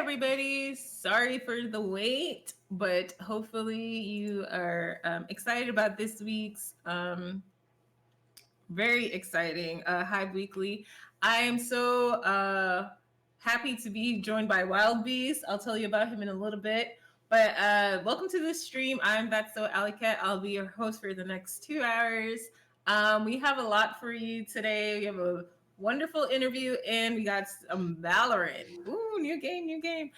everybody. Sorry for the wait, but hopefully you are excited about this week's very exciting Hive Weekly. I am so happy to be joined by Wild Beast. I'll tell you about him in a little bit. But welcome to the stream. I'm That's So Alicat. I'll be your host for the next 2 hours. We have a lot for you today. We have a wonderful interview and we got some Valorant. Ooh, new game, new game.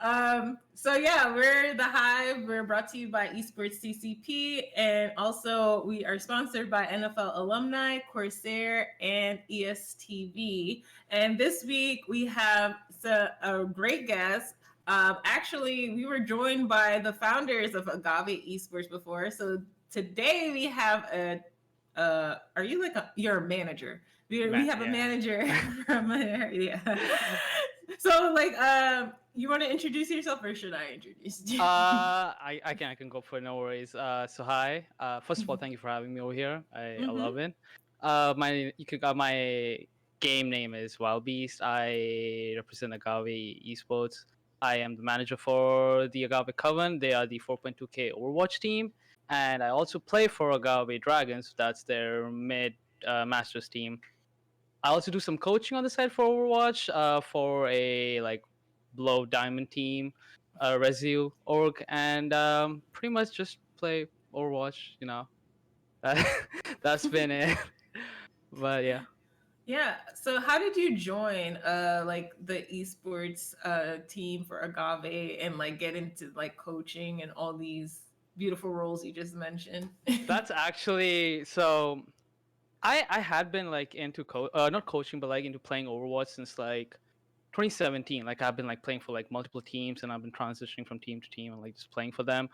Um, so yeah, we're the Hive. We're brought to you by Esports CCP, and also we are sponsored by NFL Alumni, Corsair, and ESTV. And this week we have a great guest. Actually, we were joined by the founders of Agave Esports before. So today we have a. Are you like you're a manager? We have a manager from yeah. So like you want to introduce yourself or should I introduce you? I can go for no worries. So hi. First of all, thank you for having me over here. I love it. My game name is Wild Beast. I represent Agave Esports. I am the manager for the Agave Coven. They are the 4.2K Overwatch team, and I also play for Agave Dragons. That's their mid masters team. I also do some coaching on the side for Overwatch, for a like below diamond team, Resu org, and pretty much just play Overwatch. That's been it. But yeah. Yeah. So how did you join like the esports team for Agave and like get into like coaching and all these beautiful roles you just mentioned? That's actually so. I had been like into not coaching, but like into playing Overwatch since like 2017. Like I've been like playing for like multiple teams, and I've been transitioning from team to team and like just playing for them.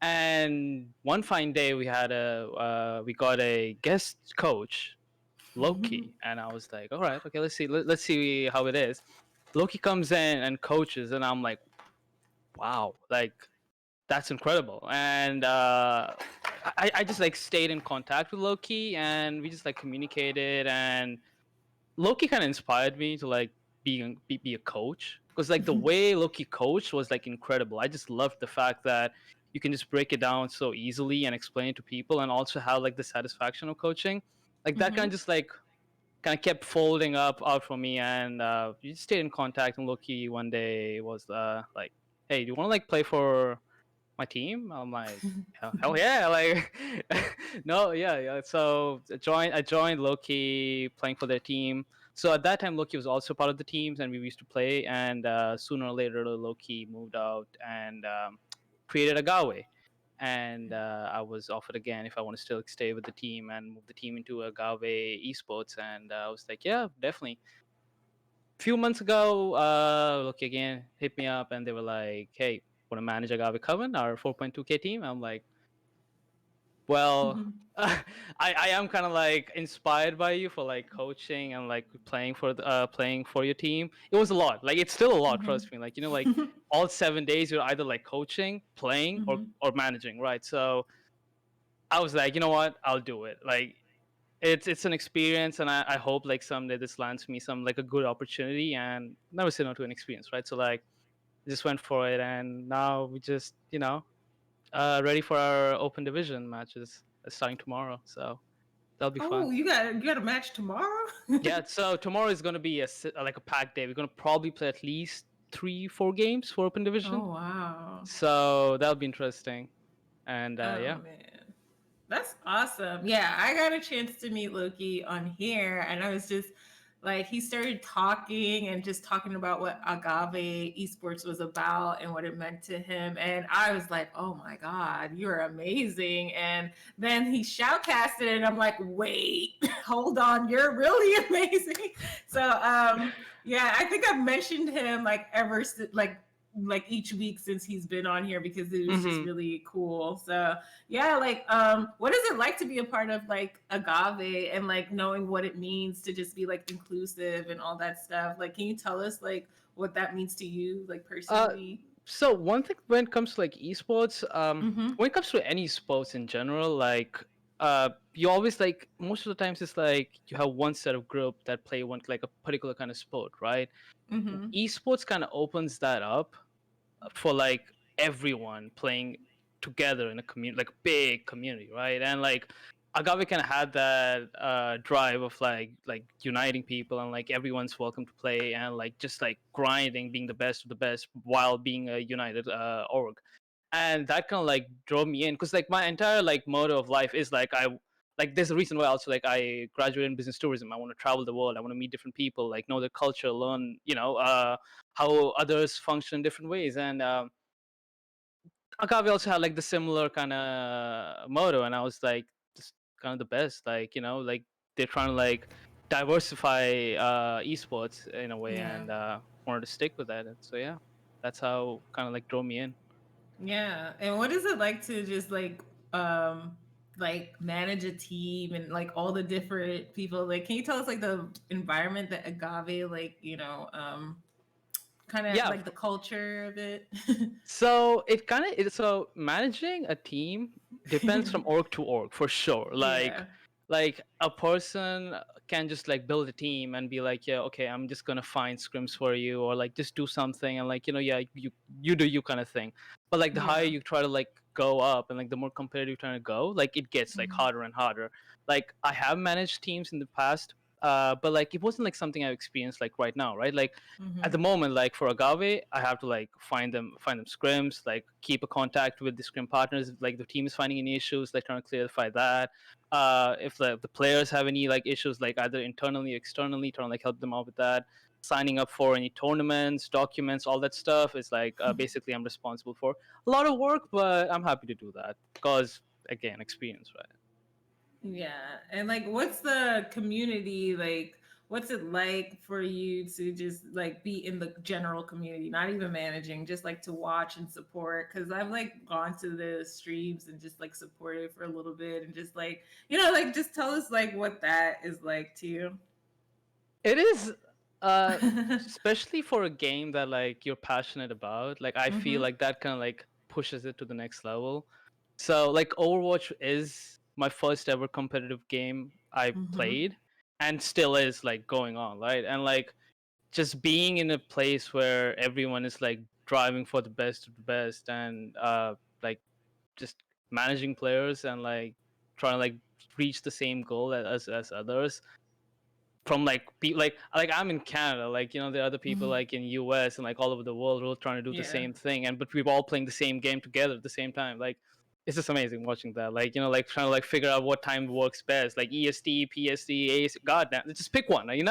And one fine day, we got a guest coach, Loki, and I was like, all right, okay, let's see how it is. Loki comes in and coaches, and I'm like, wow, like that's incredible. And I just like stayed in contact with Loki, and we just like communicated, and Loki kind of inspired me to like be a coach, because like the way Loki coached was like incredible. I just loved the fact that you can just break it down so easily and explain it to people, and also have like the satisfaction of coaching. Like that kind of just like kind of kept folding up out for me, and we just stayed in contact. And Loki one day was like, "Hey, do you want to like play for my team?" I'm like, hell yeah, like no, yeah. So I joined Loki playing for their team. So at that time Loki was also part of the teams, and we used to play. And sooner or later Loki moved out and created Agave. And I was offered again if I want to still stay with the team and move the team into Agave Esports. And I was like, yeah, definitely. Few months ago, Loki again hit me up, and they were like, "Hey, want to manage Agave Coven, our 4.2K team?" I'm like, "Well, I am kind of like inspired by you for like coaching and like playing for your team. It was a lot. Like it's still a lot. Trust me. Like like all 7 days you're either like coaching, playing, or managing, right? So I was like, you know what, I'll do it. Like it's an experience, and I hope like someday this lands me some like a good opportunity, and never say no to an experience, right? So like I just went for it, and now we just ready for our open division matches starting tomorrow, so that'll be fun. Oh, you got a match tomorrow? Yeah, so tomorrow is going to be like a packed day. We're going to probably play at least 3-4 games for open division, Oh wow. so that'll be interesting. And Oh yeah. man. That's awesome. Yeah, I got a chance to meet Loki on here, and I was just like, he started talking and just talking about what Agave Esports was about and what it meant to him. And I was like, oh my God, you're amazing. And then he shoutcasted it, and I'm like, wait, hold on, you're really amazing. So, yeah, I think I've mentioned him like like each week since he's been on here because it was just really cool. So yeah, like what is it like to be a part of like Agave and like knowing what it means to just be like inclusive and all that stuff? Like, can you tell us like what that means to you, like personally? So one thing when it comes to like esports, Mm-hmm. when it comes to any sports in general, like you always most of the times it's like you have one set of group that play one like a particular kind of sport, right? Mm-hmm. Esports kind of opens that up for like everyone playing together in a community, like big community, right? And like Agave kind of had that drive of like uniting people and like everyone's welcome to play and like just like grinding, being the best of the best while being a united org. And that kind of like drove me in because like my entire like motto of life is like I like there's a reason why also like I graduated in business tourism. I want to travel the world. I want to meet different people, like know their culture, learn how others function in different ways. And Agave also had like the similar kind of motto, and I was like, just kind of the best. Like like they're trying to like diversify esports in a way, Yeah. and wanted to stick with that. And so yeah, that's how kind of like drove me in. Yeah. And what is it like to just um like manage a team and like all the different people? Like, can you tell us like the environment that Agave, like, kind of Yeah, like the culture of it? so it kind of so managing a team depends from org to org for sure. Yeah. Like a person can just like build a team and be like, yeah, okay, I'm just gonna find scrims for you, or like just do something and like yeah, you do you kind of thing. But like the higher Yeah. you try to like go up and like the more competitive you're trying to go, like it gets like Mhm. harder and harder. Like I have managed teams in the past, but like it wasn't like something I've experienced like right now, right? Like at Mhm. the moment, like for Agave, I have to like find them scrims, like keep a contact with the scrim partners. If, like the team is finding any issues, like trying to clarify that. If the players have any like issues, like either internally or externally, trying to like help them out with that. Signing up for any tournaments, documents, all that stuff is like basically I'm responsible for. A lot of work, but I'm happy to do that because again, experience, right? Yeah. And like, what's the community like? What's it like for you to just like be in the general community, not even managing, just like to watch and support? Because I've like gone to the streams and just like supported for a little bit and just like, like just tell us like what that is like to you. It is uh especially for a game that like you're passionate about. Like I feel Mm-hmm. like that kind of like pushes it to the next level. So like Overwatch is my first ever competitive game I Mm-hmm. played and still is like going on, right? And like just being in a place where everyone is like driving for the best of the best and like just managing players and like trying to like reach the same goal as others from like like I'm in Canada, like there are other people Mm-hmm. like in US and like all over the world who are trying to do the Yeah. same thing, and but we're all playing the same game together at the same time. Like it's just amazing watching that. Like like trying to like figure out what time works best, like EST, PST, AS. God damn, just pick one. Like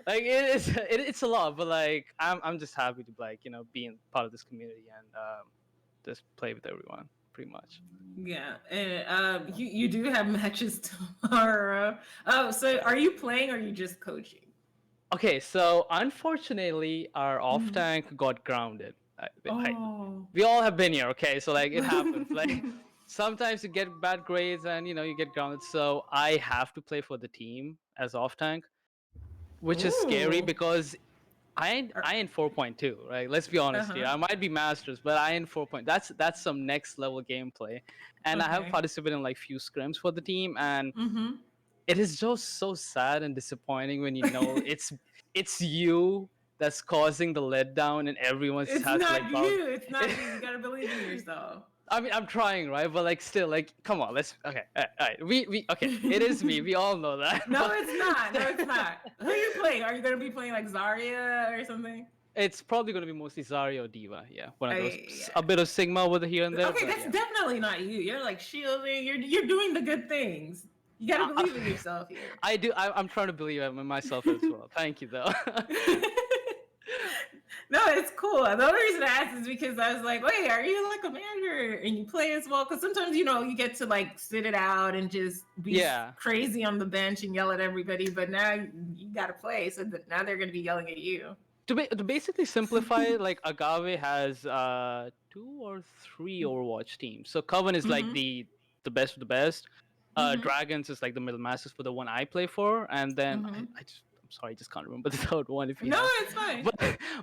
like it's a lot, but like I'm just happy to like being part of this community and just play with everyone pretty much. Yeah, and you do have matches tomorrow. Oh, so are you playing or are you just coaching? Okay, so unfortunately, our off Mhm. tank got grounded. Oh. We all have been here, okay? So like it happens. Like sometimes you get bad grades and you get grounded. So I have to play for the team as off tank, which is scary Ooh. because I in 4.2, right? Let's be Uh honest here. huh. I might be masters, but I in 4. That's some next level gameplay. And I have Okay. participated in like few scrims for the team, and Mm-hmm. it is just so sad and disappointing when it's you that's causing the letdown and everyone It's has to like not bow. you. It's not you. You gotta believe in yourself. I mean, I'm trying, right? But like, still, like, come on, let's. Okay, all right. We okay. It is me. We all know that. No, But it's not. No, it's not. Who are you playing? Are you gonna be playing like Zarya or something? it's probably gonna be mostly Zarya or Diva. Yeah, one of those. Yeah. A bit of Sigma over here and there, Okay, but that's yeah. definitely not you. You're like shielding. You're doing the good things. You gotta I, believe in yourself here. I do. I'm trying to believe in myself as well. Thank you, though. No, it's cool. The only reason I asked is because I was like, wait, are you like a manager and you play as well? Because sometimes, you get to like sit it out and just be Yeah. crazy on the bench and yell at everybody. But now you got to play. So now they're going to be yelling at you. To basically simplify it, like Agave has 2 or 3 Overwatch teams. So Coven is like Mm-hmm. the best of the best. Mm-hmm. Dragons is like the middle masters for the one I play for, and then Mm-hmm. I'm sorry, I just can't remember the third one if you No, have. it's fine.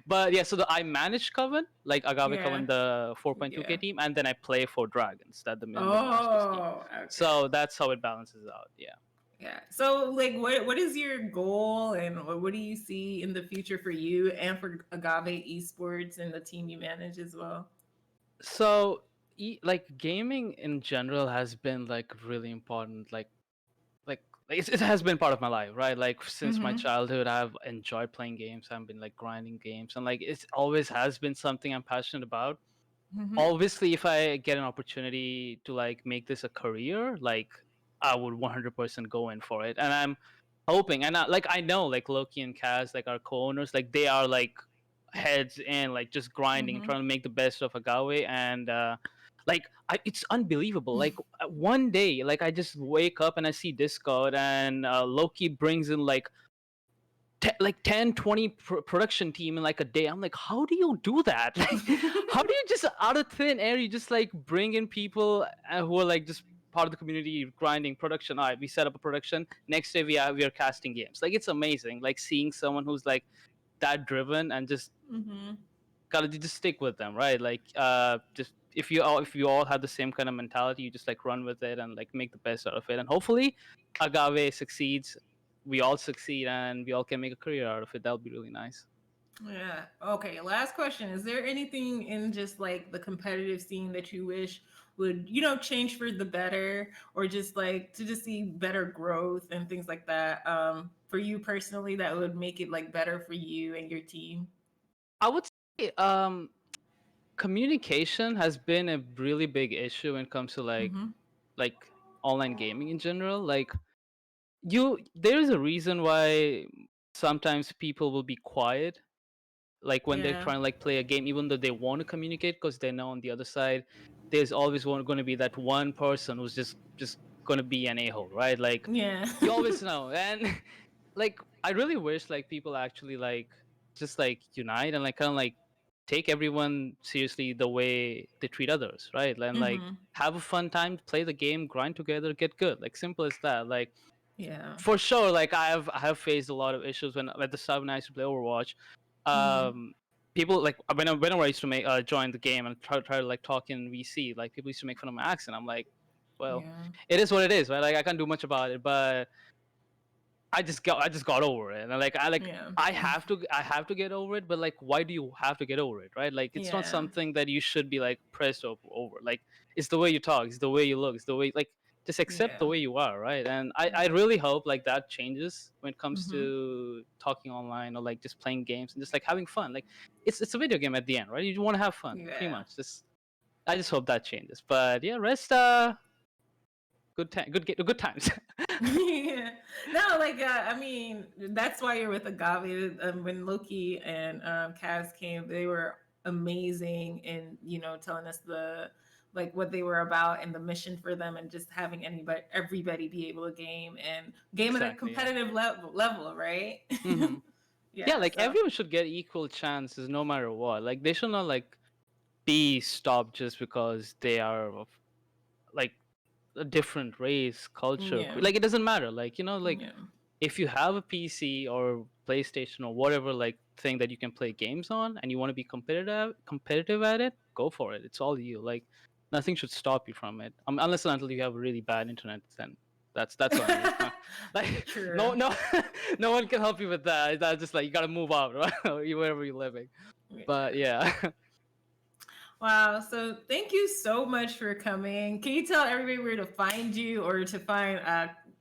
But yeah, so I manage Coven, like Agave Yeah. Coven, the 4.2K Yeah. team, and then I play for Dragons, that the mid masters team. Oh, okay. So that's how it balances out. Yeah. Yeah. So, like, what is your goal, and what do you see in the future for you and for Agave Esports and the team you manage as well? So, like gaming in general has been like really important. Like it has been part of my life, right? Like since my Mm-hmm. childhood, I've enjoyed playing games. I've been like grinding games, and like it's always has been something I'm passionate about. Mm-hmm. Obviously, if I get an opportunity to like make this a career, like I would 100% go in for it. And I'm hoping, and I know like Loki and Kaz, like our co-owners, like they are like heads in, like just grinding, Mm-hmm. trying to make the best of Agave. And like it's unbelievable. Like one day, like I just wake up and I see Discord, and Loki brings in like like 10, 20 production team in like a day. I'm like, how do you do that? Like, how do you just out of thin air, you just like bring in people who are like just part of the community grinding production. All right, we set up a production. Next day we are casting games. Like it's amazing. Like seeing someone who's like that driven and just Mm-hmm. gotta just stick with them, right? Like just if you all have the same kind of mentality, you just like run with it and like make the best out of it. And hopefully Agave succeeds, we all succeed, and we all can make a career out of it. That would be really nice. Yeah. Okay. Last question. Is there anything in just like the competitive scene that you wish would, change for the better, or just like to just see better growth and things like that, for you personally, that would make it like better for you and your team? I would say communication has been a really big issue when it comes to Mm-hmm. like online gaming in general. Like there's a reason why sometimes people will be quiet, like when they're Yeah. trying to like play a game, even though they want to communicate, because they know on the other side there's always going to be that one person who's just going to be an a-hole, right? Like Yeah. you always know. And like I really wish like people actually like just like unite and like kind of like take everyone seriously the way they treat others, right? And like Mm-hmm. have a fun time, play the game, grind together, get good. Like simple as that. Like Yeah. for sure, like I have faced a lot of issues when at the start when I used to play Overwatch. Mm-hmm. um People like whenever I used to make join the game and try to like talk in VC, like people used to make fun of my accent. I'm like, well, Yeah. it is what it is, right? Like I can't do much about it. But I just got over it. And Yeah. I have to get over it. But like, why do you have to get over it, right? Like it's not Yeah. something that you should be like pressed over. Like it's the way you talk, it's the way you look, it's the way, like, just accept Yeah. the way you are, right? And I Yeah. really hope like that changes when it comes Mm-hmm. to talking online or like just playing games and just like having fun. Like it's a video game at the end, right? You want to have fun, pretty Yeah. much. Just I just hope that changes. But yeah, rest good time, good times. Yeah. No, like I mean, that's why you're with Agave. When Loki and Kaz came, they were amazing in telling us the like what they were about and the mission for them, and just having everybody be able to game at a Exactly, yeah. competitive level, right? Hmm. Yeah, Yeah. like So everyone should get equal chances no matter what. Like they should not like be stopped just because they are of like a different race, culture. yeah, Like it doesn't matter. Like like yeah, if you have a PC or PlayStation or whatever like thing that you can play games on and you want to be competitive at it, go for it. It's all you. Like nothing should stop you from it. Unless and until you have really bad internet, then that's on you. Like true. no no one can help you with that. That's just like you got to move out, right? Wherever you're living. But Yeah. yeah. Wow. So thank you so much for coming. Can you tell everybody where to find you, or to find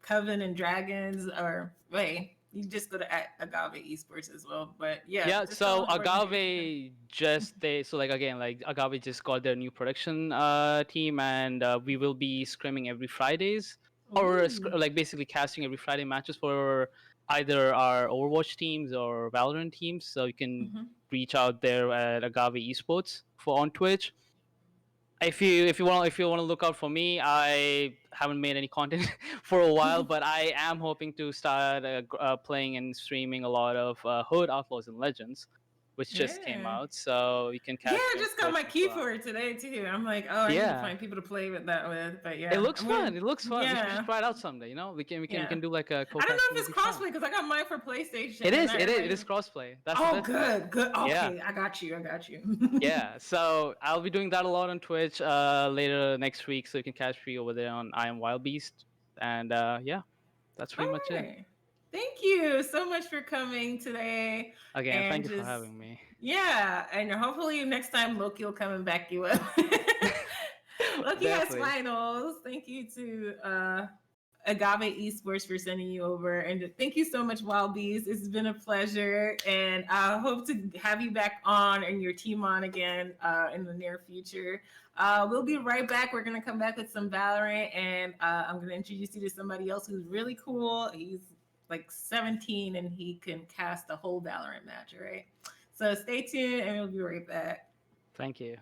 Coven and Dragons, or wait, you just go to Agave Esports as well. But yeah, Yeah, just tell so them where to do it. Agave just they so like again like Agave just got their new production team, and we will be scrimming every Fridays, or Ooh. like basically casting every Friday matches for either our Overwatch teams or Valorant teams. So you can Mm-hmm. reach out there at Agave Esports for on Twitch. If you want to look out for me, I haven't made any content for a while, but I am hoping to start playing and streaming a lot of Hood Outlaws and Legends, which just came Yeah. out, so you can Yeah, catch I me on just got Twitch my as key well. for it today too. I'm like, oh, I need to Yeah, find people to play with that with. But it yeah, looks I'm gonna. fun. It looks fun. We should Yeah, try it out someday. We can yeah. do like a I don't know co-casting. if Would it's be fun. crossplay because I got mine for PlayStation, It and is. not It is. It everybody. is crossplay. That's the Oh, best part. good, good. Yeah. Okay, I got you. I got you. Yeah, so I'll be doing that a lot on Twitch later next week, so you can catch me over there on I Am Wild Beast. And yeah, that's All pretty much it. right. Thank you so much for coming today. Again, And thank you for just, having me. yeah. And hopefully next time Loki will come and back you up. Loki has Definitely. finals. Thank you to Agave Esports for sending you over. And thank you so much, Wild Bees. It's been a pleasure. And I hope to have you back on and your team on again in the near future. We'll be right back. We're going to come back with some Valorant. And I'm going to introduce you to somebody else who's really cool. He's like 17 and he can cast a whole Valorant match, right? So stay tuned and we'll be right back. Thank you.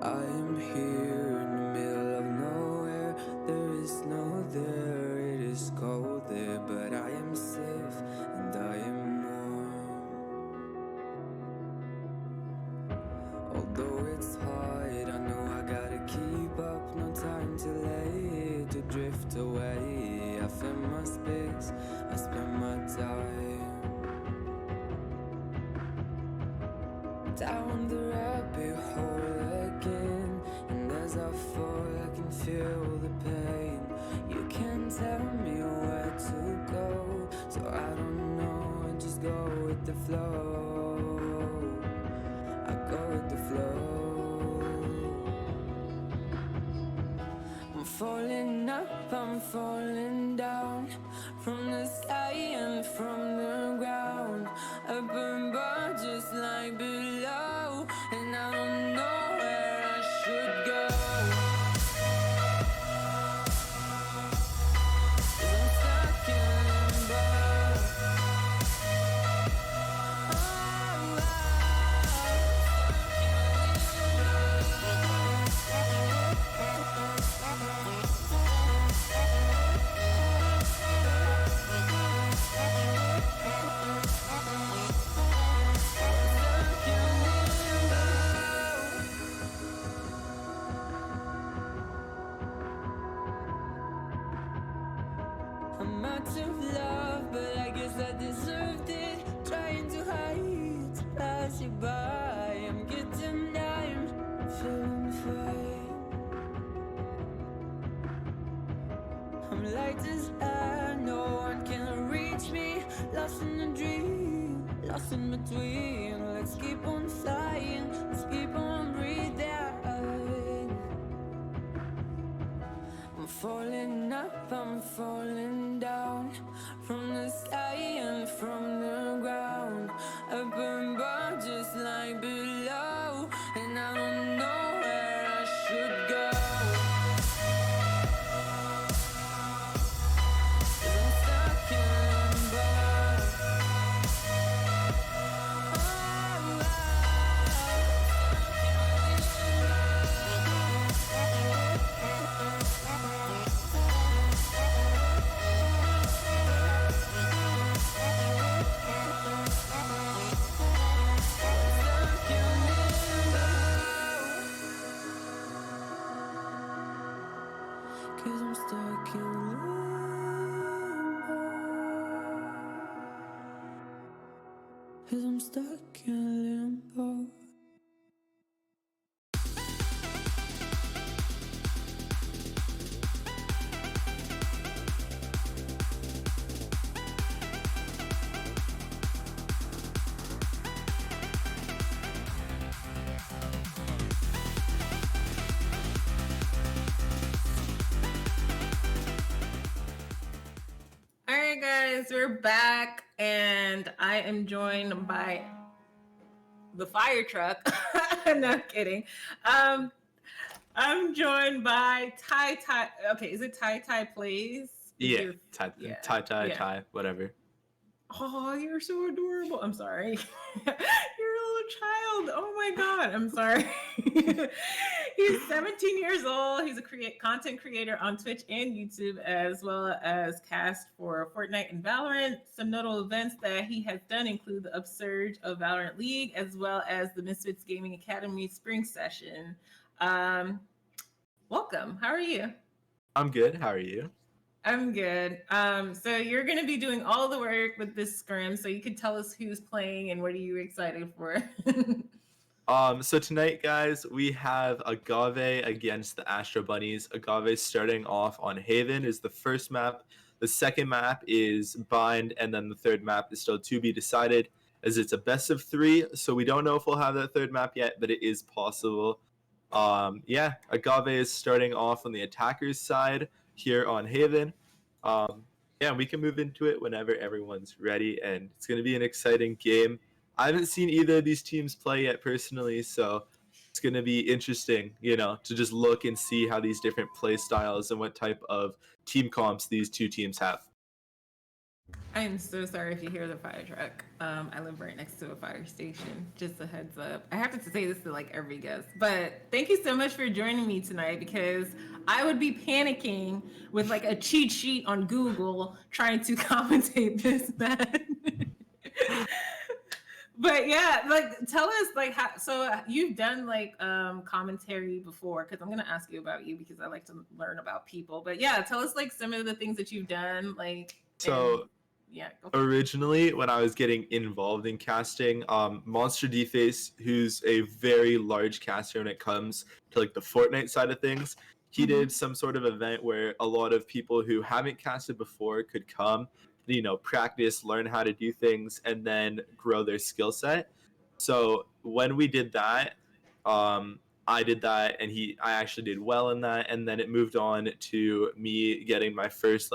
I am here in the middle of nowhere. There is no there, it is cold there, but I am safe and I am warm. Although it's hard, I know I gotta keep up. No time to let to drift away. I find my space, I spend my time down the rabbit hole again. And as I fall, I can feel the pain. You can't tell me where to go, so I don't know, I just go with the flow. I go with the flow. I'm falling up, I'm falling down, from the sky and from the ground. Up above just like below, and I don't know where I should go. 'Cause I'm stuck in limbo. I'm out of love, but I guess I deserved it. Trying to hide, to pass you by. I'm getting down, feeling fine. I'm light as air, no one can reach me. Lost in a dream, lost in between. Let's keep on flying, let's keep on breathing. I'm falling up, I'm falling down, from the sky and from the ground. Up above just like below, and I don't know where I should go. 'Cause I'm stuck in limbo. Cause I'm stuck in limbo. Cause I'm stuck in limbo. guys, we're back, and I am joined by the fire truck. No, I'm kidding. I'm joined by Ty. Okay, is it Ty Plays? Is Yeah, your tie, yeah tie, yeah? tie, whatever. Oh, you're so adorable. I'm sorry. You're a little child. Oh my god. I'm sorry. He's 17 years old. He's a content creator on Twitch and YouTube, as well as cast for Fortnite and Valorant. Some notable events that he has done include the upsurge of Valorant League, as well as the Misfits Gaming Academy Spring Session. Welcome. How are you? I'm good. How are you? I'm good. So you're going to be doing all the work with this scrim, so you could tell us who's playing and what are you excited for? So tonight, guys, we have Agave against the Astro Bunnies. Agave starting off on Haven is the first map. The second map is Bind, and then the third map is still to be decided, as it's a best of 3. So we don't know if we'll have that third map yet, but it is possible. Yeah, Agave is starting off on the attacker's side here on Haven. Yeah, we can move into it whenever everyone's ready, and it's going to be an exciting game. I haven't seen either of these teams play yet personally, so it's going to be interesting, to just look and see how these different play styles and what type of team comps these two teams have. I am so sorry if you hear the fire truck. I live right next to a fire station. Just a heads up. I have to say this to like every guest, but thank you so much for joining me tonight, because I would be panicking with like a cheat sheet on Google trying to commentate this match. But yeah, like tell us like how. So you've done like commentary before, because I'm gonna ask you about you because I like to learn about people. But yeah, tell us like some of the things that you've done, like. So Yeah. originally, when I was getting involved in casting, Monster Deface, who's a very large caster when it comes to like the Fortnite side of things, he did some sort of event where a lot of people who haven't casted before could come, practice, learn how to do things, and then grow their skill set. So when we did that, I did that, and I actually did well in that, and then it moved on to me getting my first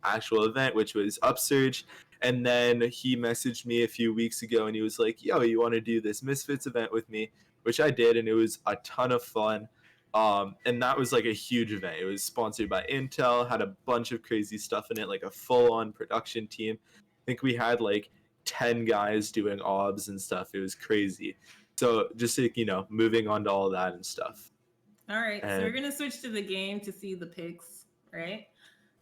actual event, which was Upsurge. And then he messaged me a few weeks ago, and he was like, "Yo, you want to do this Misfits event with me?" Which I did, and it was a ton of fun. And that was like a huge event. It was sponsored by Intel, had a bunch of crazy stuff in it, like a full-on production team. I think we had like 10 guys doing obs and stuff. It was crazy. So just like, moving on to all that and stuff. All right, so we're gonna switch to the game to see the picks, right?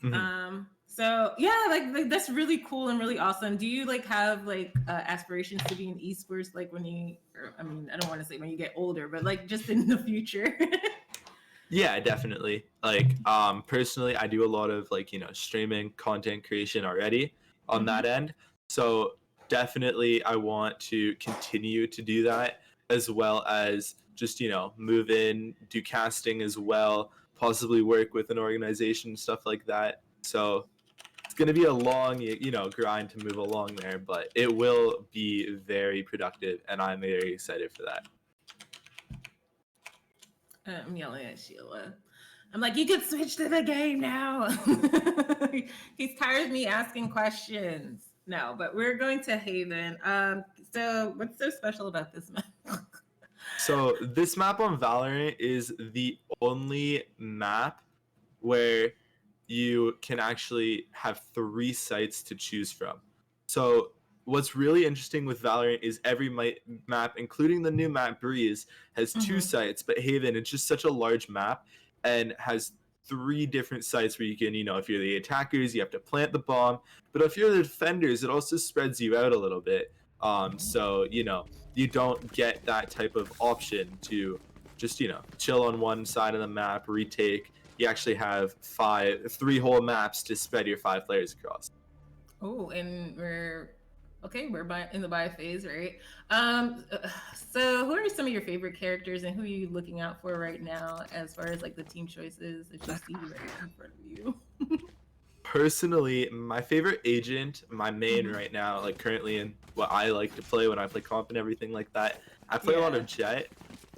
Mhm. So yeah, like that's really cool and really awesome. Do you like have like aspirations to be in esports, like when you? I mean, I don't want to say when you get older, but like just in the future. Yeah, definitely. Like, personally, I do a lot of like, streaming content creation already on that end. So definitely I want to continue to do that, as well as just, move in, do casting as well, possibly work with an organization, stuff like that. So it's going to be a long, grind to move along there, but it will be very productive, and I'm very excited for that. I'm yelling at Sheila. I'm like, you can switch to the game now. He's tired of me asking questions. No, but we're going to Haven. So what's so special about this map? So this map on Valorant is the only map where you can actually have 3 sites to choose from. So what's really interesting with Valorant is every map, including the new map Breeze, has 2 sites, but Haven, it's just such a large map and has 3 different sites where you can, if you're the attackers, you have to plant the bomb, but if you're the defenders, it also spreads you out a little bit. So, you don't get that type of option to just, chill on one side of the map, retake. You actually have 3 whole maps to spread your 5 players across. Oh, and we're in the buy phase, right? So who are some of your favorite characters, and who are you looking out for right now as far as like the team choices that you see right in front of you? Personally, my favorite agent, my main right now, like currently in what I like to play when I play comp and everything like that, I play a lot of Jet.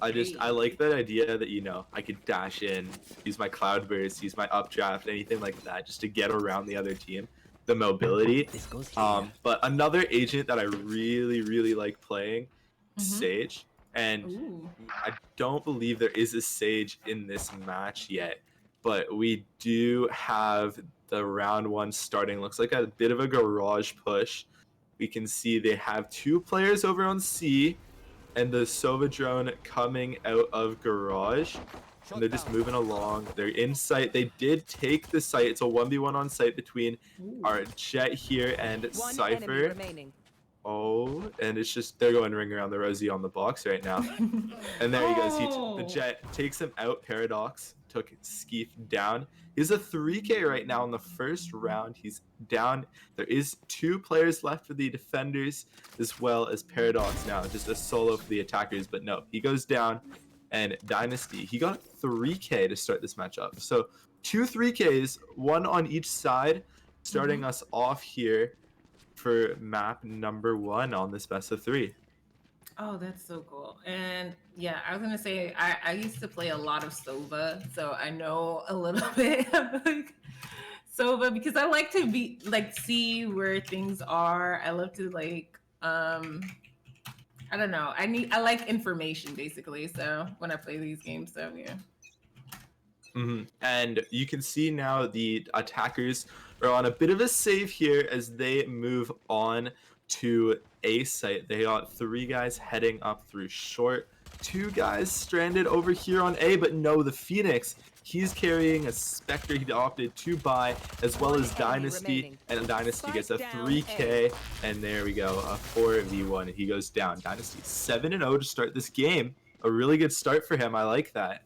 I like that idea that, I could dash in, use my cloud burst, use my updraft, anything like that, just to get around the other team. the mobility. This goes here. But another agent that I really like playing, Sage, and Ooh. I don't believe there is a Sage in this match yet, but we do have the round one starting. Looks like a bit of a garage push. We can see they have 2 players over on C, and the Sova drone coming out of garage. And they're just moving along. They're in sight. They did take the site. It's a 1v1 on site between our Jet here and One enemy Cypher. remaining. Oh, and it's just they're going ring around the rosy on the box right now. And there he goes. The Oh. Jet takes him out. Paradox took Skeef down. He's a 3K right now in the first round. He's down. There is 2 players left for the defenders as well as Paradox now. Just a solo for the attackers, but no, he goes down. And Dynasty, he got 3K to start this matchup. So 2 3Ks, 1 on each side, starting us off here for map number 1 on this best of 3. Oh, that's so cool. And yeah, I was gonna say I used to play a lot of Sova, so I know a little bit of like Sova because I like to be like see where things are. I love to like I don't know. I like information basically. So when I play these games, so yeah. And you can see now the attackers are on a bit of a save here as they move on to A site. They got 3 guys heading up through short, 2 guys stranded over here on A, but no, the Phoenix, he's carrying a Spectre he opted to buy, as well as Dynasty, and Dynasty gets a 3K, and there we go, a 4v1, and he goes down. Dynasty 7-0 to start this game. A really good start for him. I like that.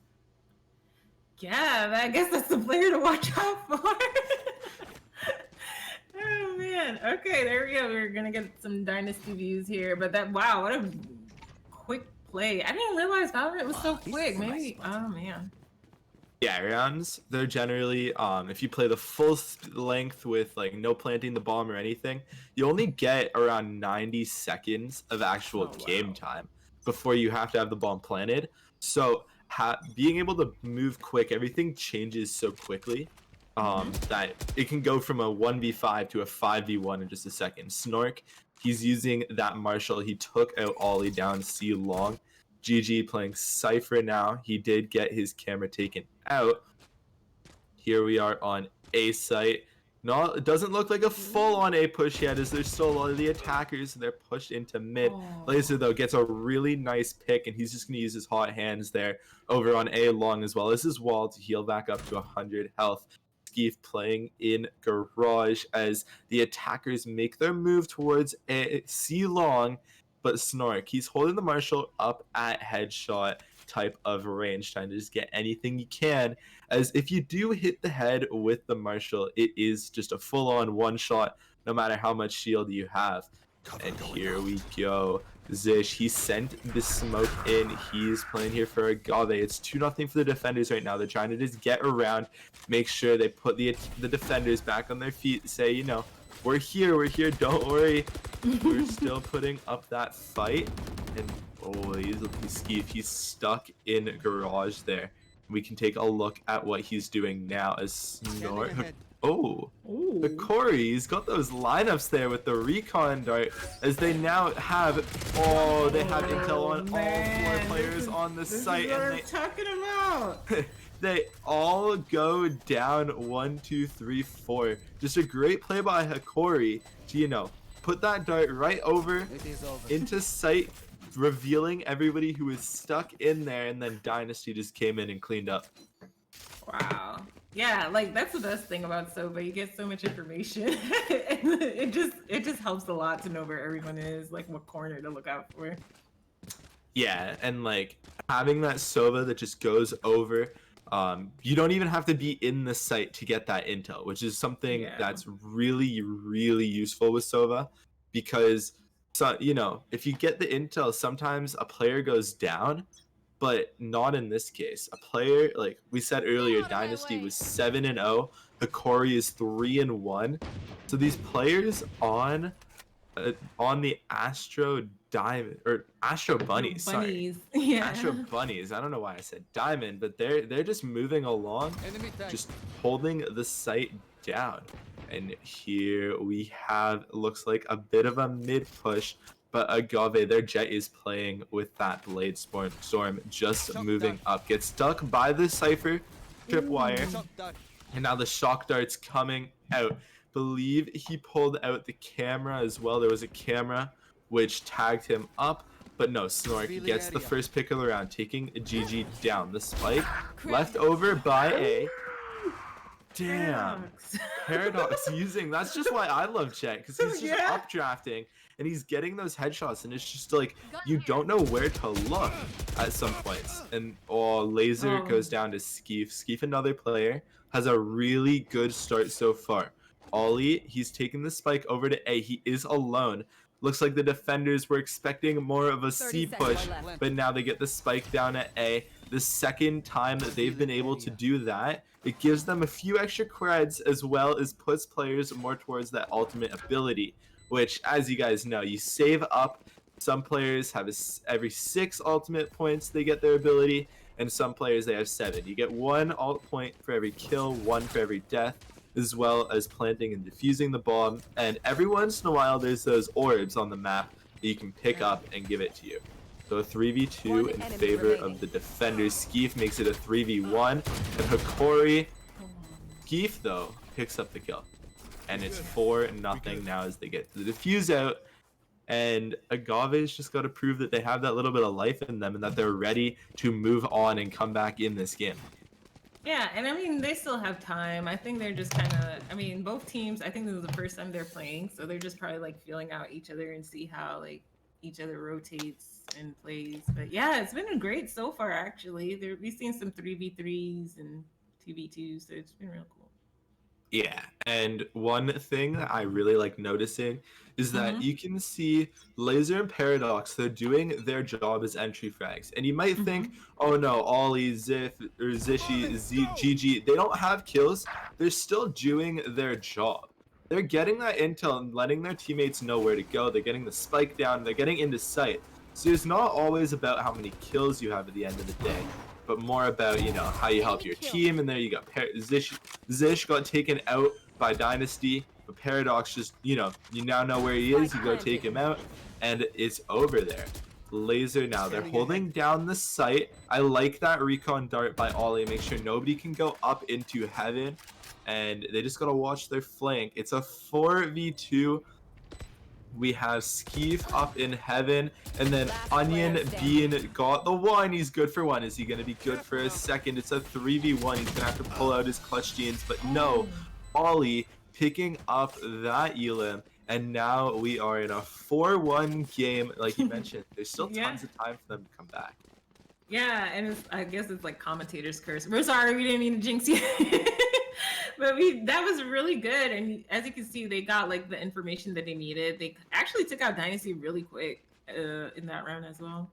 Yeah, I guess that's the player to watch out for. Oh man. Okay, there we go. We're gonna get some Dynasty views here, but wow, what a quick play. I didn't realize Valorant was so quick. Maybe oh man. Yeah, rounds, they're generally, if you play the full length with like no planting the bomb or anything, you only get around 90 seconds of actual game time before you have to have the bomb planted. So being able to move quick, everything changes so quickly that it can go from a 1v5 to a 5v1 in just a second. Snork, he's using that Marshall. He took out Ollie down C long. GG playing Cypher now. He did get his camera taken out. Here we are on A site. It doesn't look like a full-on A push yet, as there's still a lot of the attackers. They're pushed into mid. Laser, though, gets a really nice pick, and he's just going to use his hot hands there over on A long, as well as his wall to heal back up to 100 health. Skeef playing in garage as the attackers make their move towards A C long, but Snork, he's holding the Marshall up at headshot type of range, trying to just get anything you can, as if you do hit the head with the Marshall, it is just a full-on one shot no matter how much shield you have. And here we go. Zish, he sent the smoke in. He's playing here for Agave. It's 2-0 for the defenders right now. They're trying to just get around, make sure they put the defenders back on their feet, say, you know, we're here, don't worry. We're still putting up that fight. And oh, he's stuck in garage there. We can take a look at what he's doing now as Snort. Oh, the Corey's got those lineups there with the recon dart, as they now have, they have intel on all 4 players on the site, and they talking about. they all go down 1, 2, 3, 4. Just a great play by Hakori to, you know, put that dart right over into sight, revealing everybody who was stuck in there, and then Dynasty just came in and cleaned up. Wow. Yeah, like that's the best thing about Sova. You get so much information. And it just helps a lot to know where everyone is, like what corner to look out for. Yeah, and like having that Sova that just goes over, you don't even have to be in the site to get that intel, which is something that's really useful with Sova, because you know, if you get the intel, sometimes a player goes down, but not in this case. A player, like we said earlier, Dynasty was 7-0. The Corey is 3-1. So these players on the Astro Diamond or Astro Bunnies. Sorry, Bunnies. Yeah. Astro Bunnies. I don't know why I said Diamond, but they're just moving along, just holding the site down. And here we have, looks like a bit of a mid push, but Agave, their Jet is playing with that Blade Storm, just moving up. Gets stuck by the Cypher tripwire, and now the Shock Dart's coming out. Believe he pulled out the camera as well. There was a camera which tagged him up, but no, Snork gets the first pick of the round, taking GG down. The spike left over by A. Damn. Paradox using, that's just why I love Chet, because he's just updrafting and he's getting those headshots, and it's just like you don't know where to look at some points. And Laser goes down to Skeef. Skeef, another player, has a really good start so far. Ollie, he's taking the spike over to A. He is alone. Looks like the defenders were expecting more of a C push, but now they get the spike down at A. The second time that they've been able to do that, it gives them a few extra creds as well as puts players more towards that ultimate ability, which, as you guys know, you save up. Some players have every 6 ultimate points they get their ability, and some players they have 7. You get 1 ult point for every kill, 1 for every death, as well as planting and defusing the bomb. And every once in a while, there's those orbs on the map that you can pick up and give it to you. So a 3v2 in favor of the defenders. Skeef makes it a 3v1, and Hikori, Skeef though picks up the kill, and it's 4-0 now as they get the defuse out. And Agave's just got to prove that they have that little bit of life in them and that they're ready to move on and come back in this game. Yeah, and I mean, they still have time. I think they're just kind of, I mean, both teams, I think this is the first time they're playing, so they're just probably like feeling out each other and see how like each other rotates and plays. But yeah, it's been great so far, actually. We've seen some 3v3s and 2v2s, so it's been real cool. Yeah, and one thing that I really like noticing is that you can see Laser and Paradox, they're doing their job as entry frags. And you might think, oh no, Ollie, Ziff, or Zishi, GG, they don't have kills. They're still doing their job. They're getting that intel and letting their teammates know where to go. They're getting the spike down. They're getting into sight. So it's not always about how many kills you have at the end of the day, but more about, you know, how you help your team. And there you go. Zish got taken out by Dynasty, but Paradox just, you know, you now know where he is. You go take him out, and it's over there. Laser now, they're holding down the site. I like that recon dart by Ollie. Make sure nobody can go up into heaven, and they just gotta watch their flank. It's a 4v2. We have Skeef up in heaven, and then Onion Bean got the 1. He's good for 1. Is he going to be good for a second? It's a 3v1. He's going to have to pull out his clutch genes, but no. Ollie picking up that Elim, and now we are in a 4-1 game. Like you mentioned, there's still tons of time for them to come back. Yeah, and I guess it's like commentator's curse. We're sorry, we didn't mean to jinx you. But that was really good, and as you can see, they got like the information that they needed. They actually took out Dynasty really quick in that round as well.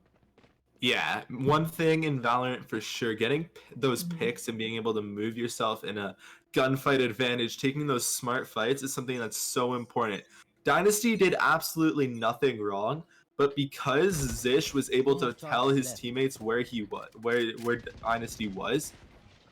Yeah, one thing in Valorant for sure, getting those picks and being able to move yourself in a gunfight advantage, taking those smart fights is something that's so important. Dynasty did absolutely nothing wrong, but because Zish was able to tell his teammates where he was, where Dynasty was,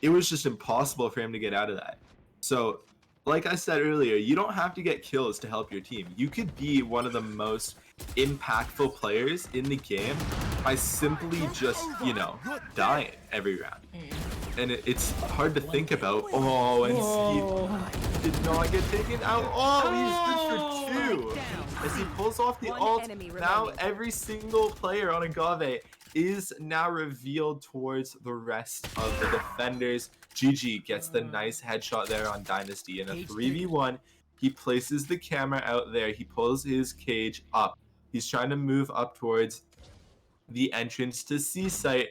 it was just impossible for him to get out of that. So, like I said earlier, you don't have to get kills to help your team. You could be one of the most impactful players in the game by simply just, you know, dying every round. And it's hard to think about. Oh, and Skeef did not get taken out. Oh, he's good for 2. As he pulls off the ult, now every single player on Agave is now revealed towards the rest of the defenders. GG gets the nice headshot there on Dynasty. In a 3v1, he places the camera out there. He pulls his cage up. He's trying to move up towards the entrance to C site,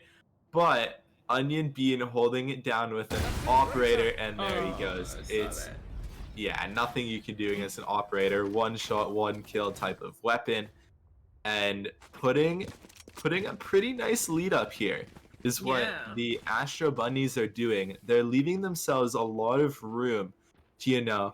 but Onion Bean holding it down with an operator, and there he goes. It's nothing you can do against an operator. 1 shot, 1 kill type of weapon, and putting a pretty nice lead up here is what the Astro Bunnies are doing. They're leaving themselves a lot of room to, you know,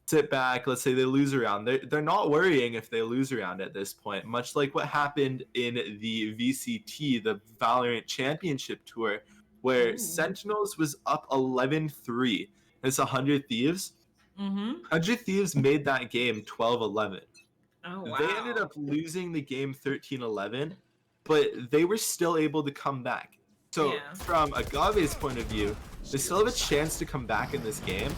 sit back. Let's say they lose a round. They're not worrying if they lose a round at this point, much like what happened in the VCT, the Valorant Championship Tour, where Ooh. Sentinels was up 11-3. It's 100 Thieves. Mm-hmm. 100 Thieves made that game 12-11. Oh wow. They ended up losing the game 13-11, but they were still able to come back. So Yeah. from Agave's point of view, they still have a chance to come back in this game.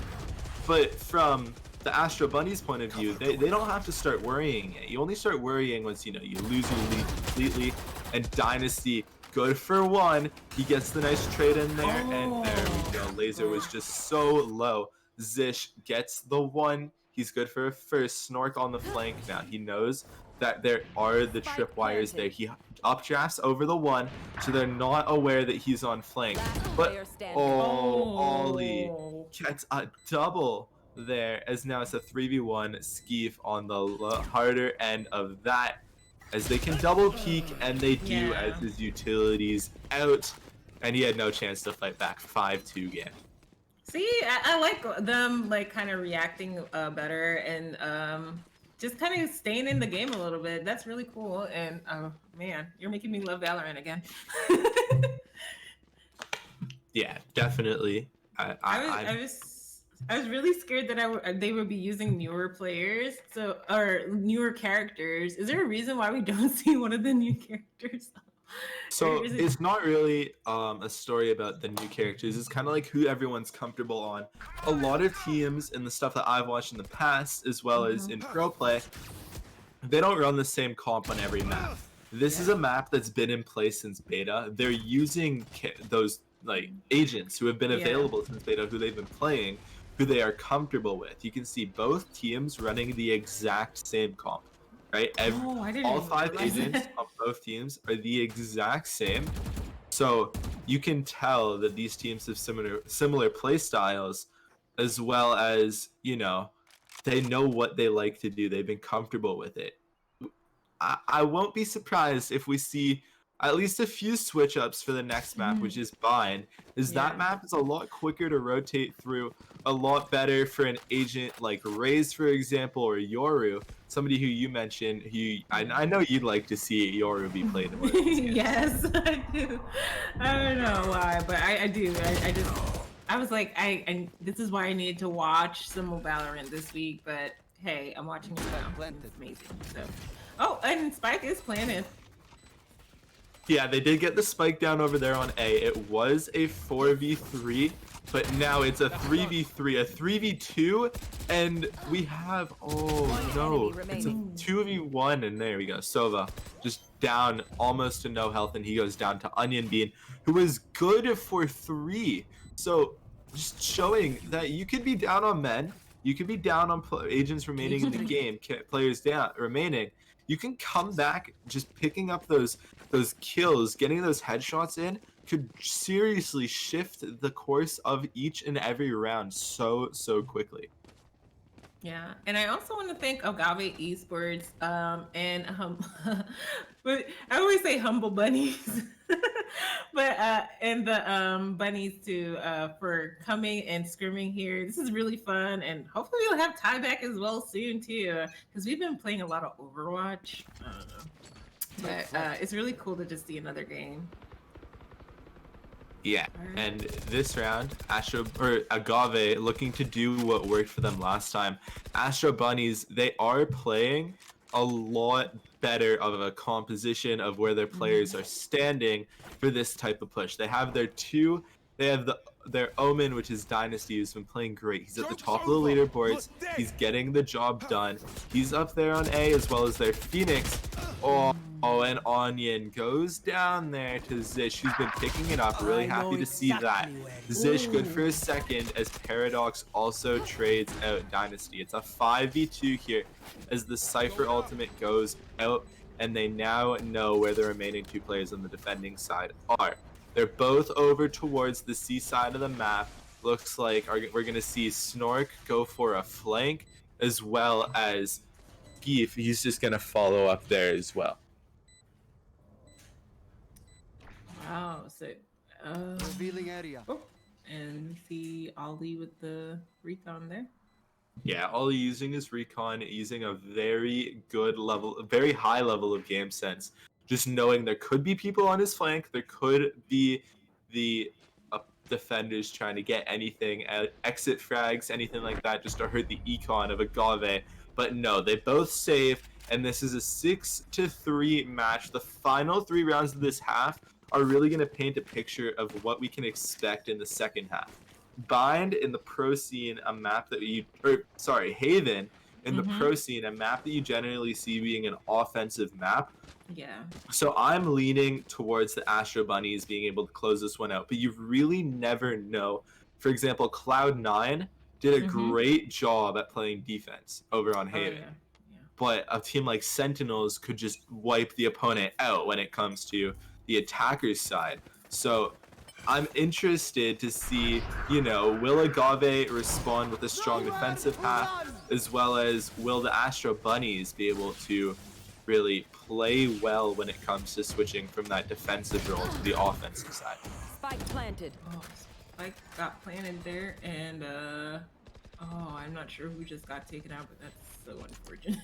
But from the Astro Bunny's point of view, they don't have to start worrying it. You only start worrying once, you know, you lose your lead completely. And Dynasty, good for one. He gets the nice trade in there. And there we go. Laser was just so low. Zish gets the one. He's good for a first. Snork on the flank. Now he knows that there are the tripwires there. He updrafts over the one, so they're not aware that he's on flank. But Ollie gets a double there, as now it's a 3v1 Skeef on the harder end of that, as they can double peek, and they do, as his utilities out, and he had no chance to fight back. 5-2 game. See, I like them like kind of reacting better and just kind of staying in the game a little bit. That's really cool. And man, you're making me love Valorant again. Yeah, definitely. I was really scared that they would be using newer players, or newer characters. Is there a reason why we don't see one of the new characters? So it's not really a story about the new characters. It's kind of like who everyone's comfortable on. A lot of teams in the stuff that I've watched in the past, as well as in pro play, they don't run the same comp on every map. This is a map that's been in place since beta. They're using those like agents who have been available since beta, who they've been playing, who they are comfortable with. You can see both teams running the exact same comp. Right? All 5 agents on both teams are the exact same. So you can tell that these teams have similar play styles, as well as, you know, they know what they like to do. They've been comfortable with it. I won't be surprised if we see at least a few switch ups for the next map, which is Bind, that map is a lot quicker to rotate through, a lot better for an agent like Raze, for example, or Yoru, somebody who you mentioned, who I know you'd like to see Yoru be played in one of these games. Yes, I do. I don't know why, but I do. I was like, this is why I needed to watch some more Valorant this week, but hey, I'm watching it now. It's amazing. So, oh, and Spike is planted. Yeah, they did get the spike down over there on A. It was a 4v3, but now it's a 3v3, a 3v2, and we have, oh no, it's a 2v1, and there we go. Sova just down almost to no health, and he goes down to Onion Bean, who was good for 3. So just showing that you could be down on men, you could be down on agents remaining in the game, players down remaining. You can come back, just picking up those kills, getting those headshots in, could seriously shift the course of each and every round so quickly. Yeah, and I also want to thank Agave Esports and but I always say humble bunnies, but and the bunnies too for coming and scrimming here. This is really fun, and hopefully we'll have Ty back as well soon too, because we've been playing a lot of Overwatch. I don't know, but it's really cool to just see another game. Yeah, and this round, Agave looking to do what worked for them last time. Astro Bunnies, they are playing a lot better of a composition of where their players are standing for this type of push. They have their Omen, which is Dynasty, who's been playing great. He's at the top of the leaderboards. He's getting the job done. He's up there on A, as well as their Phoenix. Oh, and Onion goes down there to Zish, who's been picking it up. Really happy to see that. Zish good for a second, as Paradox also trades out Dynasty. It's a 5v2 here, as the Cypher ultimate goes out, and they now know where the remaining 2 players on the defending side are. They're both over towards the C side of the map. Looks like we're going to see Snork go for a flank, as well as Geef. He's just going to follow up there as well. Wow, so Revealing area. oh, and see Ollie with the recon there. Yeah, Ollie using his recon, using a very good level, a very high level of game sense. Just knowing there could be people on his flank, there could be the defenders trying to get anything, exit frags, anything like that, just to hurt the econ of Agave. But no, they both save, and this is a 6-3 match. The final 3 rounds of this half are really going to paint a picture of what we can expect in the second half. Bind in the pro scene, a map that Haven in the pro scene, a map that you generally see being an offensive map. Yeah. So I'm leaning towards the Astro Bunnies being able to close this one out, but you really never know. For example, Cloud9 did a great job at playing defense over on Haven. Yeah. But a team like Sentinels could just wipe the opponent out when it comes to the attacker's side. So I'm interested to see, will Agave respond with a strong defensive half, as well as will the Astro Bunnies be able to really play well when it comes to switching from that defensive role to the offensive side. Spike planted. Oh, Spike got planted there, and I'm not sure who just got taken out, but that's so unfortunate.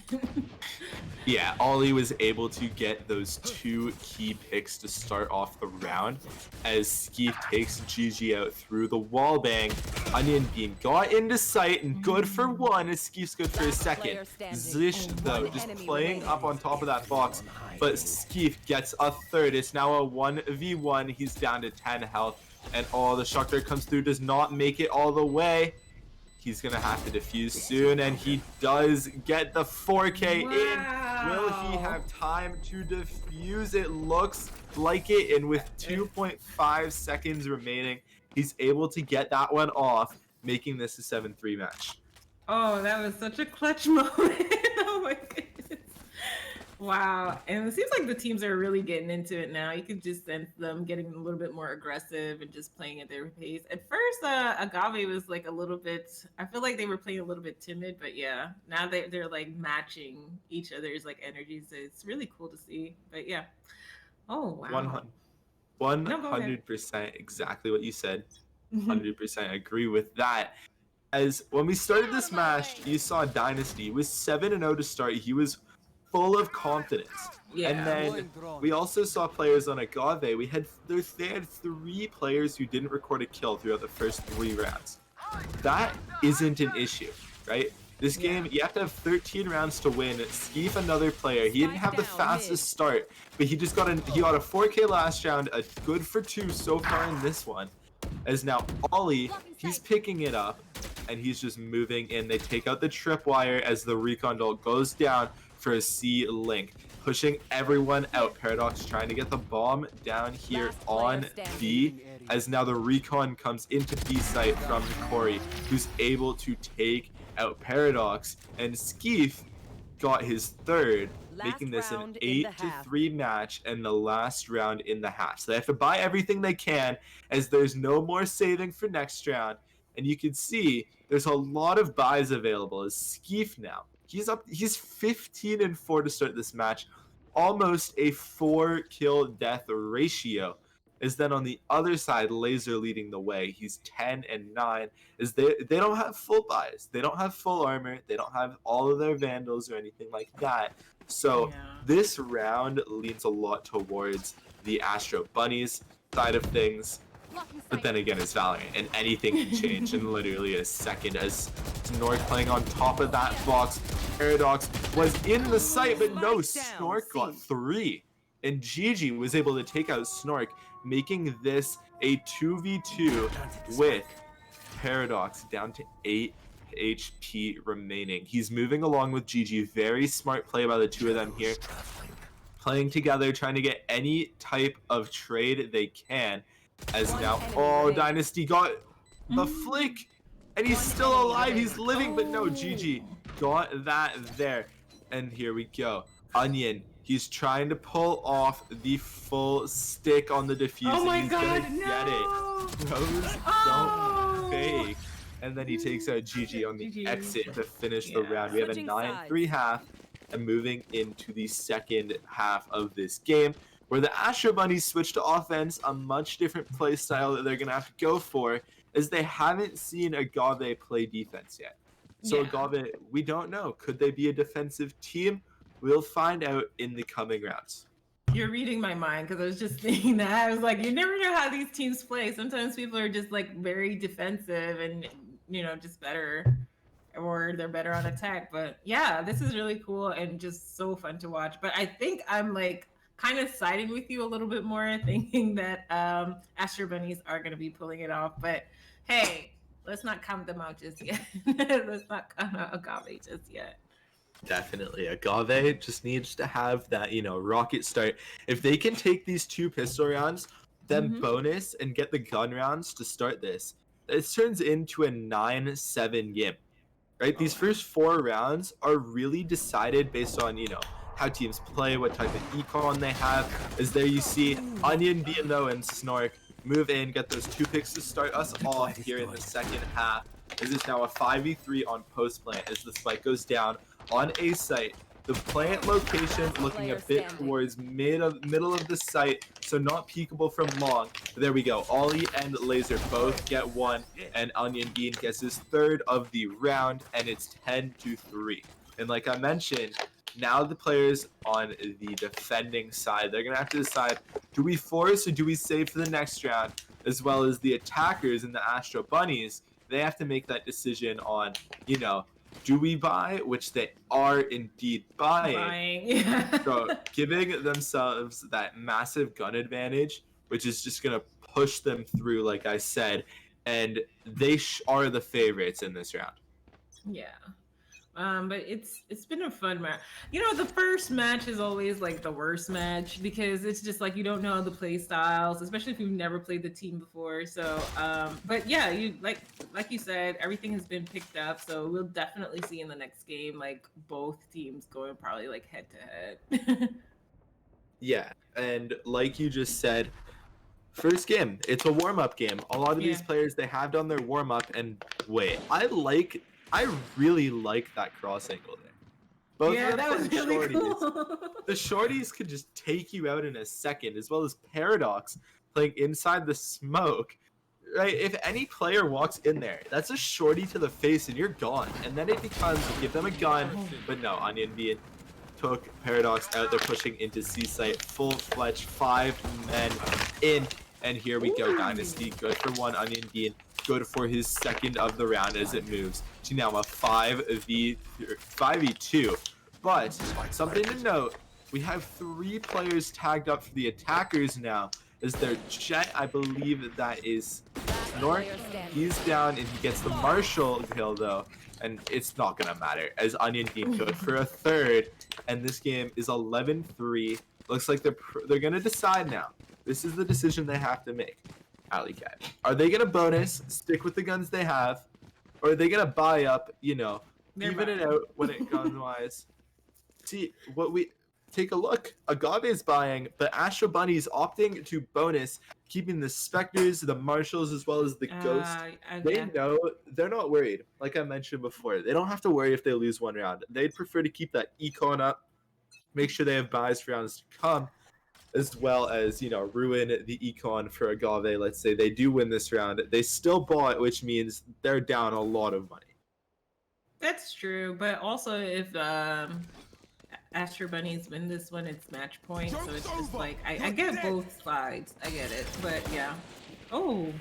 Yeah, Ollie was able to get those 2 key picks to start off the round as Skeef takes GG out through the wall bang. Onion Bean got into sight and good for one as Skeef's good for a second. Zish, though, just playing up on top of that box, but Skeef gets a third. It's now a 1v1. He's down to 10 health, and the shock dart comes through, does not make it all the way. He's going to have to defuse soon, and he does get the 4K in. Will he have time to defuse? It looks like it, and with 2.5 seconds remaining, he's able to get that one off, making this a 7-3 match. Oh, that was such a clutch moment. Oh my goodness. Wow. And it seems like the teams are really getting into it now. You can just sense them getting a little bit more aggressive and just playing at their pace. At first, Agave was like a little bit, I feel like they were playing a little bit timid, but yeah, now they're like matching each other's like energies. It's really cool to see. But yeah. Oh, wow. 100% exactly what you said. 100% agree with that. As when we started this match, you saw Dynasty was 7-0 to start. He was full of confidence. Yeah. And then we also saw players on Agave. They had 3 players who didn't record a kill throughout the first 3 rounds. That isn't an issue, right? This game, you have to have 13 rounds to win. Skeef, another player, he didn't have the fastest start, but he got a 4K last round, a good for 2 so far in this one. As now Ollie, he's picking it up, and he's just moving in. They take out the tripwire as the recon ult goes down for a C link, pushing everyone out. Paradox trying to get the bomb down here on B, as now the recon comes into B site from Corey, who's able to take out Paradox, and Skeef got his third, making this an 8-3 match and the last round in the half. So they have to buy everything they can, as there's no more saving for next round. And you can see there's a lot of buys available as Skeef now. He's 15-4 to start this match, almost a 4-kill death ratio. Is then on the other side, Laser leading the way. He's 10-9. Is they don't have full buys. They don't have full armor. They don't have all of their vandals or anything like that. So this round leans a lot towards the Astro Bunnies side of things. But then again, it's Valorant, and anything can change in literally a second. As Snork playing on top of that box, Paradox was in the site, but no, Snork got 3. And Gigi was able to take out Snork, making this a 2v2 with Paradox down to 8 HP remaining. He's moving along with Gigi. Very smart play by the two of them here. Playing together, trying to get any type of trade they can. As now, Dynasty got the flick, and he's still alive. He's living, but no, GG got that there. And here we go. Onion, he's trying to pull off the full stick on the defuse. Oh my and he's God, gonna get it. Rose don't fake. And then he takes out GG on the exit to finish the round. We have a 9-3 half, and moving into the second half of this game, where the Astro Bunnies switch to offense, a much different play style that they're going to have to go for, as they haven't seen Agave play defense yet. So Yeah. Agave, we don't know. Could they be a defensive team? We'll find out in the coming rounds. You're reading my mind because I was just thinking that. I was like, you never know how these teams play. Sometimes people are just like very defensive and, just better, or they're better on attack. But yeah, this is really cool and just so fun to watch. But I think I'm like kind of siding with you a little bit more, thinking that Astro Bunnies are going to be pulling it off. But hey, let's not count them out just yet. Let's not count out Agave just yet. Definitely. Agave just needs to have that, rocket start. If they can take these 2 pistol rounds, then Mhm. bonus and get the gun rounds to start this, it turns into a 9-7 game. Right? Oh, These wow. first 4 rounds are really decided based on, how teams play, what type of econ they have. As there you see Onion, B&O, and Snork move in, get those 2 picks to start us off here in the second half. This is now a 5v3 on post plant as the spike goes down on A site. The plant location looking a bit towards middle of the site, so not peekable from long. But there we go. Ollie and Laser both get 1, and Onion Bean gets his 3rd of the round, and it's 10-3. And like I mentioned, now the players on the defending side, they're gonna have to decide: do we force or do we save for the next round? As well as the attackers and the Astro Bunnies, they have to make that decision on, do we buy, which they are indeed buying. Yeah. So giving themselves that massive gun advantage, which is just going to push them through, like I said, and they are the favorites in this round. Yeah. But it's been a fun match. The first match is always like the worst match because it's just like you don't know the play styles, especially if you've never played the team before. So, but yeah, you like you said, everything has been picked up. So we'll definitely see in the next game like both teams going probably like head to head. Yeah, and like you just said, first game, it's a warm-up game. A lot of these Yeah. players, they have done their warm-up, and wait, I really like that cross angle there. Both Yeah, of them that was from really shorties. cool. The shorties could just take you out in a second, as well as Paradox playing inside the smoke. Right? If any player walks in there, that's a shorty to the face and you're gone. And then it becomes give them a gun, but no, Onion Bean took Paradox out. They're pushing into C site, full-fledged 5 men in. And here we go, Dynasty. Good for 1, Onion Bean. Good for his 2nd of the round as it moves to now a 5v2. But something to note, we have 3 players tagged up for the attackers now. Is their Jet, I believe that is Snork. He's down and he gets the Marshall kill though. And it's not gonna matter as Onion Bean good for a 3rd. And this game is 11-3. Looks like they're gonna decide now. This is the decision they have to make. Alley Cat. Are they gonna bonus, stick with the guns they have, or are they gonna buy up, They're even it buying. out when it gun wise? See what we take a look. Agave is buying, but Astro Bunny's opting to bonus, keeping the Spectres, the Marshals, as well as the Ghost. They Yeah. know they're not worried. Like I mentioned before, they don't have to worry if they lose 1 round. They'd prefer to keep that econ up, make sure they have buys for rounds to come, as well as ruin the econ for Agave. Let's say they do win this round, they still bought, which means they're down a lot of money. That's true, but also if Astro Bunnies win this one, it's match point, so it's just like I get both sides. I get it, but yeah. Oh,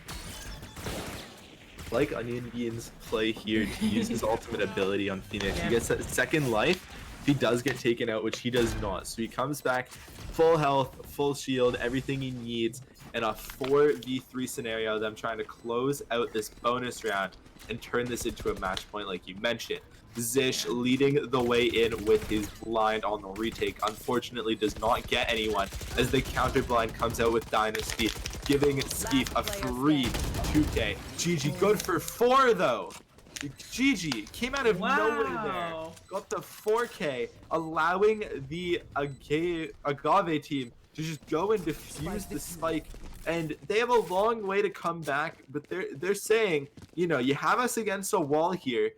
Like Onion Bean's play here to use his ultimate ability on Phoenix. Yeah. He gets that 2nd life if he does get taken out, which he does not. So he comes back full health, full shield, everything he needs, in a 4v3 scenario. Them trying to close out this bonus round and turn this into a match point like you mentioned. Zish leading the way in with his blind on the retake. Unfortunately does not get anyone as the counter blind comes out with Dynasty, giving Skeef a free 2k. GG good for 4 though. GG came out of nowhere there. wow. Got the 4k, allowing the Agave team to just go and defuse the spike. And they have a long way to come back, but they're saying, you have us against a wall here.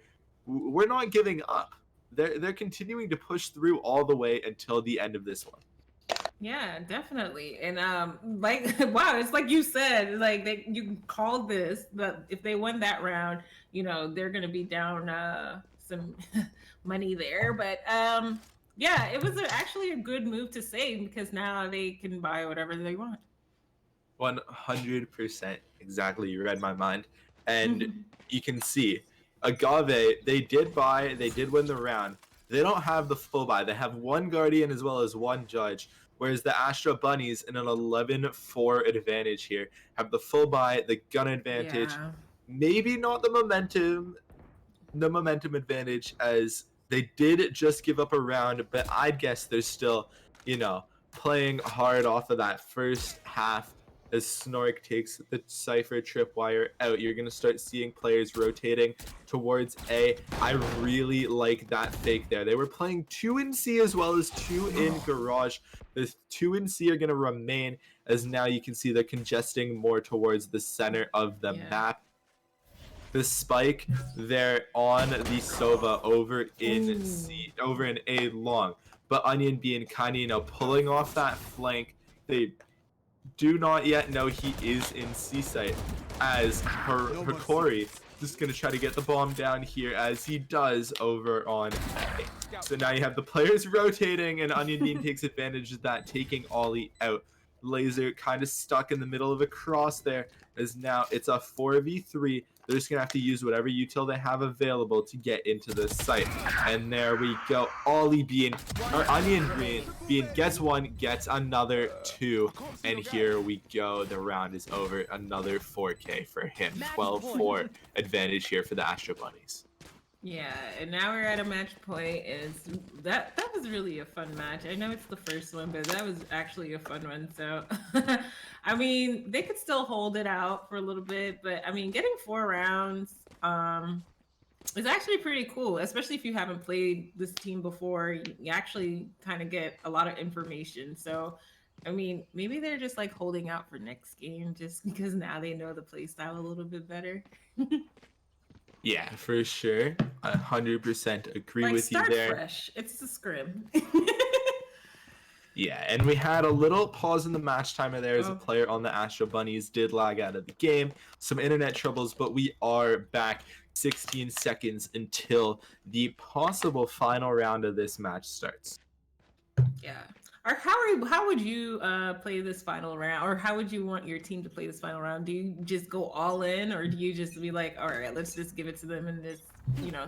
We're not giving up. They're continuing to push through all the way until the end of this one. Yeah, definitely. And like wow, it's like you said, like you called this, but if they win that round, they're gonna be down some money there. But yeah, it was actually a good move to save because now they can buy whatever they want. 100%. Exactly. You read my mind. And you can see Agave, they did win the round. They don't have the full buy. They have one Guardian as well as one Judge, whereas the Astro Bunnies in an 11-4 advantage here have the full buy, the gun advantage, Yeah. maybe not the momentum advantage as they did just give up a round, but I'd guess they're still, playing hard off of that first half. As Snork takes the Cypher Tripwire out, you're going to start seeing players rotating towards A. I really like that fake there. They were playing 2 in C as well as 2 in Garage. The 2 in C are going to remain, as now you can see they're congesting more towards the center of the map. The spike there on the Sova over in C, over in A long, but Onion being kind of pulling off that flank. They do not yet know he is in C site, as Hikori just gonna try to get the bomb down here, as he does over on A. So now you have the players rotating, and Onion Bean takes advantage of that, taking Ollie out. Laser kind of stuck in the middle of a cross there, as now it's a 4v3. They're just gonna have to use whatever util they have available to get into the site. And there we go. Ollie Onion being gets one, gets another 2, and here we go. The round is over. Another 4K for him. 12-4 advantage here for the Astro Bunnies. Yeah, and now we're at a match point. Is that was really a fun match. I know it's the first one, but that was actually a fun one. So, I mean, they could still hold it out for a little bit, but I mean, getting 4 rounds is actually pretty cool, especially if you haven't played this team before. You actually kind of get a lot of information. So, I mean, maybe they're just like holding out for next game just because now they know the play style a little bit better. Yeah, for sure. 100% agree Like, with you start there. fresh. It's the scrim. Yeah, and we had a little pause in the match timer there as a player on the Astro Bunnies did lag out of the game. Some internet troubles, but we are back. 16 seconds until the possible final round of this match starts. Yeah. Or how would you play this final round, or how would you want your team to play this final round? Do you just go all in, or do you just be like, all right, let's just give it to them and just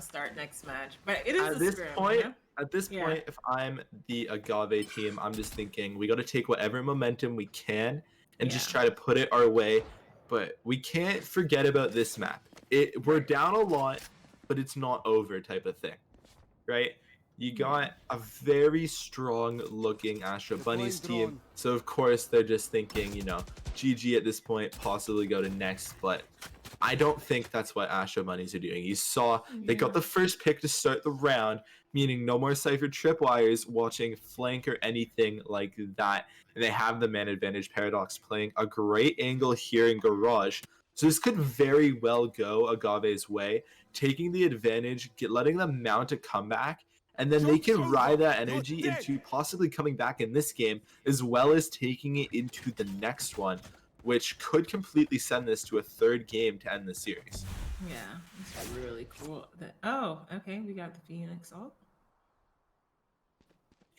start next match? But it is at a this scrim, point. At this point, if I'm the Agave team, I'm just thinking we got to take whatever momentum we can and just try to put it our way. But we can't forget about this map. We're down a lot, but it's not over type of thing, right? You got a very strong looking Astro Bunnies team. So of course they're just thinking, GG at this point, possibly go to next, but I don't think that's what Astro Bunnies are doing. You saw they got the first pick to start the round, meaning no more Cypher Tripwires watching flank or anything like that. And they have the man advantage. Paradox playing a great angle here in Garage. So this could very well go Agave's way, taking the advantage, letting them mount a comeback, and then they can ride that energy into possibly coming back in this game, as well as taking it into the next one, which could completely send this to a 3rd game to end the series. Yeah, it's really cool. Okay, we got the Phoenix ult.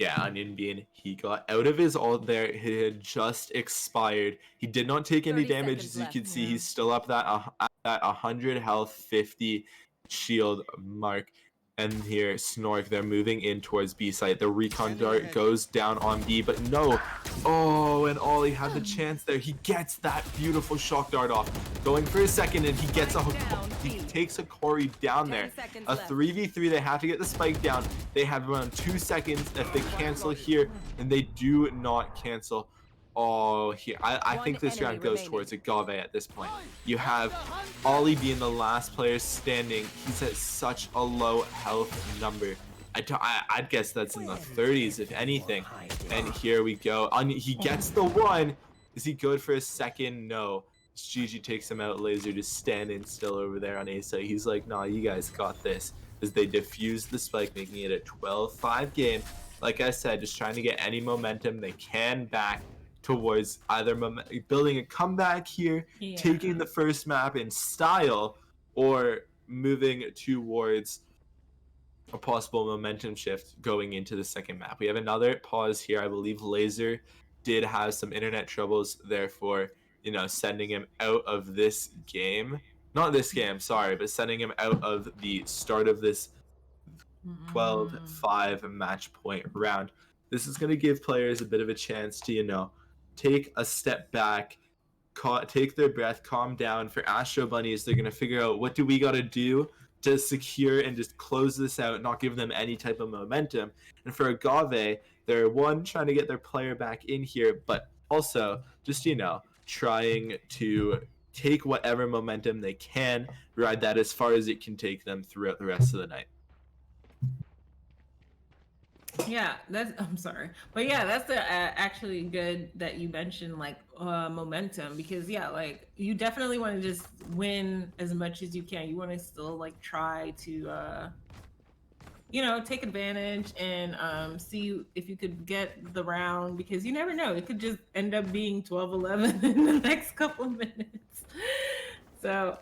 Yeah, Onion Bean, he got out of his ult there. He had just expired. He did not take any damage. As you can see, he's still up at that 100 health, 50 shield mark. And here, Snork, they're moving in towards B site. The recon dart goes down on B, but no. Oh, and Ollie had the chance there. He gets that beautiful shock dart off. Going for a second, and he takes a Corey down there. A 3v3, they have to get the spike down. They have around 2 seconds if they cancel here, and they do not cancel. Oh, here. I think this round goes towards Agave at this point. You have Ollie being the last player standing. He's at such a low health number. I'd guess that's in the 30s, if anything. And here we go. He gets the 1. Is he good for a second? No. Gigi takes him out. Laser just standing still over there on A site. He's like, nah, you guys got this. As they defuse the spike, making it a 12-5 game. like I said, just trying to get any momentum they can back towards either building a comeback here, taking the first map in style, or moving towards a possible momentum shift going into the second map. We have another pause here. I believe Laser did have some internet troubles, therefore, sending him out of this game. Not this game, sorry, but sending him out of the start of this 12-5 match point round. This is going to give players a bit of a chance to, take a step back, take their breath, calm down. For Astro Bunnies, they're going to figure out what do we got to do to secure and just close this out, not give them any type of momentum. And for Agave, they're trying to get their player back in here, but also just, trying to take whatever momentum they can, ride that as far as it can take them throughout the rest of the night. Yeah, I'm sorry, but yeah, that's actually good that you mentioned like momentum, because like you definitely want to just win as much as you can. You want to still like try to take advantage and see if you could get the round, because you never know, it could just end up being 12-11 in the next couple minutes. So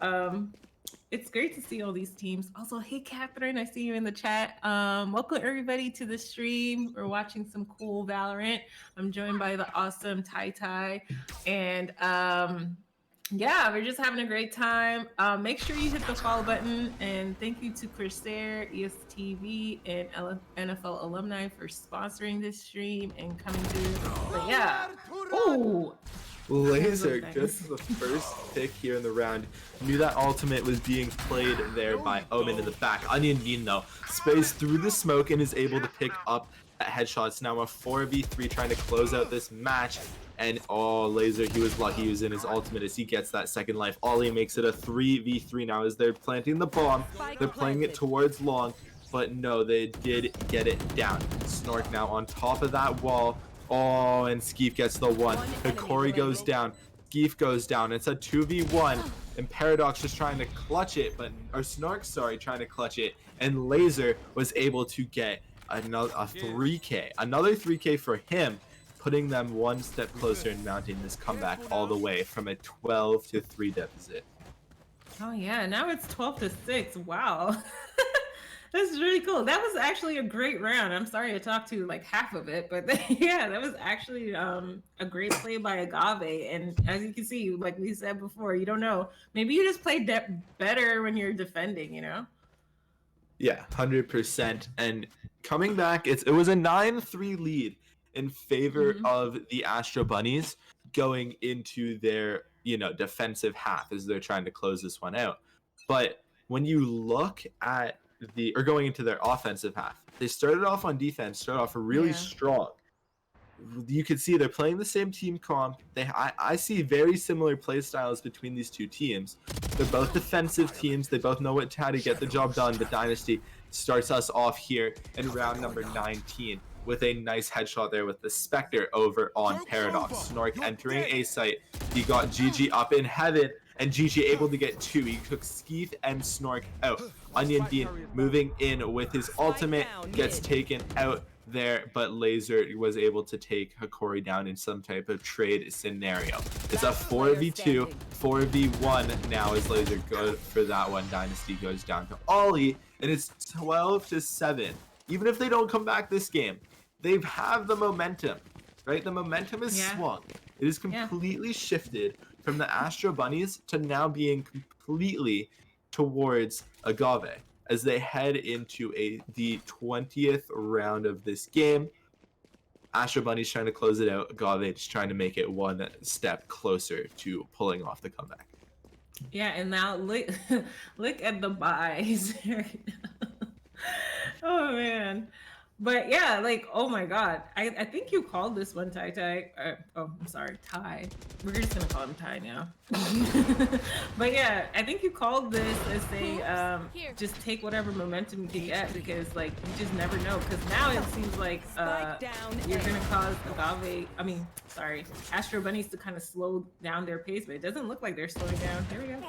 it's great to see all these teams. Also, hey, Catherine, I see you in the chat. Welcome everybody to the stream. We're watching some cool Valorant. I'm joined by the awesome Tai. And we're just having a great time. Make sure you hit the follow button. And thank you to Corsair, ESTV, and NFL Alumni for sponsoring this stream and coming through. But yeah. Oh! Laser just the first pick here in the round. Knew that ultimate was being played there by Omen in the back. Onion Bean though sprays through the smoke and is able to pick up that headshots. Now a 4v3 trying to close out this match. And Laser, he was lucky he was in his ultimate as he gets that second life. Ollie makes it a 3v3 now as they're planting the bomb. They're playing it towards long, but no, they did get it down. Snork now on top of that wall. Oh, and Skeef gets the one. Hikori goes down. Skeef goes down. It's a 2v1. And Paradox just trying to clutch it, trying to clutch it. And Laser was able to get a 3K. Another 3K for him, putting them one step closer and mounting this comeback all the way from a 12-3 deficit. Oh yeah, now it's 12-6. Wow. That's really cool. That was actually a great round. I'm sorry I talked to like half of it, but yeah, that was actually a great play by Agave. And as you can see, like we said before, you don't know. Maybe you just play better when you're defending, Yeah, 100%. And coming back, it was a 9-3 lead in favor of the Astro Bunnies going into their, defensive half as they're trying to close this one out. But when you look at going into their offensive half, they started off on defense, started off really strong. You can see they're playing the same team comp. I see very similar play styles between these two teams. They're both defensive teams. They both know how to get the job done. But Dynasty starts us off here in round number 19 with a nice headshot there with the Spectre over on Paradox. Snork entering A site. He got GG up in heaven, and GG able to get 2. He took Skeef and Snork out. Onion Bean moving in with his ultimate, gets taken out there, but Laser was able to take Hikori down in some type of trade scenario. It's a 4v2, 4v1 now as Laser goes for that one. Dynasty goes down to Ollie, and it's 12-7. Even if they don't come back this game, they have the momentum, right? The momentum is swung. It is completely shifted from the Astro Bunnies to now being completely towards Agave as they head into the 20th round of this game. Astro Bunny's trying to close it out. Agave just trying to make it one step closer to pulling off the comeback. Yeah, and now look at the buys right now. Oh man. But yeah, like, oh my god. I think you called this one Tai. I'm sorry, Tai. We're just gonna call him Tai now. But yeah, I think you called this as a just take whatever momentum you can get, because like you just never know. Because now it seems like you're gonna cause Astro Bunnies to kind of slow down their pace, but it doesn't look like they're slowing down. Here we go.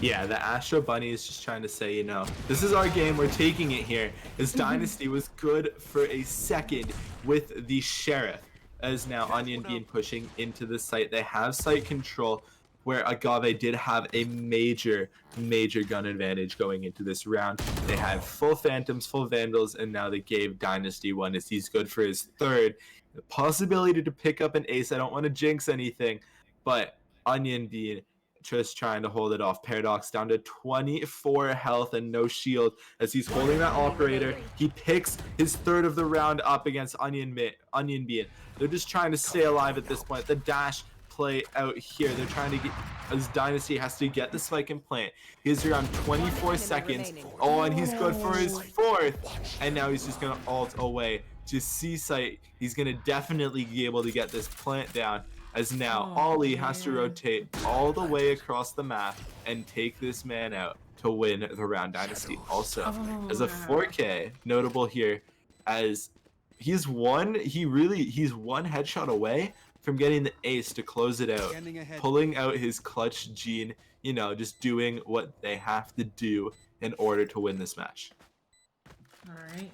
Yeah, the Astro Bunny is just trying to say, you know, this is our game. We're taking it here. His Dynasty was good for a second with the Sheriff, as now Onion Bean pushing into the site. They have site control, where Agave did have a major gun advantage going into this round. They had full Phantoms, full Vandals, and now they gave Dynasty one as he's good for his third. The possibility to pick up an ace. I don't want to jinx anything, but Onion Bean just trying to hold it off. Paradox down to 24 health and no shield as he's holding that operator. He picks his third of the round up against Onion Bean. They're just trying to stay alive at this point. The dash play out here. They're trying to get, as Dynasty has to get the spike and plant. He's around 24 seconds. Oh, and he's good for his fourth. And now he's just going to ult away to C-site. He's going to definitely be able to get this plant down, as now Ollie has to rotate all the way across the map and take this man out to win the round. Dynasty also as a 4K notable here, as he's one headshot away from getting the ace to close it out, pulling out his clutch gene, you know, just doing what they have to do in order to win this match. All right.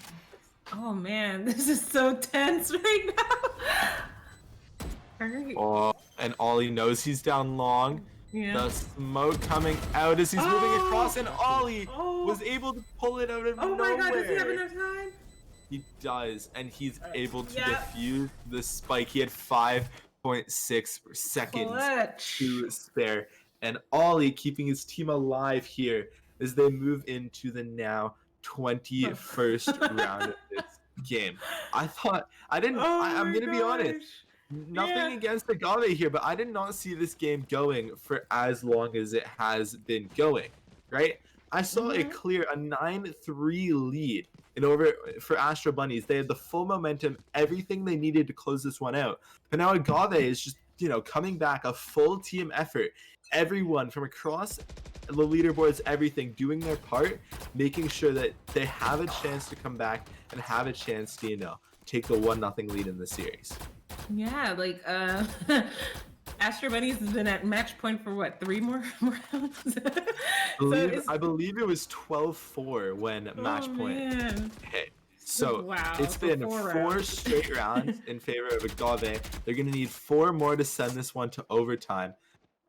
Oh man, this is so tense right now. All right. Oh, and Ollie knows he's down long. Yeah. The smoke coming out as he's moving across, and Ollie was able to pull it out of nowhere. Oh my god, does he have enough time? He does, and he's able to defuse the spike. He had 5.6 seconds to spare, and Ollie keeping his team alive here as they move into the now 21st round of this game. I'm gonna be honest. Nothing against Agave here, but I did not see this game going for as long as it has been going, right? I saw a clear 9-3 lead for Astro Bunnies. They had the full momentum, everything they needed to close this one out. But now Agave is just, you know, coming back, a full team effort. Everyone from across the leaderboards, everything, doing their part, making sure that they have a chance to come back and have a chance to, you know, take the 1-0 lead in the series. Yeah, like Astro Bunnies has been at match point for what, 3 more rounds? I believe it was 12-4 when match point hit. So it's been 4 straight rounds in favor of Agave. They're gonna need 4 more to send this one to overtime.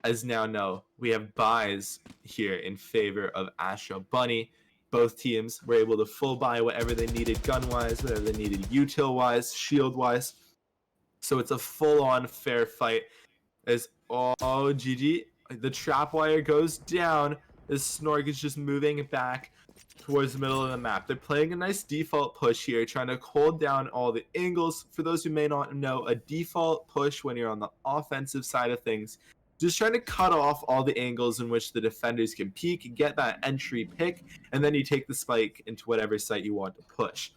As now we have buys here in favor of Astro Bunny. Both teams were able to full buy whatever they needed gun-wise, whatever they needed util-wise, shield-wise. So it's a full-on fair fight. As GG, the trap wire goes down as Snork is just moving back towards the middle of the map. They're playing a nice default push here, trying to hold down all the angles. For those who may not know, a default push when you're on the offensive side of things, just trying to cut off all the angles in which the defenders can peek, get that entry pick, and then you take the spike into whatever site you want to push.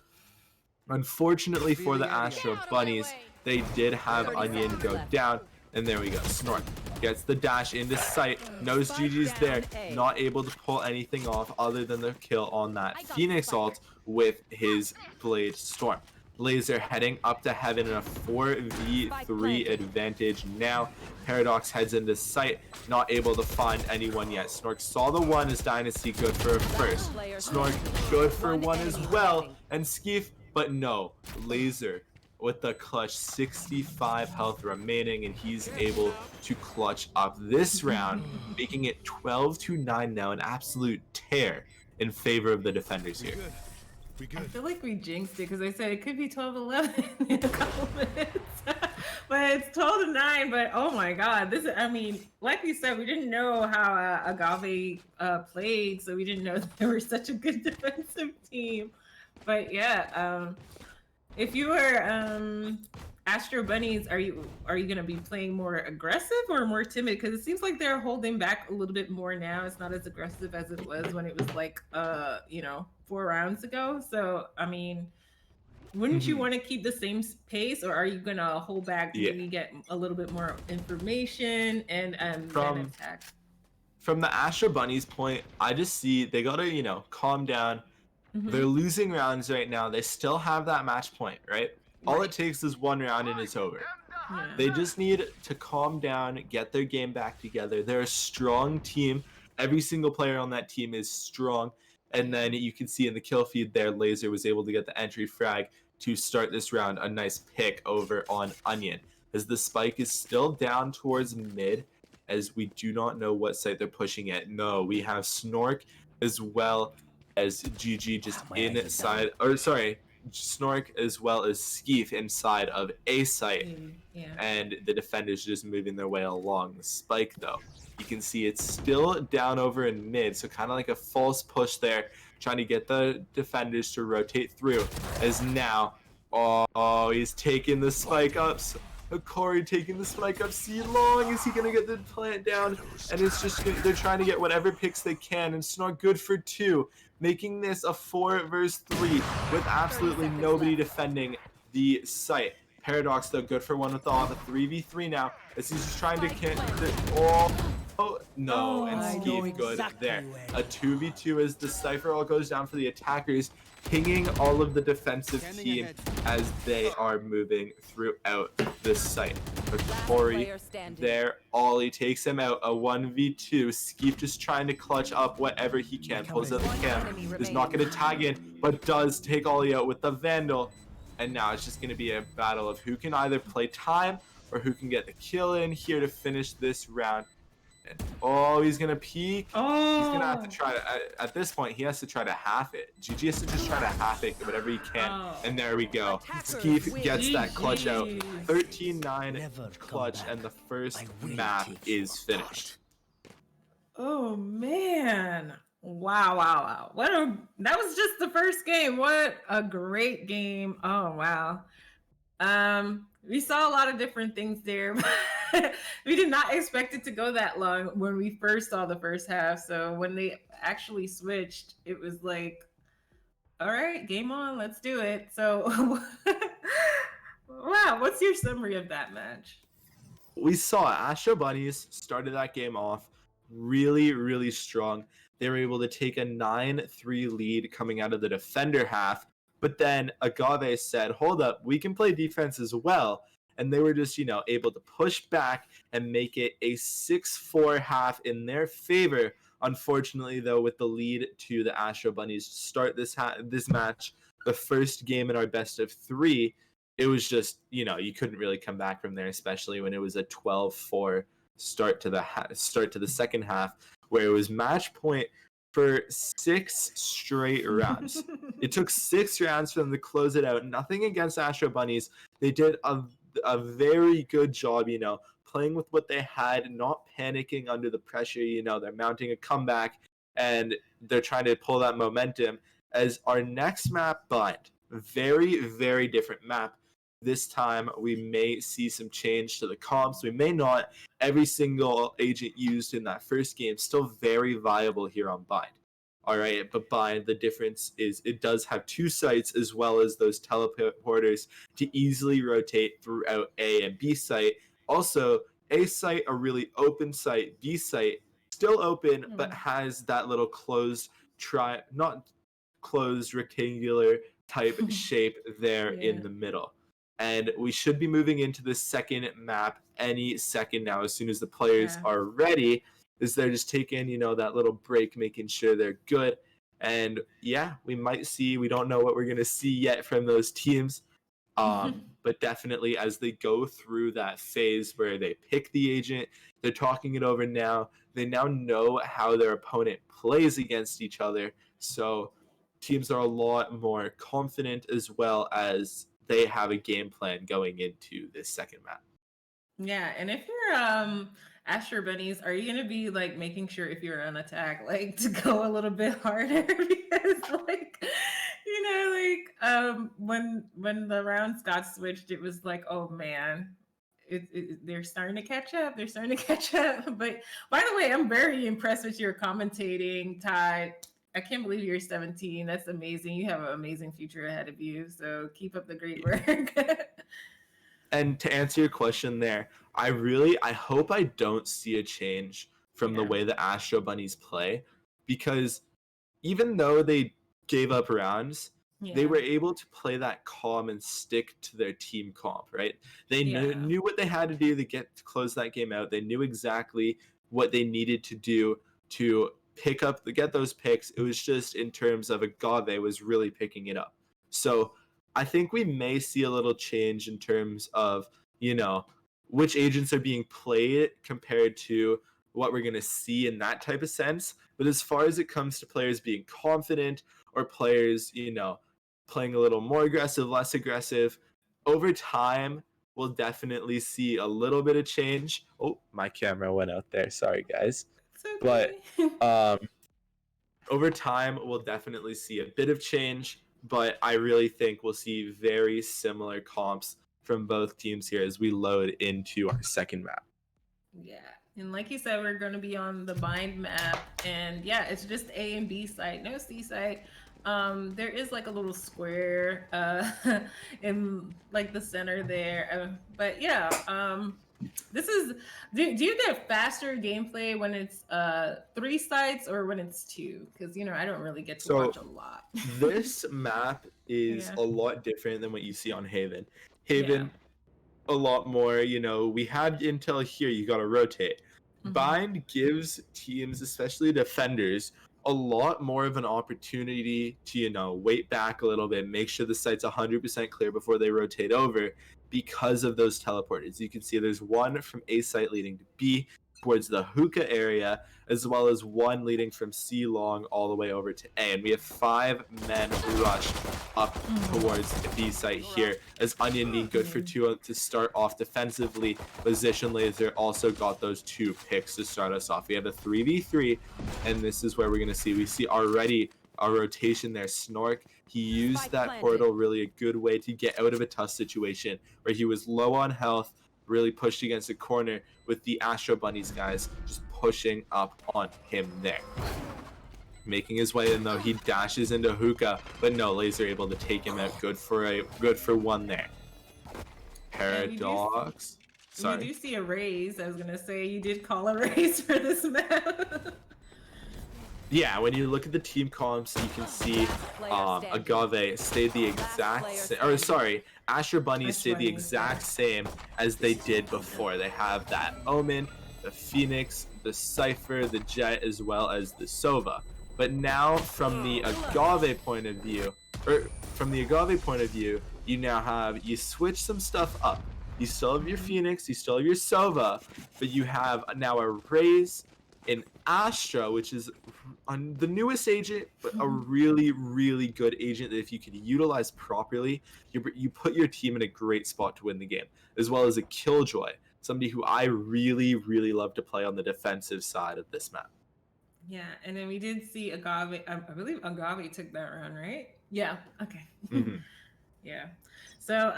Unfortunately for the Astro Bunnies, they did have Onion go down, and there we go. Snork gets the dash into sight, knows GG's there, not able to pull anything off other than the kill on that Phoenix ult with his Blade Storm. Laser heading up to heaven in a 4v3 advantage now. Paradox heads into sight, not able to find anyone yet. Snork saw the one as Dynasty, good for a first. Snork good for one as well, and Skeef, but no. Laser with the clutch, 65 health remaining, and he's able to clutch up this round, making it 12-9 now, an absolute tear in favor of the defenders here. I feel like we jinxed it because I said it could be 12-11 in a couple minutes. But it's 12-9, but oh my god, this is, I mean, like we said, we didn't know how Agave played, so we didn't know that they were such a good defensive team. But yeah, if you were Astro Bunnies, are you gonna be playing more aggressive or more timid? Because it seems like they're holding back a little bit more now. It's not as aggressive as it was when it was like 4 rounds ago. So I mean, wouldn't you want to keep the same pace, or are you gonna hold back when you get a little bit more information and then attack? From the Astro Bunnies point, I just see they gotta, calm down. They're losing rounds right now. They still have that match point, right? All it takes is 1 round and it's over. They just need to calm down, get their game back together. They're a strong team. Every single player on that team is strong. And then you can see in the kill feed there, Laser was able to get the entry frag to start this round. A nice pick over on Onion. As the spike is still down towards mid, as we do not know what site they're pushing at. No, we have Snork as well as GG just inside, or sorry, Snork as well as Skeef inside of A site. Yeah. And the defenders just moving their way along. The spike, though, you can see it's still down over in mid, so kind of like a false push there, trying to get the defenders to rotate through. As now, oh, he's taking the spike ups. Corey taking the spike up. C long, is he gonna get the plant down? And it's just they're trying to get whatever picks they can, and Snark good for 2, making this a 4 versus 3 with absolutely nobody defending the site. Paradox though good for 1 with all, a 3v3 now as he's just trying to no, and Skeef good there. A 2v2 as the Cypher all goes down for the attackers, pinging all of the defensive team as they are moving throughout the site. But Corey there, Ollie takes him out, a 1v2. Skeef just trying to clutch up whatever he can, pulls out the cam, is not going to tag in, but does take Ollie out with the Vandal. And now it's just going to be a battle of who can either play time or who can get the kill in here to finish this round. And, he's going to peek. Oh. He's going to have to try to, at this point, he has to try to half it. GG has to just try to half it whatever he can. Oh. And there we go. Skeef gets that clutch out. 13-9 clutch, and the first map is finished. Oh, man. Wow. That was just the first game. What a great game. Oh, wow. We saw a lot of different things there. We did not expect it to go that long when we first saw the first half. So when they actually switched, it was like, all right, game on, let's do it. So wow, what's your summary of that match? We saw Astro Bunnies started that game off really, really strong. They were able to take a 9-3 lead coming out of the defender half. But then Agave said, hold up, we can play defense as well. And they were just, able to push back and make it a 6-4 half in their favor. Unfortunately, though, with the lead to the Astro Bunnies to start this match, the first game in our best of 3, it was just, you couldn't really come back from there, especially when it was a 12-4 start to the second half, where it was match point for 6 straight rounds. It took 6 rounds for them to close it out. Nothing against Astro Bunnies. They did a very good job, playing with what they had, not panicking under the pressure. They're mounting a comeback and they're trying to pull that momentum. As our next map, Bind, very, very different map. This time we may see some change to the comps. We may not. Every single agent used in that first game still very viable here on Bind. All right, but Bind, the difference is it does have 2 sites as well as those teleporters to easily rotate throughout A and B site. Also, A site, a really open site. B site, still open, but has that little closed not closed rectangular type shape there in the middle. And we should be moving into the second map any second now, as soon as the players are ready, is they're just taking, that little break, making sure they're good. And we might see, we don't know what we're going to see yet from those teams. But definitely as they go through that phase where they pick the agent, they're talking it over now. They now know how their opponent plays against each other. So teams are a lot more confident, as well as they have a game plan going into this second map. Yeah, and if you're Astro Bunnies, are you gonna be like making sure if you're on attack, like to go a little bit harder? Because when the rounds got switched, it was like, oh man, they're starting to catch up. They're starting to catch up. But by the way, I'm very impressed with your commentating, Ty. I can't believe you're 17. That's amazing. You have an amazing future ahead of you. So keep up the great work. And to answer your question there, I hope I don't see a change from the way the Astro Bunnies play, because even though they gave up rounds, they were able to play that calm and stick to their team comp, right? They knew what they had to do to close that game out. They knew exactly what they needed to do to get those picks. It was just in terms of Agave was really picking it up. So I think we may see a little change in terms of, which agents are being played compared to what we're going to see in that type of sense. But as far as it comes to players being confident or players, playing a little more aggressive, less aggressive, over time, we'll definitely see a little bit of change. Oh, my camera went out there. Sorry, guys. It's okay. But over time, we'll definitely see a bit of change. But I really think we'll see very similar comps from both teams here as we load into our second map. Yeah. And like you said, we're going to be on the bind map. And yeah, it's just A and B site, no C site. There is like a little square in like the center there. But yeah, this is, do you get faster gameplay when it's 3 sites or when it's 2? Because, I don't really get to watch a lot. This map is a lot different than what you see on Haven. A lot more, we had intel here, you got to rotate. Bind gives teams, especially defenders, a lot more of an opportunity to, wait back a little bit, make sure the site's 100% clear before they rotate over because of those teleporters. You can see there's one from A site leading to B towards the hookah area, as well as one leading from C long all the way over to A. And we have 5 men rushed up towards the B site here, as Onion being good for 2 to start off defensively. Position Laser also got those 2 picks to start us off. We have a 3v3, and this is where we're going to see. We see already a rotation there. Snork, he used that portal, really a good way to get out of a tough situation where he was low on health, really pushed against the corner with the Astro Bunnies guys just pushing up on him there. Making his way in though, he dashes into hookah, but no, Laser able to take him out. Good for 1 there. Paradox. Sorry. You do see a raise. I was gonna say you did call a raise for this map. Yeah, when you look at the team comps, you can see Agave stayed the exact same, or sorry, Asher Bunnies stayed the exact same as they did before. They have that Omen, the Phoenix, the Cypher, the Jet, as well as the Sova. But now from the Agave point of view, you switch some stuff up. You still have your Phoenix, you still have your Sova, but you have now a Raze, an Astra, which is the newest agent, but a really, really good agent that if you can utilize properly, you put your team in a great spot to win the game, as well as a Killjoy, somebody who I really, really love to play on the defensive side of this map. Yeah, and then we did see Agave. I believe Agave took that round, right? Yeah. Okay. Yeah. So,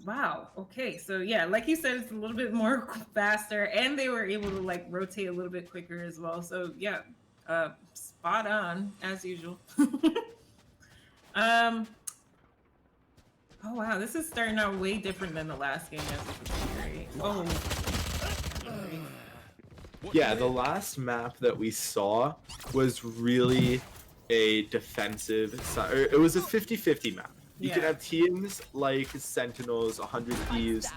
wow. Okay. So yeah, like you said, it's a little bit more faster, and they were able to like rotate a little bit quicker as well. So yeah, spot on as usual. Oh wow, this is starting out way different than the last game, as you can see, right? Oh. Yeah, the last map that we saw was really a defensive side. It was a 50-50 map. You can have teams like Sentinels, 100 Thieves,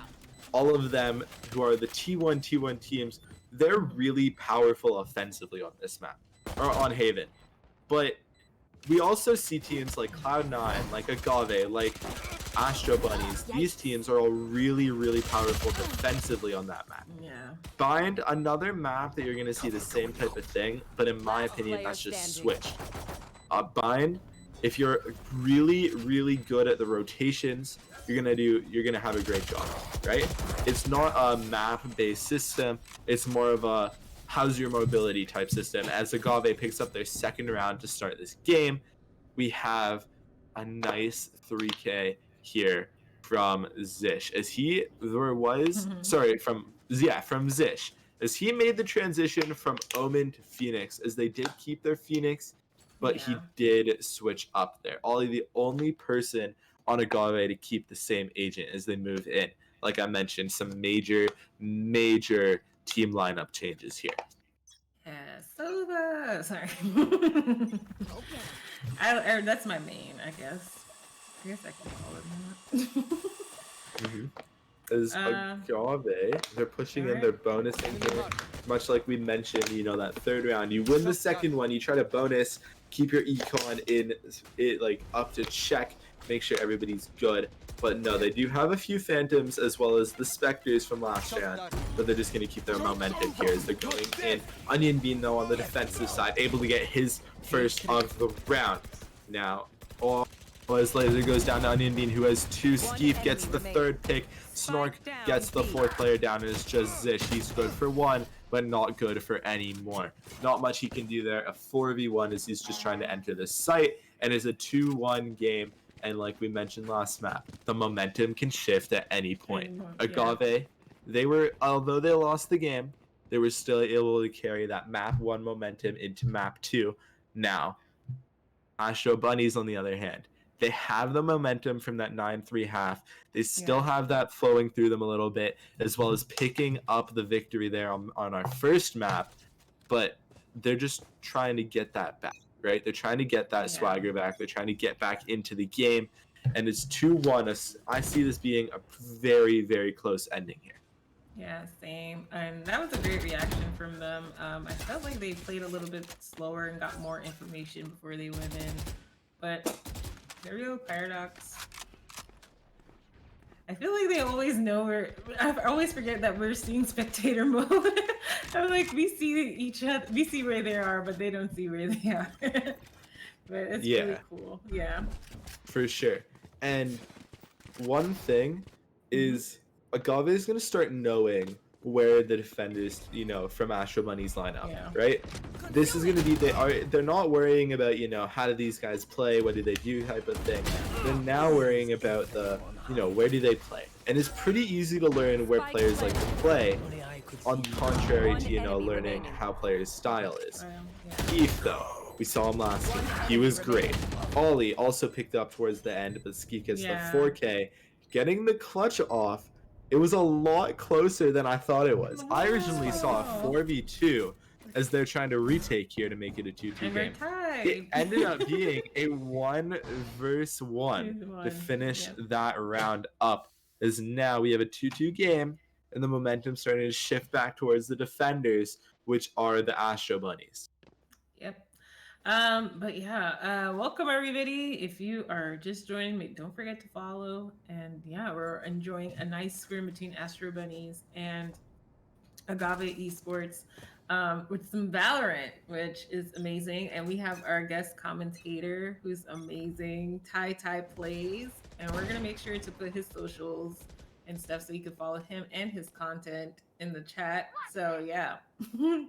all of them who are the T1 teams. They're really powerful offensively on this map, or on Haven. But we also see teams like Cloud9, like Agave, like Astro Bunnies. These teams are all really, really powerful defensively on that map. Yeah. Bind, another map that you're going to see the same type of thing, but in my opinion, that's just switched. Bind, if you're really, really good at the rotations, you're gonna have a great job, right? It's not a map-based system. It's more of a how's your mobility type system. As Agave picks up their second round to start this game, we have a nice 3K here from Zish. From Zish. As he made the transition from Omen to Phoenix, as they did keep their Phoenix, but he did switch up there. Ollie, the only person on Agave to keep the same agent as they move in. Like I mentioned, some major team lineup changes here. Yeah, Sova. Sorry. That's my main, I guess. I can call it that. as Uh, Agave, they're pushing in, alright. they're bonusing here. Much like we mentioned, you know, that third round, you win the second one, you try to bonus, keep your econ in it like up to check, make sure everybody's good. But no, they do have a few phantoms as well as the specters from last round, but they're just gonna keep their momentum here as they're going in. Onion Bean though on the defensive side, able to get his first of the round. Now, all as laser goes down to Onion Bean, who has 2. Skeef gets the 3rd pick. Snork gets the 4th player down, and it's just Zish. He's good for 1, but not good for any more. Not much he can do there. A 4v1 as he's just trying to enter the site, and it's a 2-1 game. And like we mentioned last map, the momentum can shift at any point. Agave, they were, although they lost the game, they were still able to carry that map 1 momentum into map 2. Now, Astro Bunnies, on the other hand, they have the momentum from that 9-3 half. They still have that flowing through them a little bit, as well as picking up the victory there on our first map. But they're just trying to get that back, right? They're trying to get that swagger back. They're trying to get back into the game. And it's 2-1. I see this being a very, very close ending here. Yeah, same. And that was a great reaction from them. I felt like they played a little bit slower and got more information before they went in. But there we go, Paradox. I feel like they always know I always forget that we're seeing spectator mode. I'm like, we see each other, we see where they are, but they don't see where they are. But it's really cool. Yeah. For sure. And one thing is Agave is going to start knowing where the defenders, you know, from Astro Bunny's line up, right? This is going to be, they're not worrying about, you know, how do these guys play, what do they do type of thing. They're now worrying about the, you know, where do they play. And it's pretty easy to learn where players like to play, on the contrary to, you know, learning how players' style is. Keith, though, we saw him last game. He was great. Ollie also picked up towards the end, but Skeef gets the 4K. Getting the clutch off, it was a lot closer than I thought it was. I originally saw a 4v2 as they're trying to retake here to make it a 2-2 game. It ended up being a 1 versus 1 to finish that round up. As now we have a 2-2 game, and the momentum starting to shift back towards the defenders, which are the Astro Bunnies. Yep. But yeah, welcome everybody. If you are just joining me, don't forget to follow. And yeah, we're enjoying a nice scrim between Astro Bunnies and Agave Esports with some Valorant, which is amazing. And we have our guest commentator who's amazing, Ty Plays, and we're gonna make sure to put his socials and stuff so you can follow him and his content in the chat. So yeah. All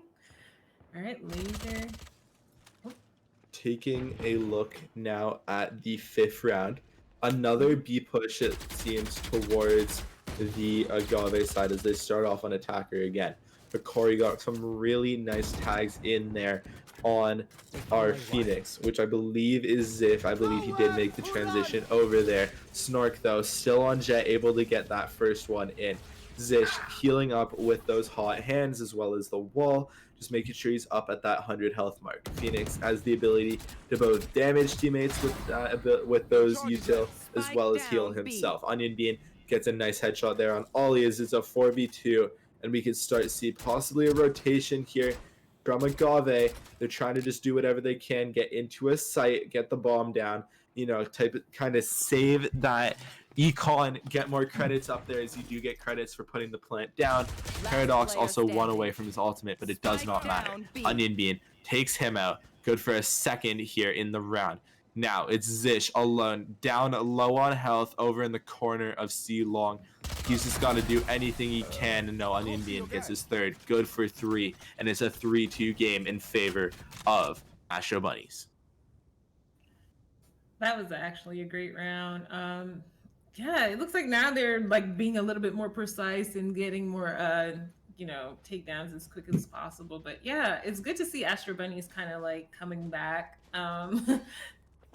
right, laser. Taking a look now at the 5th round. Another B push, it seems, towards the Agave side as they start off on attacker again. But Corey got some really nice tags in there on our Phoenix, which I believe is Ziff. I believe he did make the transition over there. Snork, though, still on Jet, able to get that first one in. Zish healing up with those hot hands as well as the wall, just making sure he's up at that 100 health mark. Phoenix has the ability to both damage teammates with those util as well as heal himself. Onion Bean gets a nice headshot there on Ollie as it's a 4v2, and we can start to see possibly a rotation here from Agave. They're trying to just do whatever they can, get into a site, get the bomb down, you know, kind of save that econ, get more credits up there as you do get credits for putting the plant down. Paradox also 1 away from his ultimate, but it does not matter. Onion Bean takes him out. Good for a second here in the round. Now it's Zish alone, down low on health over in the corner of C Long. He's just got to do anything he can. And no, Onion Bean gets his 3rd. Good for 3. And it's a 3-2 game in favor of Astro Bunnies. That was actually a great round. Yeah, it looks like now they're like being a little bit more precise and getting more, you know, takedowns as quick as possible. But yeah, it's good to see Astro Bunnies kind of like coming back.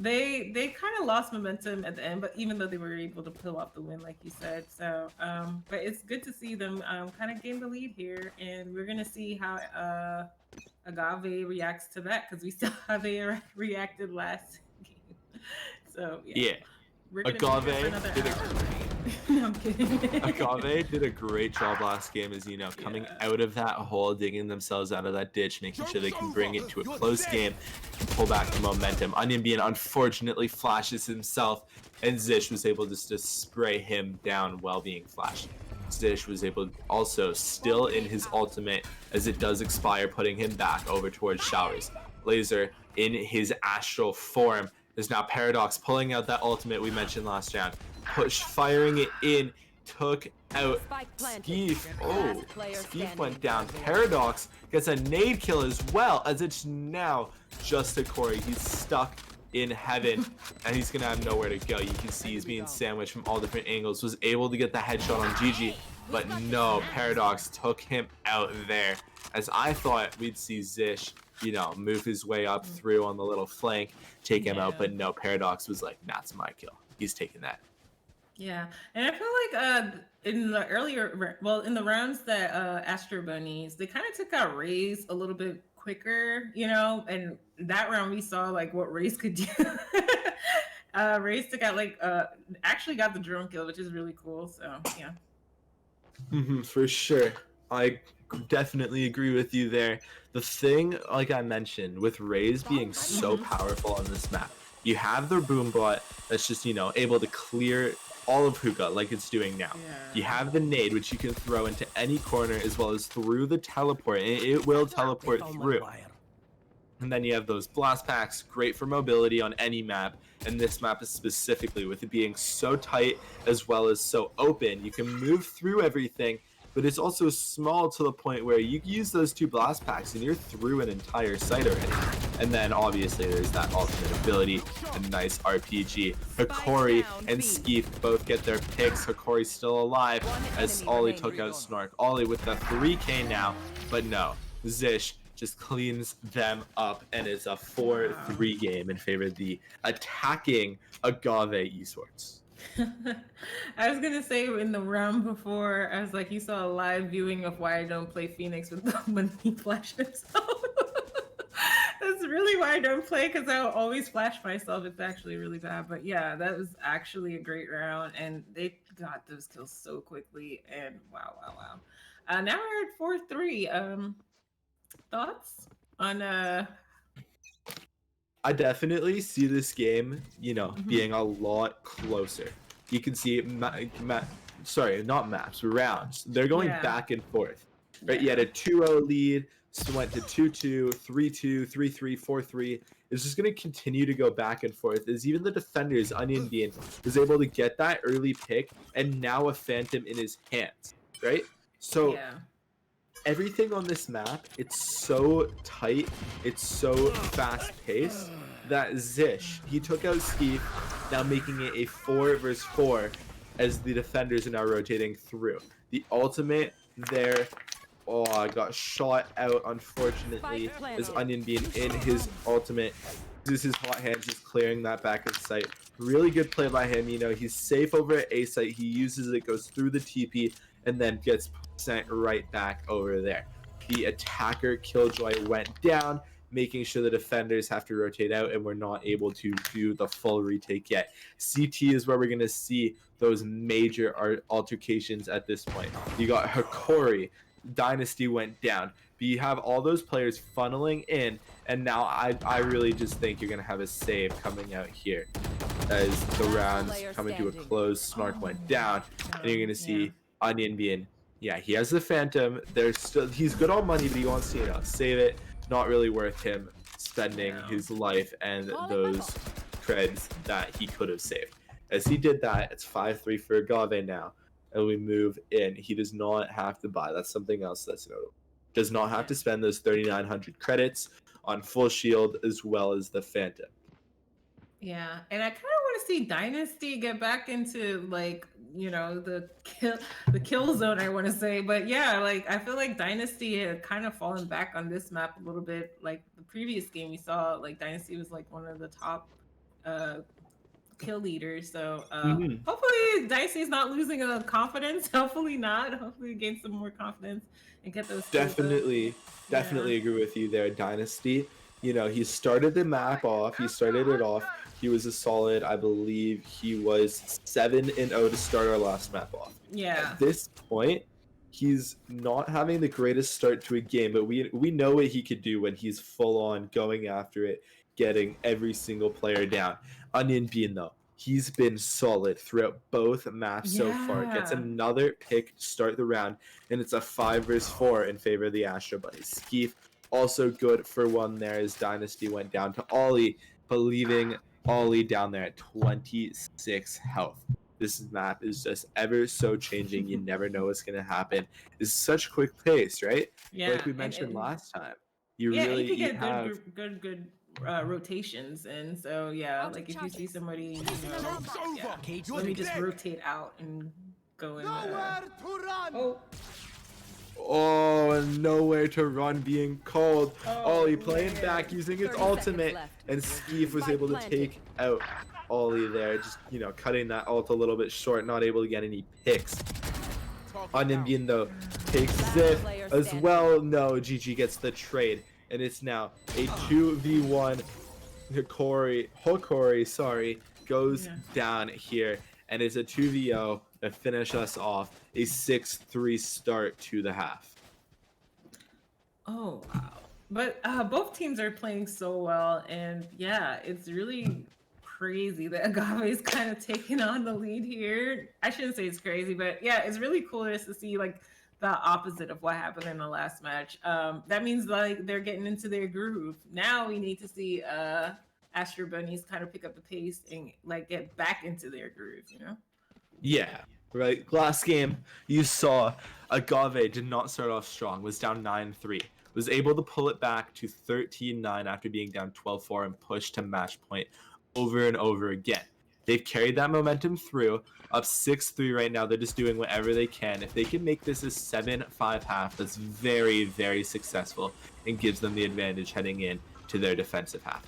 They kind of lost momentum at the end, but even though they were able to pull off the win, like you said. So, but it's good to see them kind of gain the lead here, and we're gonna see how Agave reacts to that because we saw how they reacted last game. So yeah. Agave did No, I'm kidding. Agave did a great job last game, as you know, coming Yeah. out of that hole, digging themselves out of that ditch, making sure they can bring it to a close game and pull back the momentum. Onion Bean unfortunately flashes himself, and Zish was able just to spray him down while being flashed. Zish was able to also still in his ultimate as it does expire, putting him back over towards Showers. Laser in his astral form is now Paradox pulling out that ultimate we mentioned last round. Firing it in, took out Skeef. Oh, Skeef went down. Paradox gets a nade kill as well, as it's now just a Corey. He's stuck in heaven, and he's gonna have nowhere to go. You can see he's being sandwiched from all different angles. Was able to get the headshot on GG, but no, Paradox took him out there. As I thought we'd see Zish, you know, move his way up through on the little flank, take him out, but no, Paradox was like, that's my kill. He's taking that. Yeah, and I feel like in the earlier, well, in the rounds that Astro Bunnies, they kind of took out Raze a little bit quicker, you know, and that round we saw like what Raze could do. Raze took out like actually got the drone kill, which is really cool. So yeah. For sure. I definitely agree with you there. The thing, like I mentioned, with Raze being so powerful on this map, you have their boom bot that's just, you know, able to clear all of hookah like it's doing now. You have the nade, which you can throw into any corner as well as through the teleport, and it will teleport through. And then you have those blast packs, great for mobility on any map, and this map is specifically with it being so tight as well as so open, you can move through everything, but it's also small to the point where you use those two blast packs and you're through an entire site already. And then obviously there's that ultimate ability, a nice RPG. Hikori and Skeef both get their picks. Hikori's still alive as Ollie took out Snork. Ollie with the 3k now, but no, Zish just cleans them up, and it's a 4-3 game in favor of the attacking Agave Esports. I was gonna say in the round before, I was like, you saw a live viewing of why I don't play Phoenix with when he flashed himself. That's really why I don't play, because I always flash myself. It's actually really bad. But yeah, that was actually a great round, and they got those kills so quickly. And wow. Now we're at 4-3. Thoughts on I definitely see this game, you know, being a lot closer. You can see not maps, rounds. They're going back and forth. Right? You had a 2-0 lead, so went to 2-2, 3-2, 3-3, 4-3. It's just going to continue to go back and forth, as even the defenders, Onion Bean, was able to get that early pick, and now a Phantom in his hands, right? So everything on this map, it's so tight, it's so fast-paced, that Zish, he took out Skeef, now making it a 4 versus 4, as the defenders are now rotating through. The ultimate there, I got shot out, unfortunately, as Onion Bean in his ultimate. This is hot hands, just clearing that back of sight. Really good play by him, you know, he's safe over at A site, he uses it, goes through the TP, and then gets sent right back over there. The attacker Killjoy went down, making sure the defenders have to rotate out, and we're not able to do the full retake yet. CT is where we're going to see those major altercations at this point. You got Hikori, Dynasty went down, but you have all those players funneling in, and now I really just think you're going to have a save coming out here as the rounds coming to a close. Snark went down, and you're going to see Onion Bean. Yeah, he has the Phantom. He's good on money, but he wants to, you know, save it. Not really worth him spending his life and those creds that he could have saved. As he did that, it's 5-3 for Agave now, and we move in. He does not have to buy. That's something else that's notable. Does not have to spend those 3,900 credits on full shield as well as the Phantom. Yeah, and I kind of want to see Dynasty get back into, like, you know, the kill zone, I want to say. But yeah, like, I feel like Dynasty had kind of fallen back on this map a little bit. Like the previous game we saw, like Dynasty was like one of the top kill leaders. So hopefully Dynasty's not losing confidence. Hopefully not. Hopefully gain some more confidence and get those kills Definitely agree with you there, Dynasty. he started the map off. He started it off. He was a solid, I believe he was 7-0 to start our last map off. Yeah. At this point, he's not having the greatest start to a game, but we know what he could do when he's full on going after it, getting every single player down. Onion Bean, though, he's been solid throughout both maps so far. Gets Yeah. another pick to start the round, and it's a 5 versus 4 in favor of the Astro Bunnies. Skeef also good for one there as Dynasty went down to Ollie, but leaving Ollie down there at 26 health. This map is just ever so changing. You never know what's going to happen. It's such quick pace, right? Yeah. Like we mentioned last time. You yeah, really you can get have good rotations, and so yeah, like if you see somebody, let me just rotate out and go in. and nowhere to run being called. Oh, Ollie playing man. back using his 30 ultimate, seconds left. and Skeef was able to Planted. take out Ollie there, just cutting that ult a little bit short, not able to get any picks. Onion Bean though takes Ziff as well. No, GG gets the trade, and it's now a 2v1. Hokori, goes down here, and it's a 2v0 to finish us off. A 6-3 start to the half. Oh wow! But both teams are playing so well, and yeah, it's really crazy that Agave is kind of taking on the lead here. I shouldn't say it's crazy, but yeah, it's really cool just to see like the opposite of what happened in the last match. That means like they're getting into their groove. Now we need to see Astro Bunnies kind of pick up the pace and like get back into their groove, Yeah, right. Last game, you saw Agave did not start off strong, was down 9-3, was able to pull it back to 13-9 after being down 12-4 and push to match point over and over again. They've carried that momentum through, up 6-3 right now. They're just doing whatever they can. If they can make this a 7-5 half, that's very, very successful and gives them the advantage heading in to their defensive half.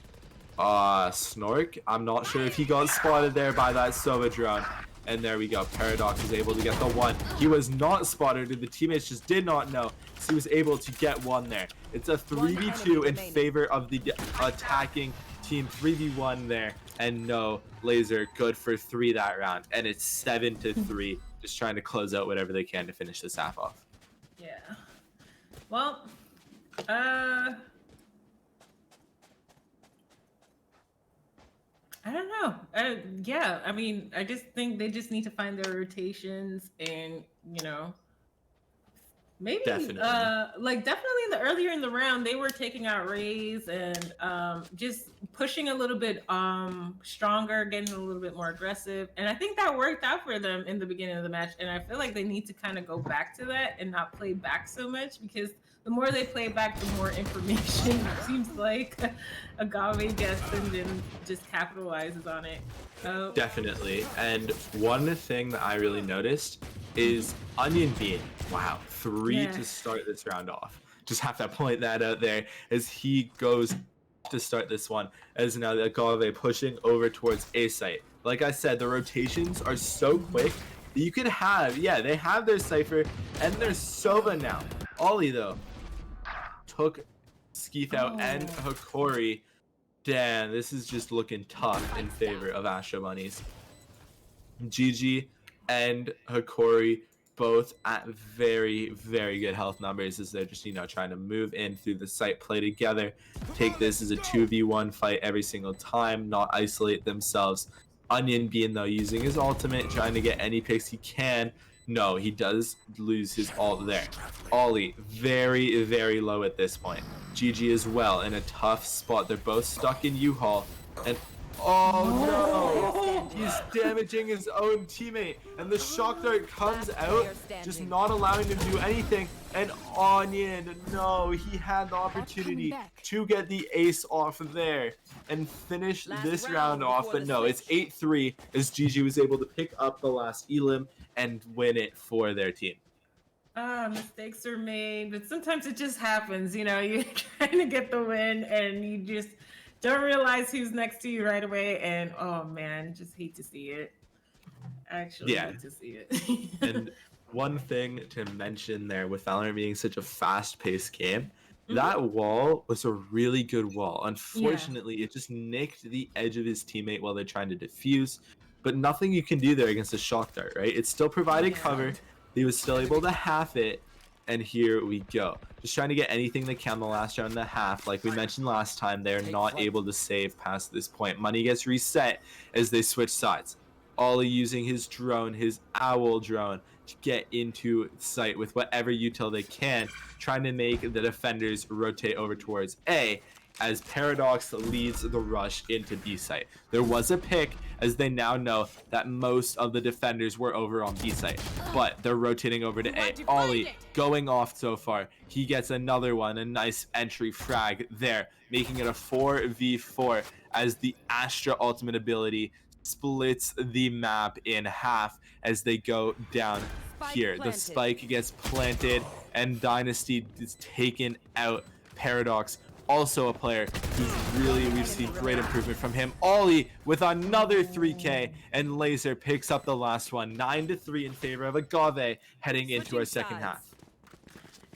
Snork, I'm not sure if he got spotted there by that Sova drone. And there we go. Paradox was able to get the one. He was not spotted, and the teammates just did not know. So he was able to get one there. It's a 3v2 in favor of the attacking team. 3v1 there. And no, Laser good for 3 that round. And it's 7-3. Just trying to close out whatever they can to finish this half off. Yeah. Well, I don't know. Yeah, I mean, I just think they just need to find their rotations and, maybe Definitely. definitely earlier in the round they were taking out Rays and just pushing a little bit stronger, getting a little bit more aggressive. And I think that worked out for them in the beginning of the match. And I feel like they need to kind of go back to that and not play back so much, because the more they play back, the more information it seems like Agave gets and then just capitalizes on it. Definitely. And one thing that I really noticed is Onion Bean. Wow, 3 to start this round off. Just have to point that out there as he goes to start this one. As now the Agave pushing over towards A site. Like I said, the rotations are so quick that you could have, they have their Cypher and their Sova now. Ollie though took Skeef out and Hokori. Damn, this is just looking tough in favor of Astro Bunnies. GG and Hokori both at very, very good health numbers as they're just, trying to move in through the site, play together, take this as a 2v1 fight every single time, not isolate themselves. Onion Bean, though, using his ultimate, trying to get any picks he can. No, he does lose his ult there. Ollie, very, very low at this point. GG as well in a tough spot. They're both stuck in U-Haul. And oh no! He's damaging his own teammate. And the shock dart comes out, just not allowing him to do anything. And Onion, no, he had the opportunity to get the ace off there and finish this round off. But no, it's 8-3 as GG was able to pick up the last elim and win it for their team. Mistakes are made, but sometimes it just happens. You're trying to get the win and you just don't realize who's next to you right away. And oh man, just hate to see it. Actually, hate to see it. And one thing to mention there with Valorant being such a fast-paced game, That wall was a really good wall. Yeah. Unfortunately, it just nicked the edge of his teammate while they're trying to defuse. But nothing you can do there against a shock dart, right? It still provided Yeah. cover. He was still able to half it. And here we go. Just trying to get anything they can the last round and a half. Like we mentioned last time, they're not able to save past this point. Money gets reset as they switch sides. Ollie using his drone, his owl drone, to get into sight with whatever util they can, trying to make the defenders rotate over towards A, as Paradox leads the rush into B site. There was a pick, as they now know that most of the defenders were over on B site, but they're rotating over to A. Ollie going off so far. He gets another one, a nice entry frag there, making it a 4v4 as the Astra ultimate ability splits the map in half as they go down here. The spike gets planted and Dynasty is taken out. Paradox, also a player we've seen great improvement from him. Ollie with another 3K, and Laser picks up the last one. 9-3 in favor of Agave heading into our second half.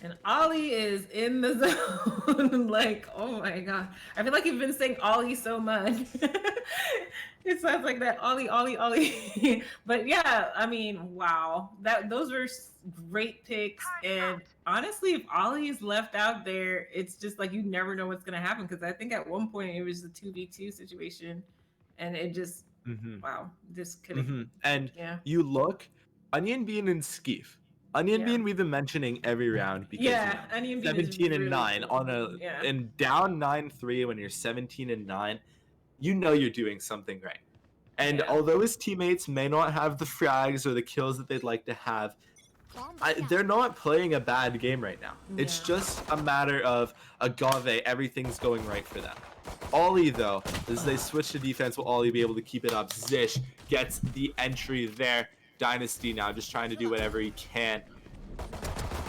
And Ollie is in the zone. Like, oh my god. I feel like you've been saying Ollie so much. It sounds like that. Ollie, Ollie, Ollie. But yeah, I mean, wow. Those were great picks. And honestly, if Ollie is left out there, it's just like you never know what's gonna happen. Because I think at one point it was a 2v2 situation. And it just wow, this could have And yeah. you look, Onion Bean and Skeef. Onion Bean we've been mentioning every round because Onion Bean 17 and really 9 cool. on and down 9-3 when you're 17 and 9, you know you're doing something right. And although his teammates may not have the frags or the kills that they'd like to have, they're not playing a bad game right now. It's just a matter of Agave, everything's going right for them. Ollie, though, as they switch to defense, will Ollie be able to keep it up? Zish gets the entry there. Dynasty now just trying to do whatever he can.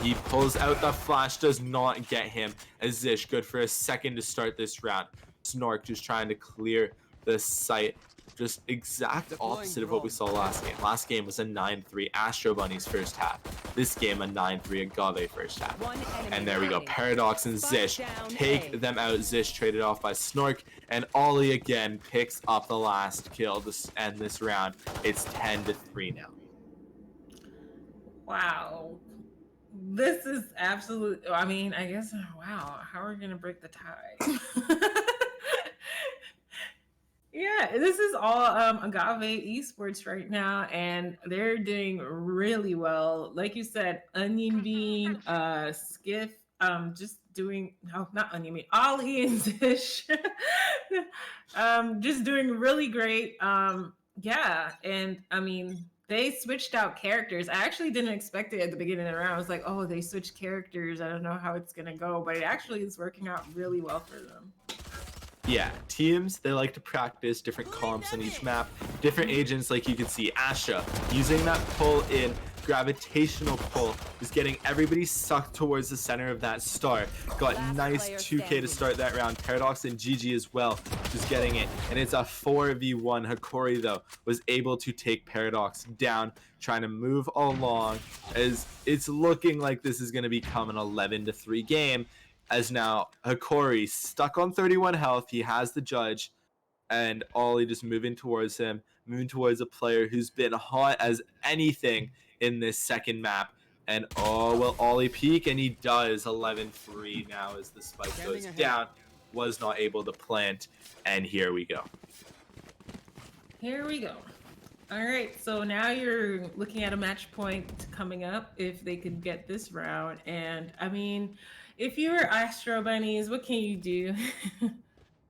He pulls out the flash, does not get him. As Zish, good for a second to start this round. Snork just trying to clear the site. Just exact opposite of what we saw last game. Last game was a 9-3 Astro Bunnies first half. This game a 9-3 Agave first half. And there we go. Paradox and Zish take them out. Zish traded off by Snork. And Ollie again picks up the last kill to end this round. It's 10-3 now. Wow. This is absolute. I mean, I guess, wow. How are we going to break the tie? Yeah, this is all Agave Esports right now, and they're doing really well. Like you said, Onion Bean, Skiff, just doing, no, not Onion Bean, Ollie and Zish, just doing really great. Yeah, and I mean, they switched out characters. I actually didn't expect it at the beginning of the round. I was like, oh, they switched characters. I don't know how it's gonna go, but it actually is working out really well for them. Yeah, teams, they like to practice different comps on each map, different agents, like you can see Asha using that pull in, gravitational pull, is getting everybody sucked towards the center of that star. Got nice 2K to start that round. Paradox and GG as well, just getting it. And it's a 4v1. Hakori, though, was able to take Paradox down, trying to move along, as it's looking like this is going to become an 11-3 game. As now Hakori stuck on 31 health, he has the judge, and Ollie just moving towards him, moving towards a player who's been hot as anything in this second map. And oh, will Ollie peek? And he does. 11-3 now as the spike goes down. Was not able to plant, and here we go. Here we go. All right, so now you're looking at a match point coming up if they could get this round. And I mean, if you're Astro Bunnies, what can you do?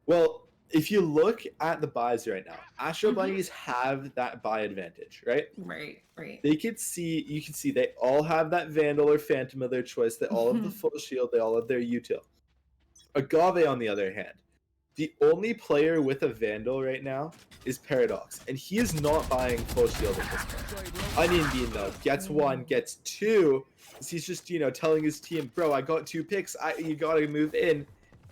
Well, if you look at the buys right now, Astro Bunnies have that buy advantage, right? Right. You can see they all have that Vandal or Phantom of their choice. They all have the full shield. They all have their util. Agave, on the other hand, the only player with a Vandal right now is Paradox, and he is not buying full shield at this point. Onion Bean, though, gets one, gets two. He's just, telling his team, bro, I got 2 picks. You got to move in,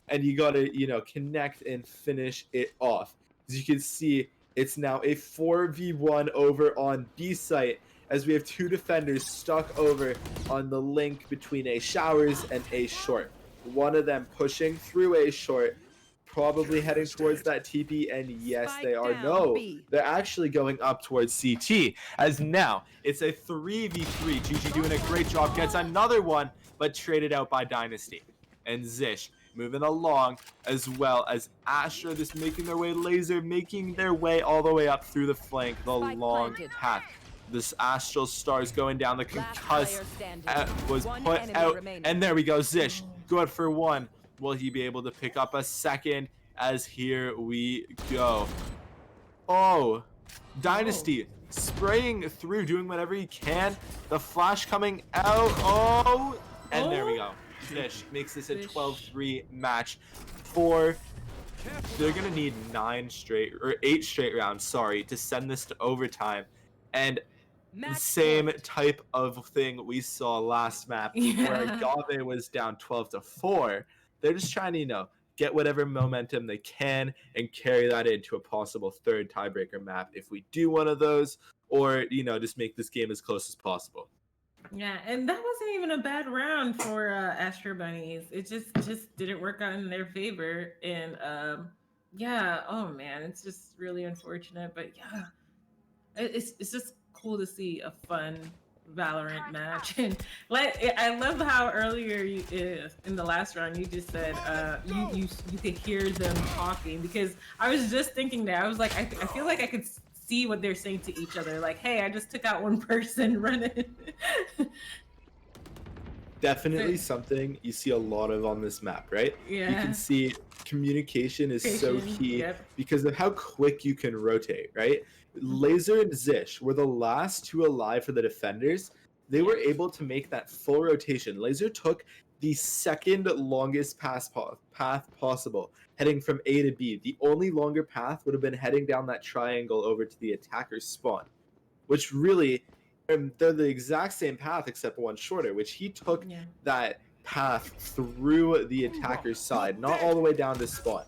and you got to, connect and finish it off. As you can see, it's now a 4v1 over on B site, as we have 2 defenders stuck over on the link between A Showers and A Short. one of them pushing through a short, probably heading towards that TP, and yes, Spike they are. down, No, B. they're actually going up towards CT, as now it's a 3v3. GG doing a great job, gets another one, but traded out by Dynasty. And Zish moving along, as well as Astra just making their way, Laser making their way all the way up through the flank, the Spike long planted. path. This Astral Stars going down, the Last concuss player standing. was One put enemy out, remaining. and there we go. Zish, good for one. Will he be able to pick up a second? As here we go. Oh, Dynasty spraying through, doing whatever he can. The flash coming out. Oh, and there we go. Zish makes this a 12-3 match for. They're gonna need 8 straight rounds, sorry, to send this to overtime. And Match same point. type of thing we saw last map, where Agave was down 12-4. They're just trying to, get whatever momentum they can and carry that into a possible third tiebreaker map if we do one of those, or just make this game as close as possible. Yeah, and that wasn't even a bad round for Astro Bunnies. It just didn't work out in their favor, and yeah, oh man, it's just really unfortunate. But yeah, it's just cool to see a fun Valorant match, and I love how earlier in the last round you just said you could hear them talking, because I was just thinking that I was like I feel like I could see what they're saying to each other, like, hey, I just took out one person, running. Definitely something you see a lot of on this map, right? Yeah. You can see communication is so key because of how quick you can rotate, right? Laser and Zish were the last two alive for the defenders. They were able to make that full rotation. Laser took the second longest path possible, heading from A to B. The only longer path would have been heading down that triangle over to the attacker's spawn, which really, they're the exact same path except one shorter, which he took that path through the attacker's side, not all the way down to spawn.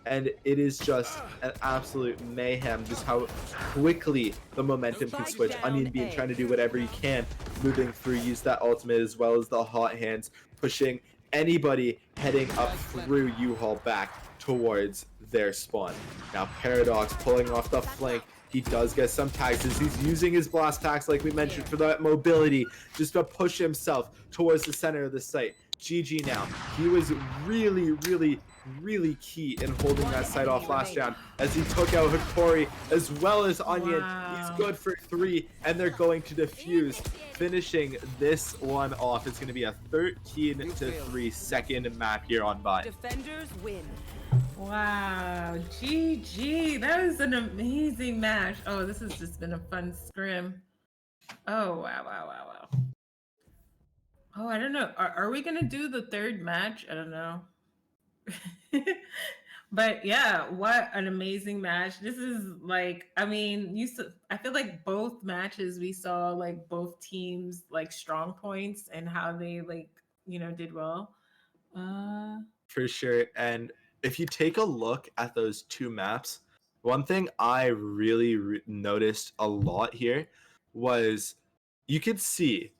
And it is just an absolute mayhem, just how quickly the momentum can switch. Onion Bean trying to do whatever he can, moving through, use that ultimate as well as the hot hands, pushing anybody heading up through U-Haul back towards their spawn. Now Paradox pulling off the flank. He does get some tags as he's using his blast tags, like we mentioned, for that mobility, just to push himself towards the center of the site. GG now. He was really key in holding that site off last round as he took out Hikori as well as Onion. He's good for 3, and they're going to defuse, finishing this one off. It's going to be a 13-3 second map here on Vine. Defenders win. Wow, GG. That was an amazing match. Oh, this has just been a fun scrim. Oh, wow. Oh, I don't know. Are we going to do the third match? I don't know. But yeah, what an amazing match. This is like, I mean, I feel like both matches we saw like both teams like strong points and how they did well. For sure. And if you take a look at those two maps, one thing I really noticed a lot here was you could see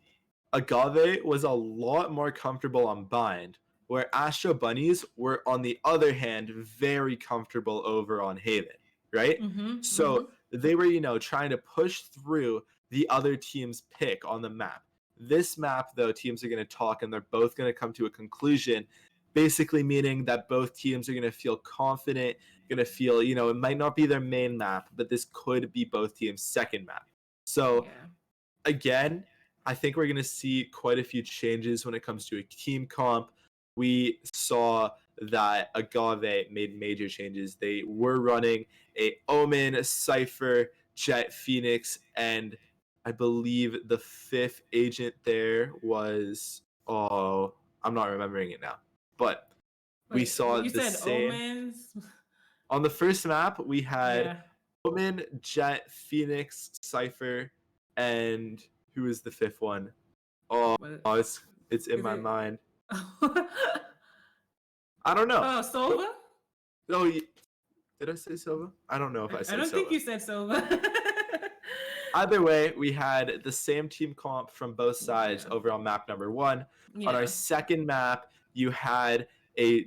Agave was a lot more comfortable on Bind, where Astro Bunnies were, on the other hand, very comfortable over on Haven, right? So they were, trying to push through the other team's pick on the map. This map, though, teams are going to talk and they're both going to come to a conclusion, basically meaning that both teams are going to feel confident, going to feel, it might not be their main map, but this could be both teams' second map. So, again, I think we're going to see quite a few changes when it comes to a team comp. We saw that Agave made major changes. They were running a Omen, Cypher, Jet, Phoenix, and I believe the 5th agent there was, I'm not remembering it now. But we saw the same. Omens? On the first map, we had Omen, Jet, Phoenix, Cypher, and who is the 5th one? It's in my mind. I don't know. Oh, Sova? Oh, did I say Sova? I don't know if I said Sova. I don't think you said Sova. Either way, we had the same team comp from both sides over on map number 1. On our second map, you had a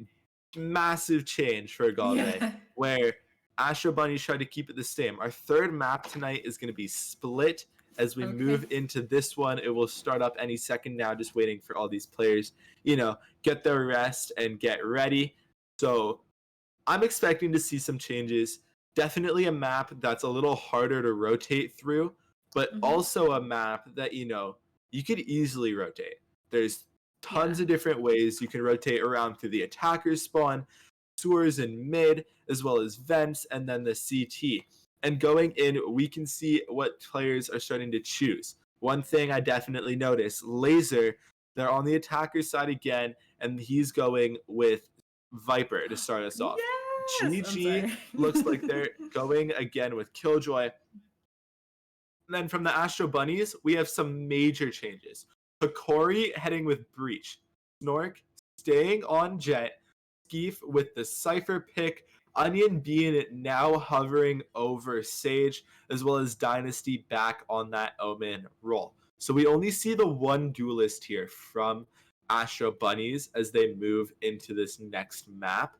massive change for Agave Yeah. where Astro Bunnies tried to keep it the same. Our third map tonight is going to be split. As we Okay. move into this one, it will start up any second now, just waiting for all these players, get their rest and get ready. So I'm expecting to see some changes. Definitely a map that's a little harder to rotate through, but Mhm. also a map that, you could easily rotate. There's tons Yeah. of different ways you can rotate around through the attacker's spawn, sewers in mid, as well as vents, and then the CT. And going in, we can see what players are starting to choose. One thing I definitely noticed, Laser, they're on the attacker side again, and he's going with Viper to start us off. Yes. I'm GG sorry. looks like they're going again with Killjoy. And then from the Astro Bunnies, we have some major changes. Hikori heading with Breach. Snork staying on Jet. Skeef with the Cypher pick. Onion being now hovering over Sage, as well as Dynasty back on that Omen role. So we only see the one duelist here from Astro Bunnies as they move into this next map.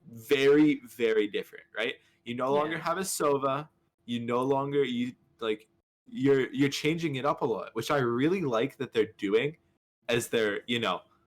Very, very different, right? You no longer Yeah. have a Sova. You no longer you're changing it up a lot, which I really like that they're doing as they're,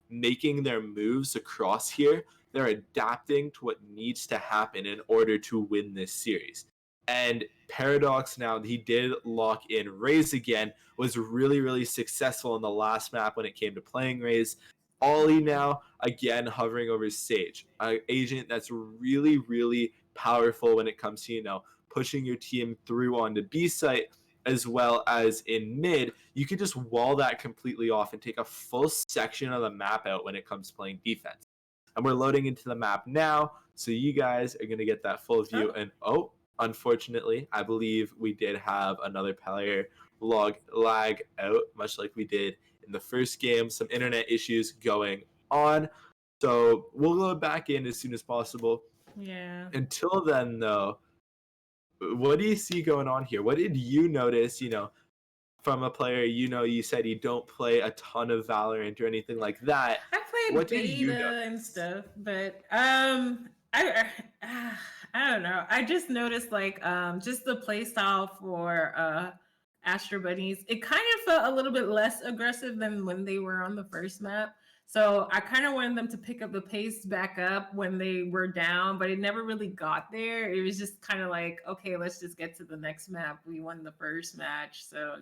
making their moves across here. They're adapting to what needs to happen in order to win this series. And Paradox, now he did lock in Raze again, was really, really successful in the last map when it came to playing Raze. Ollie now, again, hovering over Sage, an agent that's really, really powerful when it comes to, pushing your team through onto B site, as well as in mid. You can just wall that completely off and take a full section of the map out when it comes to playing defense. And we're loading into the map now, so you guys are going to get that full view. Oh. And unfortunately, I believe we did have another player lag out, much like we did in the first game. Some internet issues going on. So we'll load back in as soon as possible. Yeah. Until then, though, what do you see going on here? What did you notice, from a player, you said you don't play a ton of Valorant or anything like that. I played What did you beta and notice? stuff, but I don't know. I just noticed like just the play style for Astro Bunnies. It kind of felt a little bit less aggressive than when they were on the first map. So I kind of wanted them to pick up the pace back up when they were down, but it never really got there. It was just kind of like, okay, let's just get to the next map. We won the first match, so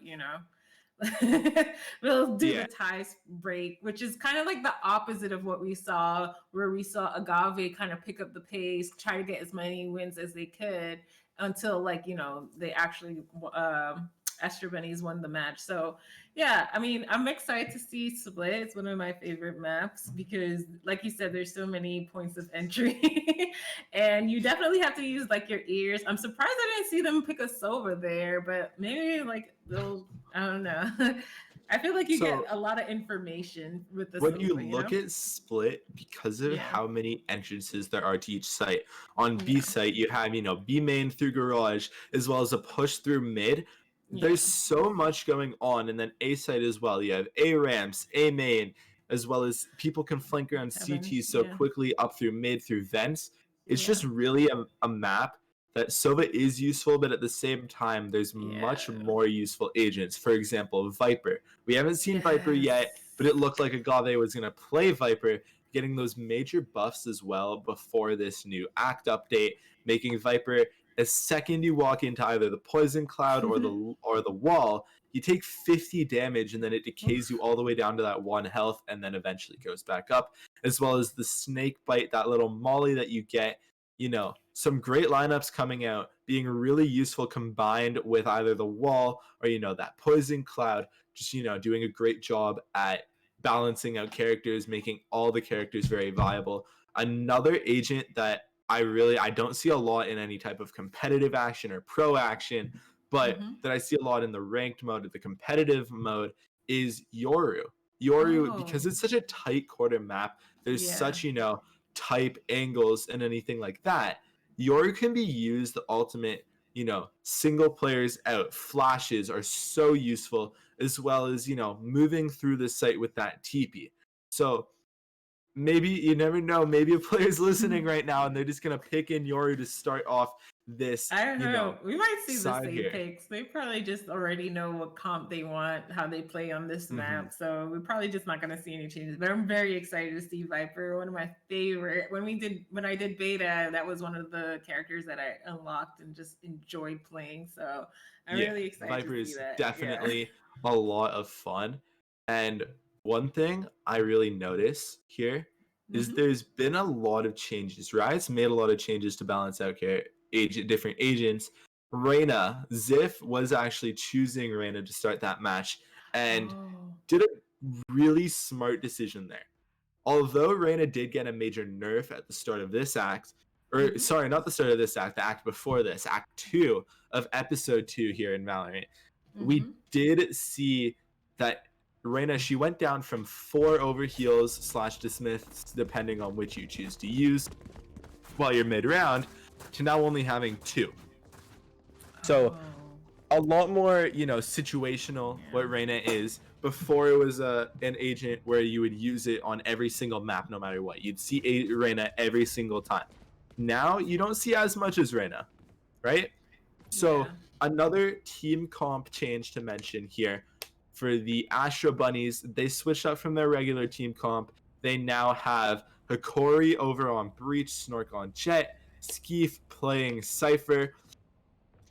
we'll do Yeah. the ties break, which is kind of like the opposite of what we saw, where we saw Agave kind of pick up the pace, try to get as many wins as they could until they actually Astro Bunnies won the match. So yeah, I mean, I'm excited to see Split. It's one of my favorite maps because, like you said, there's so many points of entry, and you definitely have to use like your ears. I'm surprised I didn't see them pick a Sova there, but maybe like they'll. I don't know. I feel like you get So a lot of information with the when you Sova, look at Split, because of Yeah. how many entrances there are to each site, on B Yeah. site you have, B main through garage, as well as a push through mid. There's so much going on, and then A site as well. You have A ramps, A main, as well as people can flank around Heaven, CT so yeah. quickly up through mid through vents. It's Yeah. just really a map that Sova is useful, but at the same time, there's much Yeah. more useful agents. For example, Viper. We haven't seen Viper yet, but it looked like Agave was going to play Viper, getting those major buffs as well before this new act update, making Viper, the second you walk into either the poison cloud or the wall, you take 50 damage and then it decays you all the way down to that 1 health and then eventually goes back up, as well as the snake bite, that little molly that you get. Some great lineups coming out, being really useful combined with either the wall or that poison cloud, just doing a great job at balancing out characters, making all the characters very viable. Another agent that I don't see a lot in any type of competitive action or pro action, but Mhm. that I see a lot in the ranked mode or the competitive mode is Yoru. Yoru, because Oh. it's such a tight quarter map, there's Yeah. such, type angles and anything like that. Yoru can be used the ultimate, single players out. Flashes are so useful, as well as, moving through the site with that TP. So maybe you never know. Maybe a player's listening right now and they're just gonna pick in Yoru to start off this. I don't know. We might see the side same here. picks. They probably just already know what comp they want, how they play on this map. So we're probably just not gonna see any changes. But I'm very excited to see Viper. One of my favorite. When I did beta, that was one of the characters that I unlocked and just enjoyed playing. So I'm really excited Viper to see is that. definitely a lot of fun. And one thing I really notice here is there's been a lot of changes. Riot's made a lot of changes to balance out different agents. Reyna, Ziff was actually choosing Reyna to start that match and did a really smart decision there. Although Reyna did get a major nerf at the start of this act, or sorry, not the start of this act, the act before this, Act 2 of Episode 2 here in Valorant, we did see that Reyna, she went down from 4 overheals / dismiss, depending on which you choose to use while you're mid-round, to now only having 2. So a lot more, situational what Reyna is. Before it was an agent where you would use it on every single map no matter what. You'd see Reyna every single time. Now you don't see as much as Reyna, right? So another team comp change to mention here. For the Astra Bunnies, they switched up from their regular team comp. They now have Hikori over on Breach, Snork on Jet, Skeef playing Cypher,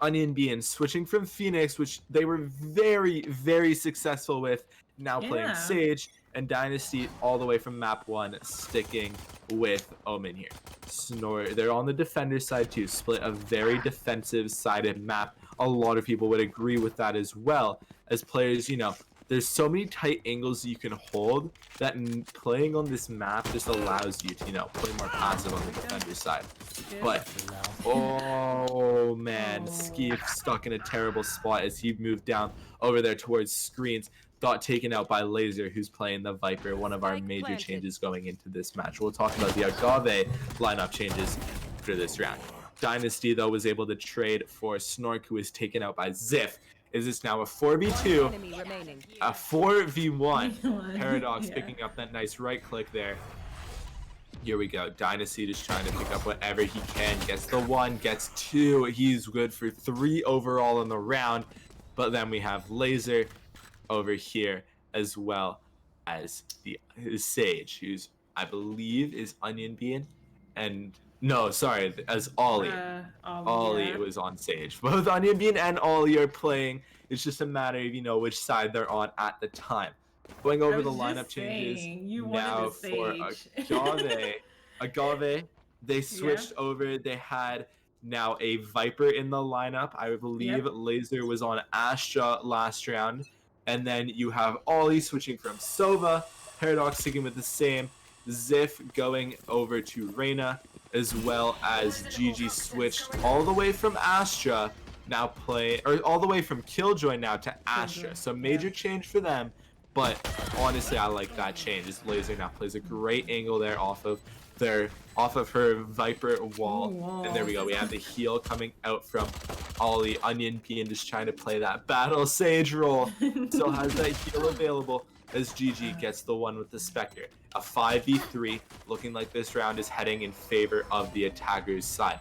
Onion Bean switching from Phoenix, which they were very, very successful with, now playing Sage, and Dynasty all the way from map 1 sticking with Omen here. Snore, they're on the defender side too, split a very defensive sided map. A lot of people would agree with that as well. As players, there's so many tight angles you can hold that playing on this map just allows you to, play more passive on the defender side. But, oh man, Skeef stuck in a terrible spot as he moved down over there towards screens. Got taken out by Laser, who's playing the Viper, one of our major changes going into this match. We'll talk about the Agave lineup changes for this round. Dynasty, though, was able to trade for Snork, who was taken out by Ziff. Is this now a 4v2, a 4v1? Paradox picking up that nice right click there. Here we go. Dynasty just trying to pick up whatever he can. Gets the 1, gets 2. He's good for 3 overall in the round. But then we have Laser over here, as well as the Sage, who's, I believe, is Onion Bean. And no, sorry, as Ollie. Ollie was on Sage. Both Onion Bean and Ollie are playing. It's just a matter of, which side they're on at the time. Going over the lineup changes now for Agave. They switched over. They had now a Viper in the lineup. I believe Laser was on Astra last round. And then you have Ollie switching from Sova. Paradox sticking with the same. Ziff going over to Reyna, as well as GG switched all the way from Astra, all the way from Killjoy now to Astra. So major change for them, but honestly, I like that change. As Laser now plays a great angle there off of her Viper wall. And there we go. We have the heal coming out from Ollie. Onion Bean just trying to play that battle Sage role. Still has that heal available as GG gets the 1 with the Spectre. A 5v3, looking like this round is heading in favor of the attackers' side.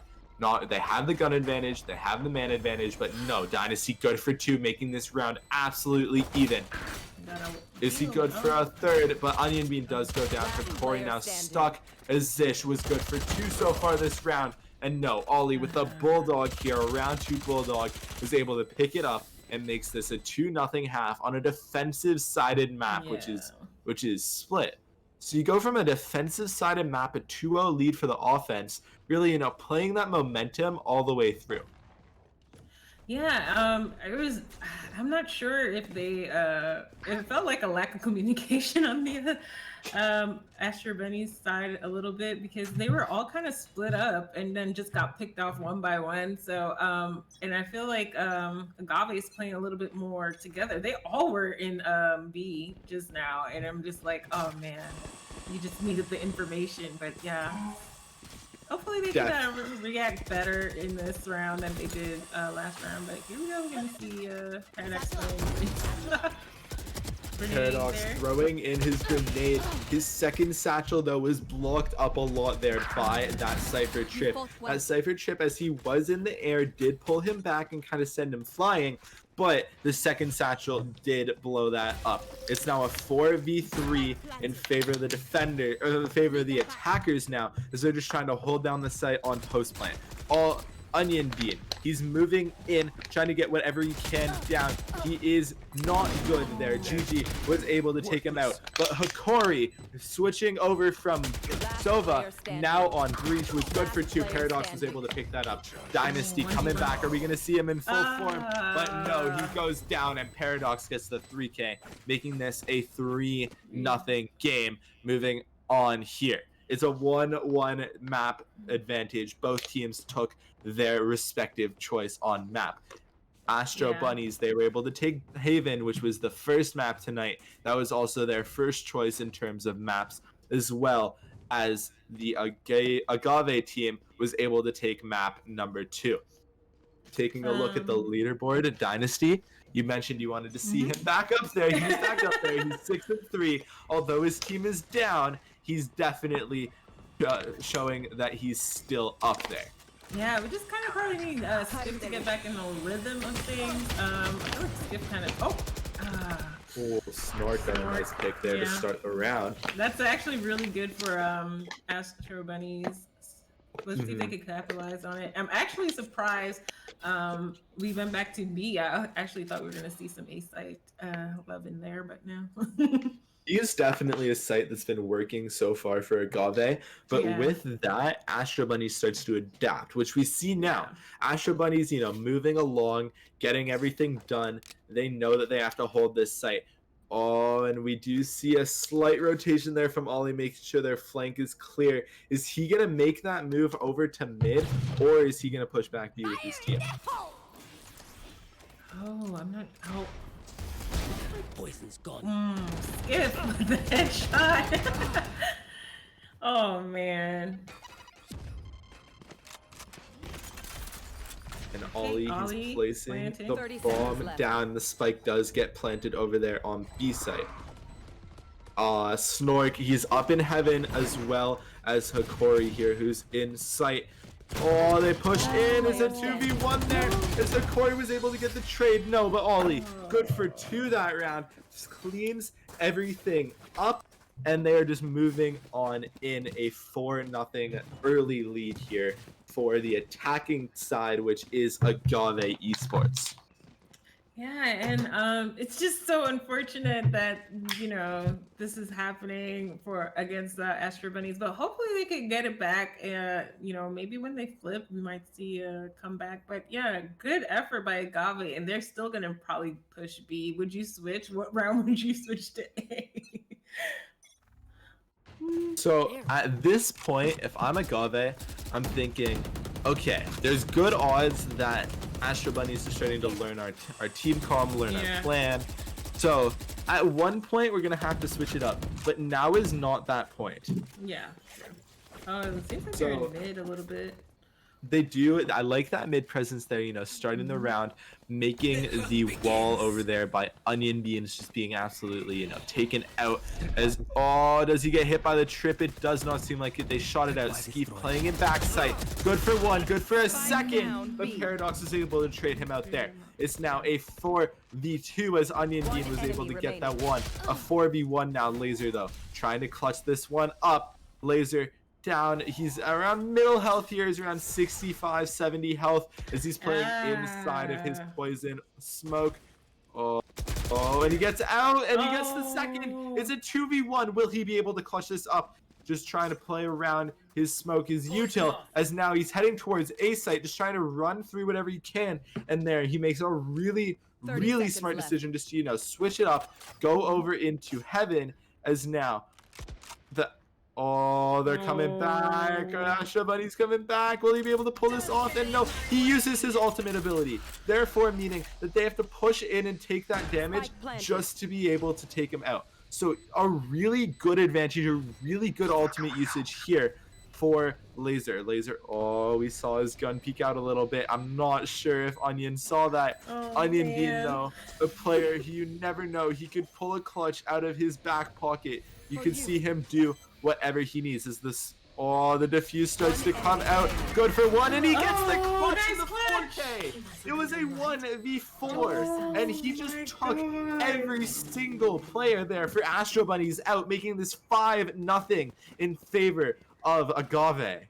They have the gun advantage, they have the man advantage, but no, Dynasty good for 2, making this round absolutely even. Is he good for a 3rd? But Onion Bean does go down for Corey, now stuck, as Zish was good for 2 so far this round. And no, Ollie with a Bulldog here, a round 2 Bulldog, was able to pick it up and makes this a 2-0 half on a defensive sided map, which is split. So you go from a defensive sided map, a 2-0 lead for the offense, really, playing that momentum all the way through. Yeah, I'm not sure if it felt like a lack of communication on the Astra Bunny's side a little bit, because they were all kind of split up and then just got picked off one by one. So, and I feel like Agave is playing a little bit more together. They all were in B just now, and I'm just like, oh man, you just needed the information. But yeah. Hopefully they can react better in this round than they did last round. But here we go. We're going to see Paradox win. Paradox there. throwing in his grenade. His second satchel, though, was blocked up a lot there by that Cypher trip. That Cypher trip, as he was in the air, did pull him back and kind of send him flying, but the second satchel did blow that up. It's now a 4v3 in favor of the defender, or in favor of the attackers now, as they're just trying to hold down the site on post plant. All Onion Bean, he's moving in, trying to get whatever he can down. He is not good there. GG was able to take him out, but Hikori switching over from Sova now on Breach was good for 2. Paradox was able to pick that up. Dynasty coming back. Are we going to see him in full form? But no, he goes down and Paradox gets the 3K, making this a 3-0 game. Moving on here. It's a 1-1 map advantage. Both teams took their respective choice on map. Astro Bunnies, they were able to take Haven, which was the first map tonight. That was also their first choice in terms of maps, as well as the Agave team was able to take map number 2. Taking a look at the leaderboard at Dynasty, you mentioned you wanted to see him back up there. He's back up there. He's 6-3. Although his team is down, he's definitely showing that he's still up there. Yeah, we just kind of probably need Skip to get back in the rhythm of things. I feel like Skip kind of. Oh, Snort got a nice pick there to start the round. That's actually really good for Astro Bunnies. Let's see if they can capitalize on it. I'm actually surprised we went back to B. I actually thought we were going to see some A-site love in there, but no. He is definitely a site that's been working so far for Agave, but with that, Astro Bunny starts to adapt, which we see now. Astro Bunny's, moving along, getting everything done. They know that they have to hold this site. Oh, and we do see a slight rotation there from Ollie, making sure their flank is clear. Is he going to make that move over to mid, or is he going to push back B with his team? Oh, I'm not... Oh. Poison's gone. Skip with the headshot. Oh, man. And Ollie, he's placing planting. the bomb down. The spike does get planted over there on B site. Snork, he's up in heaven as well as Hikori here, who's in sight. Oh, they pushed in. Is a 2v1 there? As Hikori was able to get the trade. No, but Ollie, good for 2 that round. Just cleans everything up. And they are just moving on in a 4-0 early lead here for the attacking side, which is Agave Esports. Yeah, and it's just so unfortunate that this is happening against the Astro Bunnies, but hopefully they can get it back. Maybe when they flip, we might see a comeback. But yeah, good effort by Agave, and they're still gonna probably push B. Would you switch? What round would you switch to A? So at this point, if I'm Agave, I'm thinking, okay, there's good odds that Astro Bunnies are starting to learn our team comm, learn our plan. So at one point, we're going to have to switch it up. But now is not that point. Yeah, true. It seems like they're in mid a little bit. They do. I like that mid presence there, starting the round, making the wall over there by Onion Beans just being absolutely, taken out. As, does he get hit by the trip? It does not seem like it. They shot it out. Skeef playing in backside. Good for 1, good for a second. But Paradox was able to trade him out there. It's now a 4v2 as Onion Bean was able to get that one. A 4v1 now. Laser, though, trying to clutch this one up. Laser down. He's around middle health here. He's around 65, 70 health as he's playing inside of his poison smoke. Oh, and he gets out and he gets the second. It's a 2v1. Will he be able to clutch this up? Just trying to play around his smoke, his util, as now he's heading towards A site, just trying to run through whatever he can. And there he makes a really smart decision just to, switch it up, go over into heaven as now they're coming back. Astro Bunny's coming back. Will he be able to pull this off? And no, he uses his ultimate ability. Therefore, meaning that they have to push in and take that damage just to be able to take him out. So a really good advantage, a really good ultimate usage here for Laser. Oh, we saw his gun peek out a little bit. I'm not sure if Onion saw that. Oh, Onion being, man. though, a player who you never know. He could pull a clutch out of his back pocket. You could see him do whatever he needs. Is this... Oh, the defuse starts to come out. Good for one, and he gets the clutch in the 4K. It was a 1v4, and he just took every single player there for Astro Bunnies out, making this 5-0 in favor of Agave.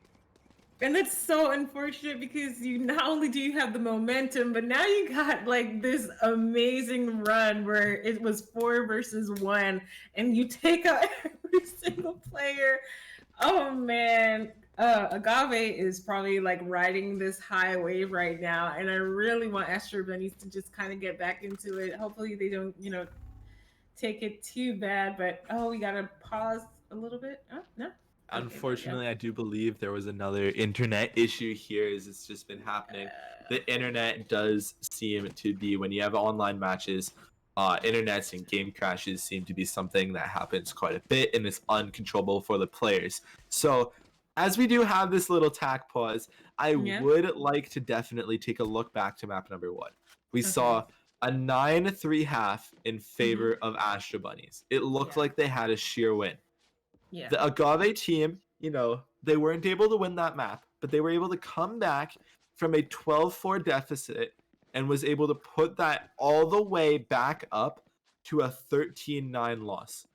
And it's so unfortunate because you not only do you have the momentum, but now you got like this amazing run where it was 4 versus 1, and you take out every single player. Oh man, Agave is probably like riding this high wave right now, and I really want Astro Bunnies to just kind of get back into it. Hopefully they don't, take it too bad. But we gotta pause a little bit. Oh no. Unfortunately, I do believe there was another internet issue here, as it's just been happening. The internet does seem to be, when you have online matches, internets and game crashes seem to be something that happens quite a bit and is uncontrollable for the players. So, as we do have this little tack pause, I would like to definitely take a look back to map number 1. We saw a 9-3 half in favor of Astro Bunnies. It looked like they had a sheer win. Yeah. The Agave team, they weren't able to win that map, but they were able to come back from a 12-4 deficit and was able to put that all the way back up to a 13-9 loss.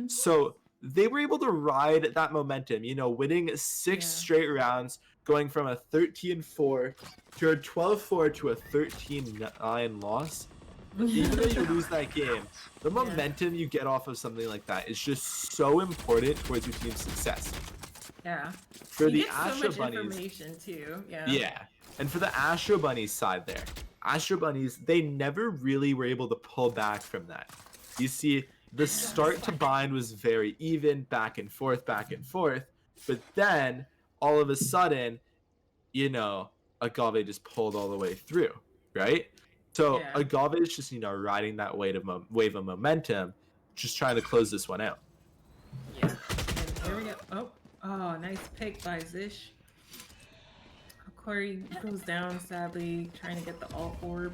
So they were able to ride that momentum, winning 6 straight rounds, going from a 13-4 to a 12-4 to a 13-9 loss. Even though you lose that game, the momentum you get off of something like that is just so important towards your team's success. Yeah. For you the get Astro so much Bunnies, information too. Yeah. And for the Astro Bunnies side there, Astro Bunnies, they never really were able to pull back from that. You see, the start to bind was very even, back and forth, but then all of a sudden, Agave just pulled all the way through, right? So Agave is just, riding that wave of momentum, just trying to close this one out. Yeah. And here we go. Oh, nice pick by Zish. Corey goes down, sadly, trying to get the alt orb.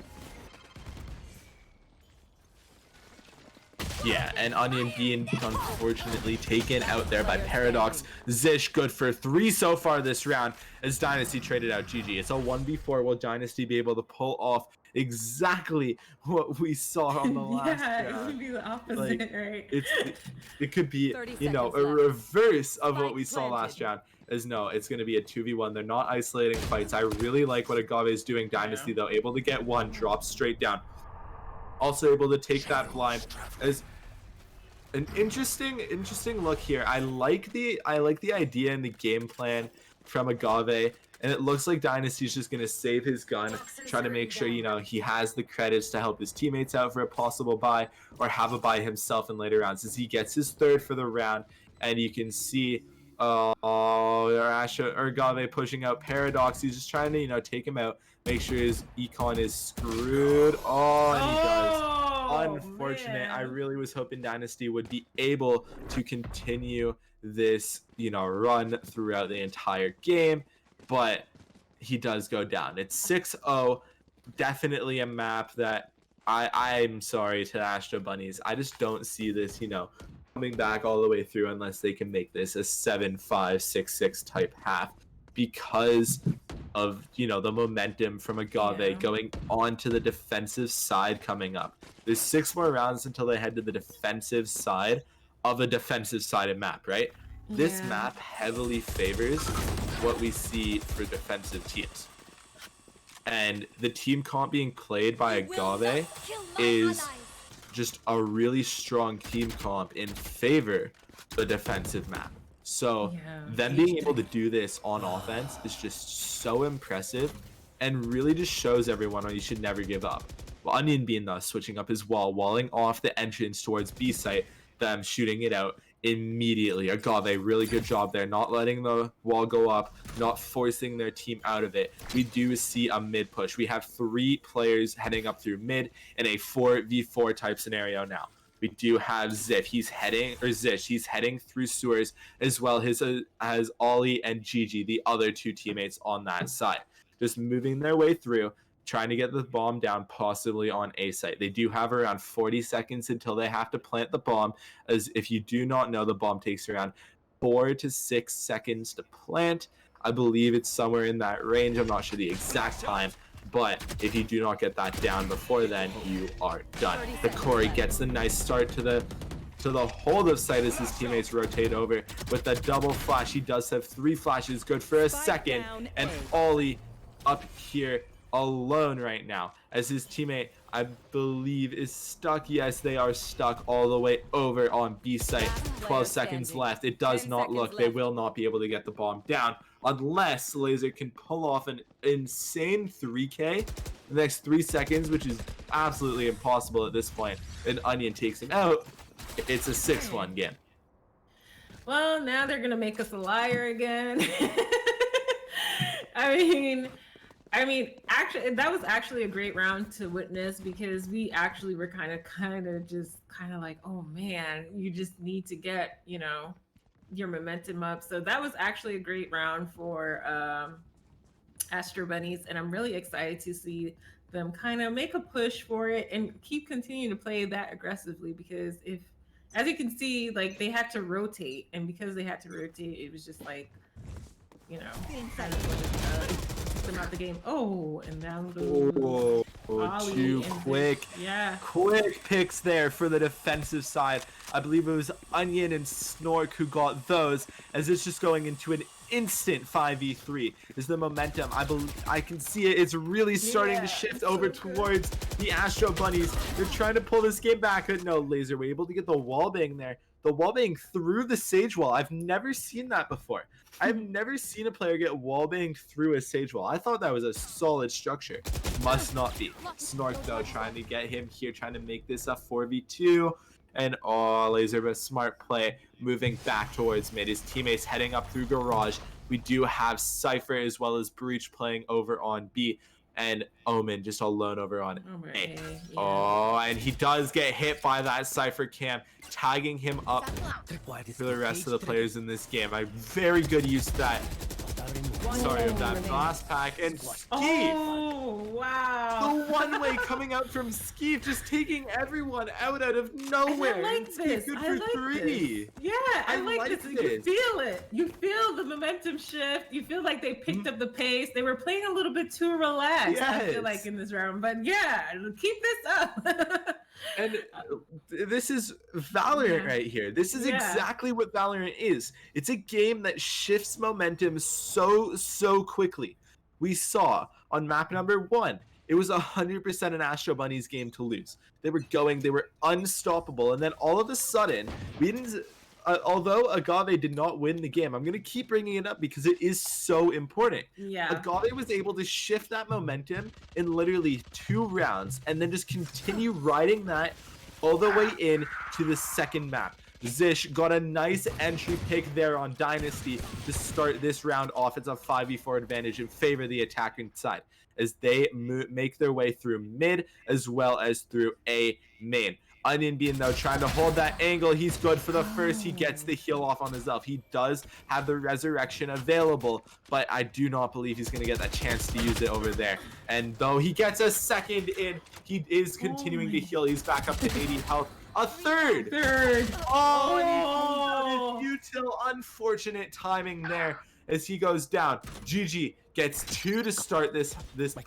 Yeah, and Onion being unfortunately taken out there by Paradox. Zish good for 3 so far this round as Dynasty traded out GG. It's a 1v4. Will Dynasty be able to pull off exactly what we saw on the last round? It would be the opposite, right? It could be, a reverse of what we saw last round. As no, it's going to be a 2v1. They're not isolating fights. I really like what Agave is doing. Dynasty, though, able to get one, drop straight down. Also able to take that blind as an interesting look here. I like the idea and the game plan from Agave, and it looks like Dynasty's just gonna save his gun, try to make sure he has the credits to help his teammates out for a possible buy or have a buy himself in later rounds as he gets his 3rd for the round. And you can see Agave pushing out Paradox. He's just trying to take him out, make sure his econ is screwed. And he does. Unfortunate. Man. I really was hoping Dynasty would be able to continue this, run throughout the entire game, but he does go down. It's 6-0. Definitely a map that I'm sorry to the Astro Bunnies. I just don't see this, coming back all the way through unless they can make this a 7-5, 6-6 type half because of the momentum from Agave going on to the defensive side coming up. There's 6 more rounds until they head to the defensive side of a defensive sided map, right? This map heavily favors what we see for defensive teams. And the team comp being played by Agave is just a really strong team comp in favor of the defensive map. So them being able to do this on offense is just so impressive and really just shows everyone why you should never give up. Well, Onion Bean thus switching up his wall, walling off the entrance towards B site, them shooting it out immediately. Agave, really good job there, not letting the wall go up, not forcing their team out of it. We do see a mid push. We have 3 players heading up through mid in a 4v4 type scenario now. We do have Zish. He's heading through sewers, as well as Ollie and Gigi, the other two teammates on that side. Just moving their way through, trying to get the bomb down, possibly on A site. They do have around 40 seconds until they have to plant the bomb, as if you do not know, the bomb takes around 4 to 6 seconds to plant. I believe it's somewhere in that range. I'm not sure the exact time, but if you do not get that down before then, you are done. The Corey gets the nice start to the hold of site as his teammates rotate over with the double flash. He does have 3 flashes, good for a second, and Ollie up here alone right now as his teammate, I believe, is stuck. Yes, they are stuck all the way over on B site. 12 seconds left. It does not look, they will not be able to get the bomb down unless Laser can pull off an insane 3K in the next 3 seconds, which is absolutely impossible at this point. And Onion takes him out. It's a 6-1 game. Well, now they're gonna make us a liar again. I mean, actually, that was actually a great round to witness because we actually were kind of like, oh man, you just need to get, your momentum up. So that was actually a great round for Astro Bunnies, and I'm really excited to see them kind of make a push for it and keep continuing to play that aggressively because as you can see, like they had to rotate, and because they had to rotate, it was just like, kind of them out the game. Oh, and now too quick. Yeah. Quick picks there for the defensive side. I believe it was Onion and Snork who got those, as it's just going into an instant 5v3. Is the momentum, I can see it. It's really starting to shift over towards the Astro Bunnies. They're trying to pull this game back, but no, Laser were able to get the wallbang there. The wallbang through the Sage Wall. I've never seen that before. I've never seen a player get wallbang through a Sage Wall. I thought that was a solid structure. Must not be. Snork, though, trying to get him here, trying to make this a 4v2. And Laser, a smart play, moving back towards mid. His teammates heading up through Garage. We do have Cypher as well as Breach playing over on B. And Omen just alone over on A. Yeah. Oh, and he does get hit by that Cypher cam, tagging him up for the rest of the players in this game. A very good use of that. Sorry of that blast pack. And Skeef. Oh, wow. The one-way coming out from Skeef, just taking everyone out of nowhere. I like this. Good I for like 3. this. Yeah, I like this. You feel it. You feel the momentum shift. You feel like they picked up the pace. They were playing a little bit too relaxed, I feel like, in this round. But yeah, keep this up. And this is Valorant right here. This is exactly what Valorant is. It's a game that shifts momentum so quickly. We saw on map number 1, it was 100% an Astro Bunnies game to lose. They were unstoppable, and then all of a sudden, we didn't. Although Agave did not win the game, I'm going to keep bringing it up because it is so important. Yeah. Agave was able to shift that momentum in literally 2 rounds and then just continue riding that all the way in to the second map. Zish got a nice entry pick there on Dynasty to start this round off. It's a 5v4 advantage in favor of the attacking side as they make their way through mid as well as through A main. Onion Bean, though, trying to hold that angle. He's good for the first. He gets the heal off on himself. He does have the resurrection available, but I do not believe he's going to get that chance to use it over there. And though he gets a second in, he is continuing to heal. He's back up to 80 health. A third! Oh, and he comes out his util. Unfortunate timing there as he goes down. GG gets 2 to start this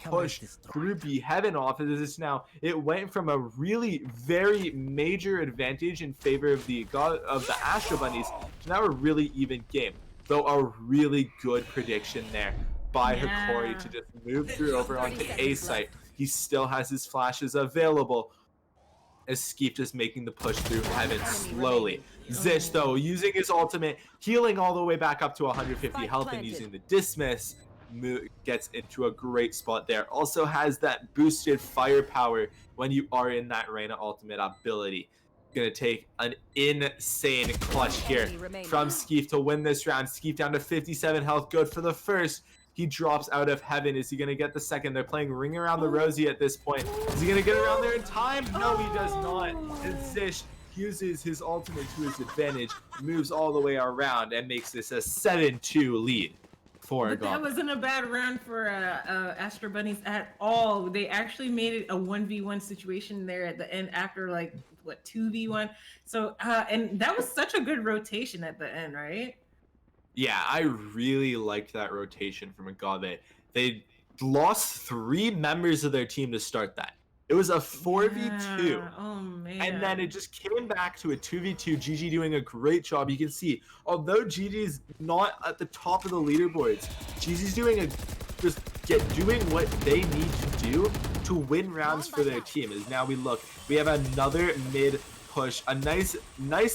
push through B Heaven off of this. Now it went from a really very major advantage in favor of the Astro Bunnies to now a really even game. Though a really good prediction there by Hikori to just move through over onto A site. He still has his flashes available as Skeef just making the push through Heaven slowly. Zish, though, using his ultimate, healing all the way back up to 150 health and using the dismiss, gets into a great spot there. Also has that boosted firepower when you are in that Reyna ultimate ability. Gonna take an insane clutch here from Skeef to win this round. Skeef down to 57 health, good for the first. He drops out of Heaven. Is he going to get the second? They're playing Ring Around the Rosie at this point. Is he going to get around there in time? No, he does not. And Zish uses his ultimate to his advantage, moves all the way around, and makes this a 7-2 lead for But that Agave. wasn't a bad round for Astro Bunnies at all. They actually made it a 1v1 situation there at the end after like what 2v1. So and that was such a good rotation at the end, right? Yeah, I really liked that rotation from Agave. They lost 3 members of their team to start that. It was a 4v2. Yeah. Oh man. And then it just came back to a 2v2. GG doing a great job. You can see, although GG's not at the top of the leaderboards, GG's doing doing what they need to do to win rounds for their team. As now we have another mid push, a nice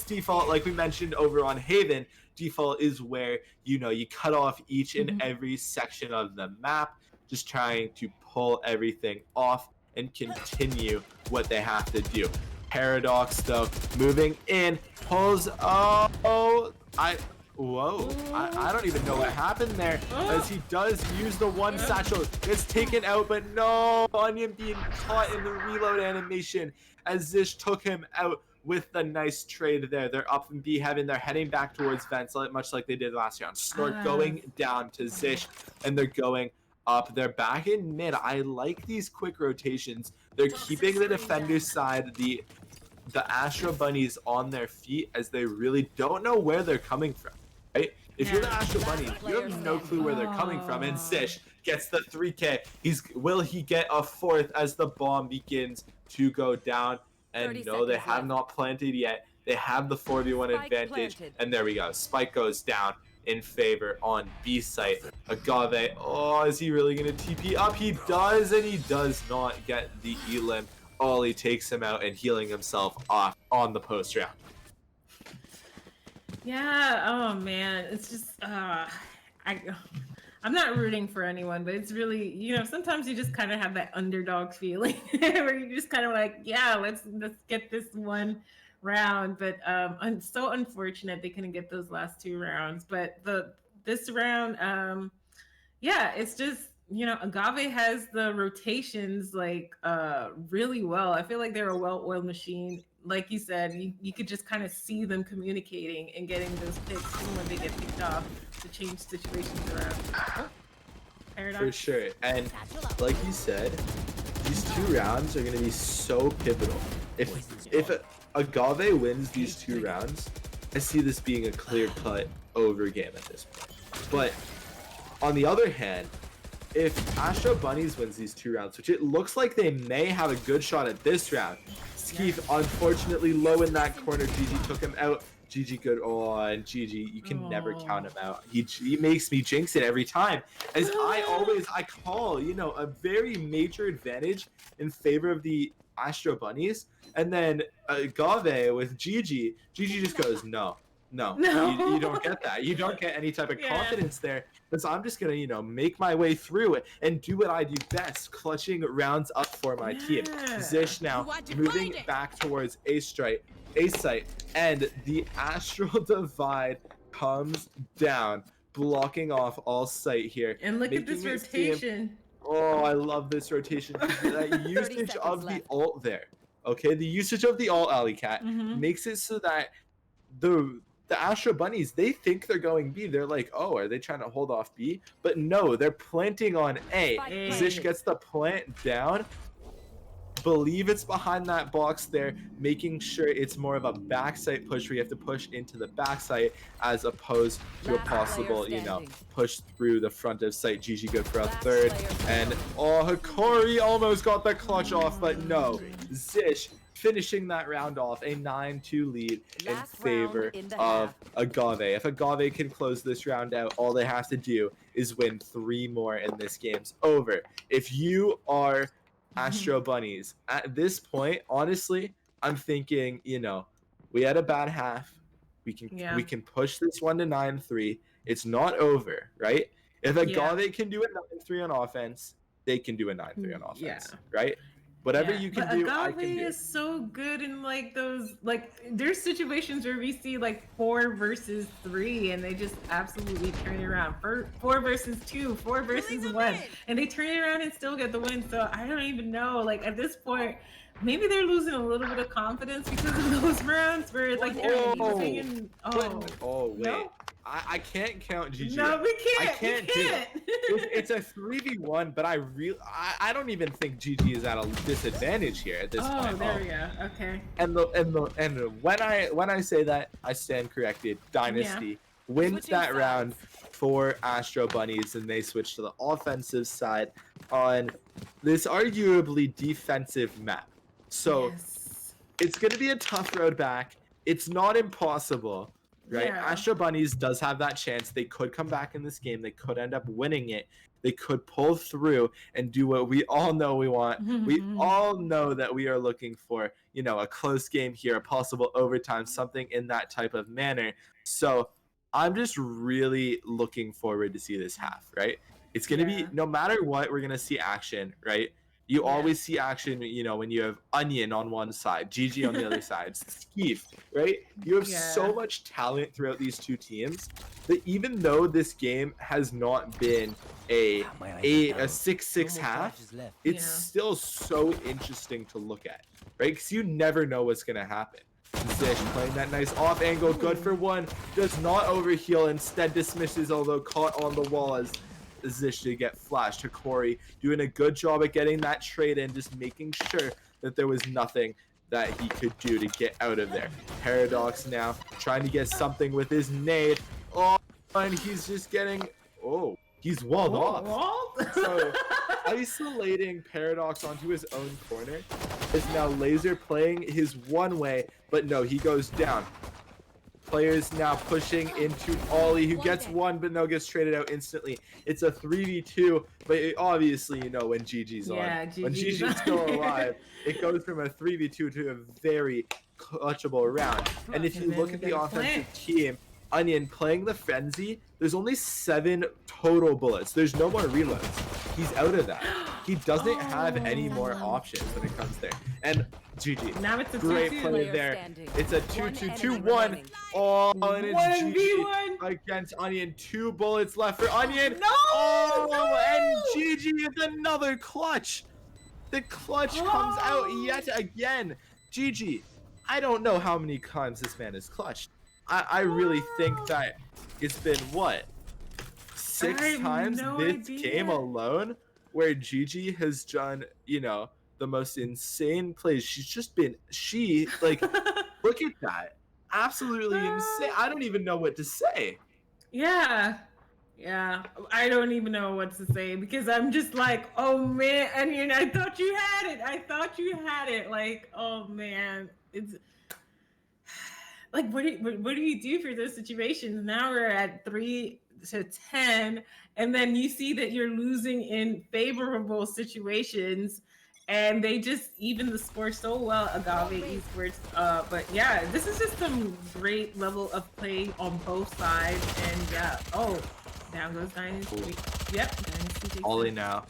default, like we mentioned over on Haven. Default is where you cut off each and every section of the map, just trying to pull everything off and continue what they have to do. Paradox though, moving in, pulls. I don't even know what happened there, as he does use the one satchel. Gets taken out, but no, Onion being caught in the reload animation as Zish took him out with the nice trade there. They're up in B heaven. They're heading back towards vents, much like they did last round. Snort going down to Zish, and they're going up. They're back in mid. I like these quick rotations. They're keeping the defender's side, the Astro Bunnies on their feet, as they really don't know where they're coming from, right? If you're the Astro Bunnies, you have no clue where they're coming from. And Zish gets the 3K. Will he get a 4th as the bomb begins to go down? And no, they have not planted yet. They have the 4v1 advantage. And there we go. Spike goes down in favor on B site. Agave, is he really going to TP up? He does, and he does not get the elim. Ollie takes him out and healing himself off on the post round. Yeah, oh man, it's just I'm not rooting for anyone, but it's really, sometimes you just kind of have that underdog feeling where you're just kind of like, yeah, let's get this one round. But I'm so unfortunate they couldn't get those last 2 rounds. But this round, yeah, it's just, Agave has the rotations like really well. I feel like they're a well-oiled machine. Like you said, you could just kind of see them communicating and getting those picks even when they get picked off to change situations around. Paradox. For sure. And like you said, these 2 rounds are going to be so pivotal. If Agave wins these 2 rounds, I see this being a clear-cut over game at this point. But on the other hand, if Astro Bunnies wins these 2 rounds, which it looks like they may have a good shot at this round, Skeef unfortunately low in that corner. GG took him out. GG good. And GG, you can never count him out. He makes me jinx it every time. As I call, a very major advantage in favor of the Astro Bunnies. And then Agave with GG just goes, no. You don't get that. You don't get any type of confidence there. Because I'm just going to, make my way through it and do what I do best, clutching rounds up for my team. Zish now moving back towards A site, and the Astral Divide comes down, blocking off all site here. And look at this rotation. I love this rotation. That usage of the ult there. Okay, the usage of the ult, Alley Cat, makes it so that the Astro Bunnies, they think they're going B. They're like, are they trying to hold off B? But no, they're planting on A. Zish gets the plant down. Believe it's behind that box there, making sure it's more of a backside push where you have to push into the backside as opposed to a possible, push through the front of site. GG good for a 3rd. And Hikari almost got the clutch off, but no. Zish finishing that round off, a 9-2 lead in favor of Agave. If Agave can close this round out, all they have to do is win 3 more and this game's over. If you are Astro Bunnies, at this point, honestly, I'm thinking, we had a bad half. We can push this one to 9-3. It's not over, right? If Agave can do a 9-3 on offense, they can do a 9-3 on offense, right? Whatever Yeah, you can but do, I can Agave do. is so good in like those like there's situations where we see like 4 versus 3 and they just absolutely turn it around. 4 versus 2, 4 versus 1, and they turn it around and still get the win. So I don't even know. Like at this point, maybe they're losing a little bit of confidence because of those rounds where like they're losing and Oh wait, no. I can't count GG. No, we I can't. can't We do can't. It's a 3v1, but I don't even think GG is at a disadvantage here at this Oh, point. there we go. Okay. And when I say that, I stand corrected. Dynasty wins Switching that sides. round for Astro Bunnies, and they switch to the offensive side on this arguably defensive map. So Yes. it's going to be a tough road back. It's not impossible, right? Yeah. Astro Bunnies does have that chance. They could come back in this game. They could end up winning it. They could pull through and do what we all know we want. We all know that we are looking for, you know, a close game here, a possible overtime, something in that type of manner. So I'm just really looking forward to see this half, right? It's going to Yeah. be, no matter what, we're going to see action, right? You Yeah. always see action, you know, when you have Onion on one side, GG on the other side, Skeef, right? You have so Yeah. much talent throughout these two teams that even though this game has not been a 6-6 half, it's Yeah. still so interesting to look at, right? Because you never know what's going to happen. Zish playing that nice off angle, good for one, does not overheal, instead dismisses, although caught on the wall as Zish to get flashed. Hikori doing a good job at getting that trade in, just making sure that there was nothing that he could do to get out of there. Paradox now trying to get something with his nade. Oh, and he's just getting, oh, he's walled off. Walt? So isolating Paradox onto his own corner is now Laser playing his one way, but no, he goes down. Players now pushing into Ollie, who gets one, but no, gets traded out instantly. It's a 3v2, but obviously, you know, when GG's on, Yeah, when GG's GG's still alive, it goes from a 3v2 to a very clutchable round. And if you And then look we at the get a offensive plant. team, Onion playing the Frenzy, there's only 7 total bullets. There's no more reloads. He's out of that. He doesn't have any more options when it comes there. And GG. Now it's a Great 2-2. play there. It's a 2-2-2-1. Oh, and it's GG 1v1. against Onion. 2 bullets left for Onion. No! Oh, No! and GG is another clutch. The clutch comes out yet again. GG. I don't know how many times this man has clutched. I really think that it's been, what, 6 I have times no this idea. game alone where GG has done, you know, the most insane plays. She's just been, like, look at that. Absolutely insane. I don't even know what to say. Yeah. Yeah. I don't even know what to say because I'm just like, oh man, Onion, I thought you had it. I thought you had it. Like, oh man. It's like what do you do for those situations? Now we're at 3-10, and then you see that you're losing in favorable situations, and they just even the score so well, Agave Esports. But yeah, this is just some great level of play on both sides, and yeah. Oh, down goes Dynasty. Yep, Dynasty takes Ollie it. now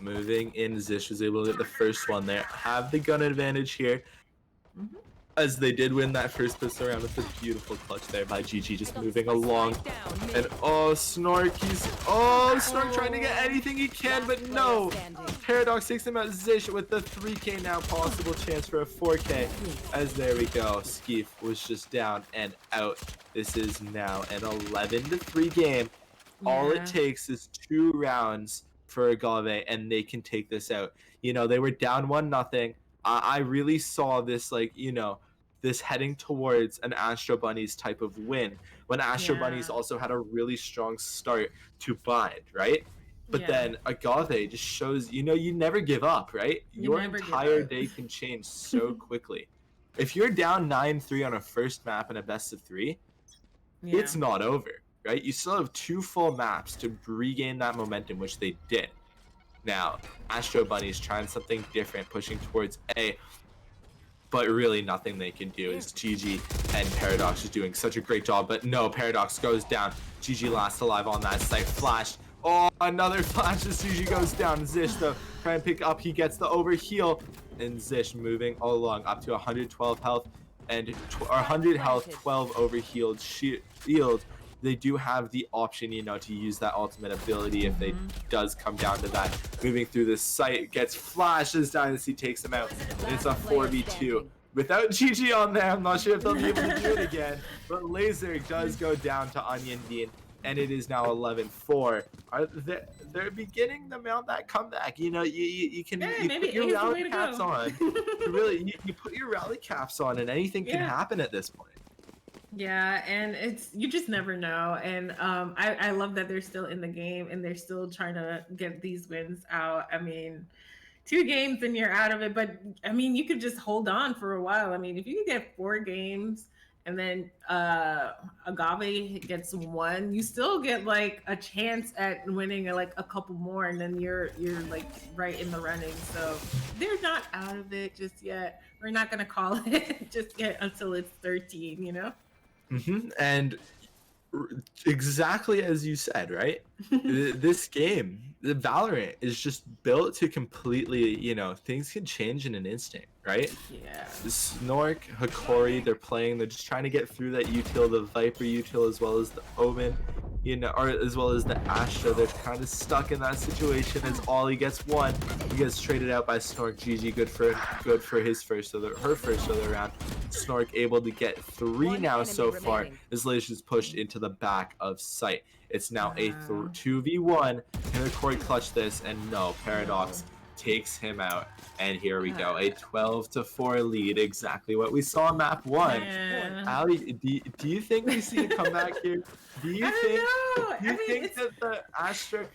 moving in. Zish was able to get the first one there. Have the gun advantage here. Mhm. As they did win that first pistol round with a beautiful clutch there by GG, just moving along. And oh, Snork, Snork trying to get anything he can, but no. Paradox takes him out. Zish with the 3K now, possible chance for a 4K. As there we go, Skeef was just down and out. This is now an 11-3 game. All Yeah. it takes is 2 rounds for Agave, and they can take this out. You know, they were down 1-0. I really saw this, like, you know, this heading towards an Astro Bunnies type of win when Astro Yeah. Bunnies also had a really strong start to Bind, right? But Yeah. then Agave just shows, you know, you never give up, right? You Your never give entire up. day can change so quickly. If you're down 9-3 on a first map in a best of 3, Yeah. it's not over, right? You still have 2 full maps to regain that momentum, which they did. Now, Astro Bunny's trying something different, pushing towards A, but really nothing they can do is GG, and Paradox is doing such a great job, but no, Paradox goes down. GG last alive on that site, flashed. Oh, another flash as GG goes down. Zish, the try and pick up. He gets the overheal, and Zish moving along up to 112 health and 100 health, 12 overhealed shield. They do have the option, you know, to use that ultimate ability if they does come down to that. Moving through the site, gets flashed as Dynasty takes him out. And it's a 4v2. Without GG on there, I'm not sure if they'll be able to do it again. But Laser does go down to Onion Bean, and it is now 11-4. They're beginning to mount that comeback. You know, you can put your rally caps on. You put your rally caps on, and anything can happen at this point. Yeah, and you just never know. And I love that they're still in the game and they're still trying to get these wins out. I mean, 2 games and you're out of it, but I mean, you could just hold on for a while. I mean, if you could get 4 games and then Agave gets 1, you still get like a chance at winning like a couple more, and then you're like right in the running. So they're not out of it just yet. We're not gonna call it just yet until it's 13, you know. And exactly as you said, right? This game, the Valorant, is just built to completely, you know, things can change in an instant, right? Yeah. Snork, Hikori, they're just trying to get through that util, the Viper util, as well as the Omen, you know, or as well as the Astra. They're kind of stuck in that situation as Ollie gets 1. He gets traded out by Snork. GG, good for his first of her first of the round. Snork able to get 3 now so far as Leish is pushed into the back of sight. It's now a 2v1. Can Hikori clutch this? And no, Paradox takes him out. And here we go, a 12-4 lead, exactly what we saw in map 1. Ali, do you think we see a comeback here? Do you think that the Astro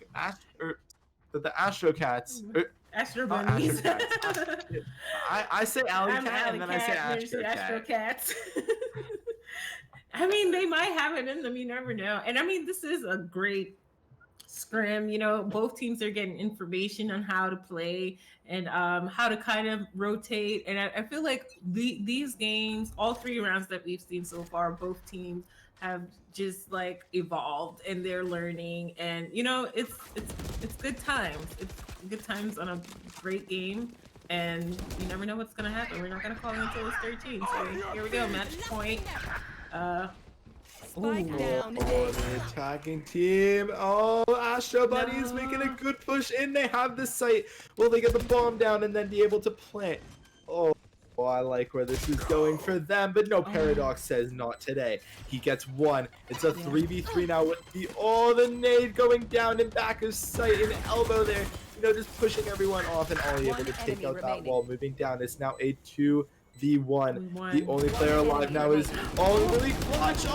Cats, Astro Bunnies. I say Alley Cat and then I say Astro Cats. I mean, they might have it in them. You never know. And I mean, this is a great scrim. You know, both teams are getting information on how to play and how to kind of rotate. And I feel like these games, all 3 rounds that we've seen so far, both teams have just like evolved and they're learning. And you know, it's good times. It's good times on a great game. And you never know what's gonna happen. We're not gonna call it until it's 13. So here we go, match point. The attacking team. Oh, Astro Bunnies making a good push in. They have the site. Will they get the bomb down and then be able to plant? Oh, I like where this is going for them, but no, Paradox says not today. He gets 1. It's a 3v3 now with the nade going down in back of sight, an elbow there. You know, just pushing everyone off, and Ollie able to take out that wall. Moving down, it's now a 2v1. The only player alive now is Ollie. Really clutch.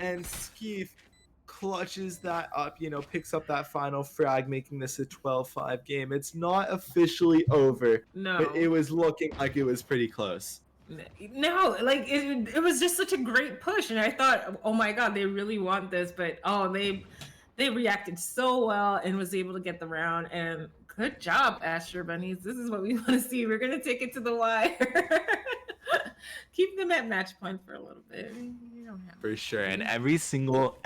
And Skeef clutches that up, you know, picks up that final frag, making this a 12-5 game. It's not officially over, but it was looking like it was pretty close. No, like it was just such a great push, and I thought, oh my god, they really want this, but they reacted so well and was able to get the round. And good job, Astro Bunnies. This is what we want to see. We're gonna take it to the wire. Keep them at match point for a little bit. You don't have for sure, and every single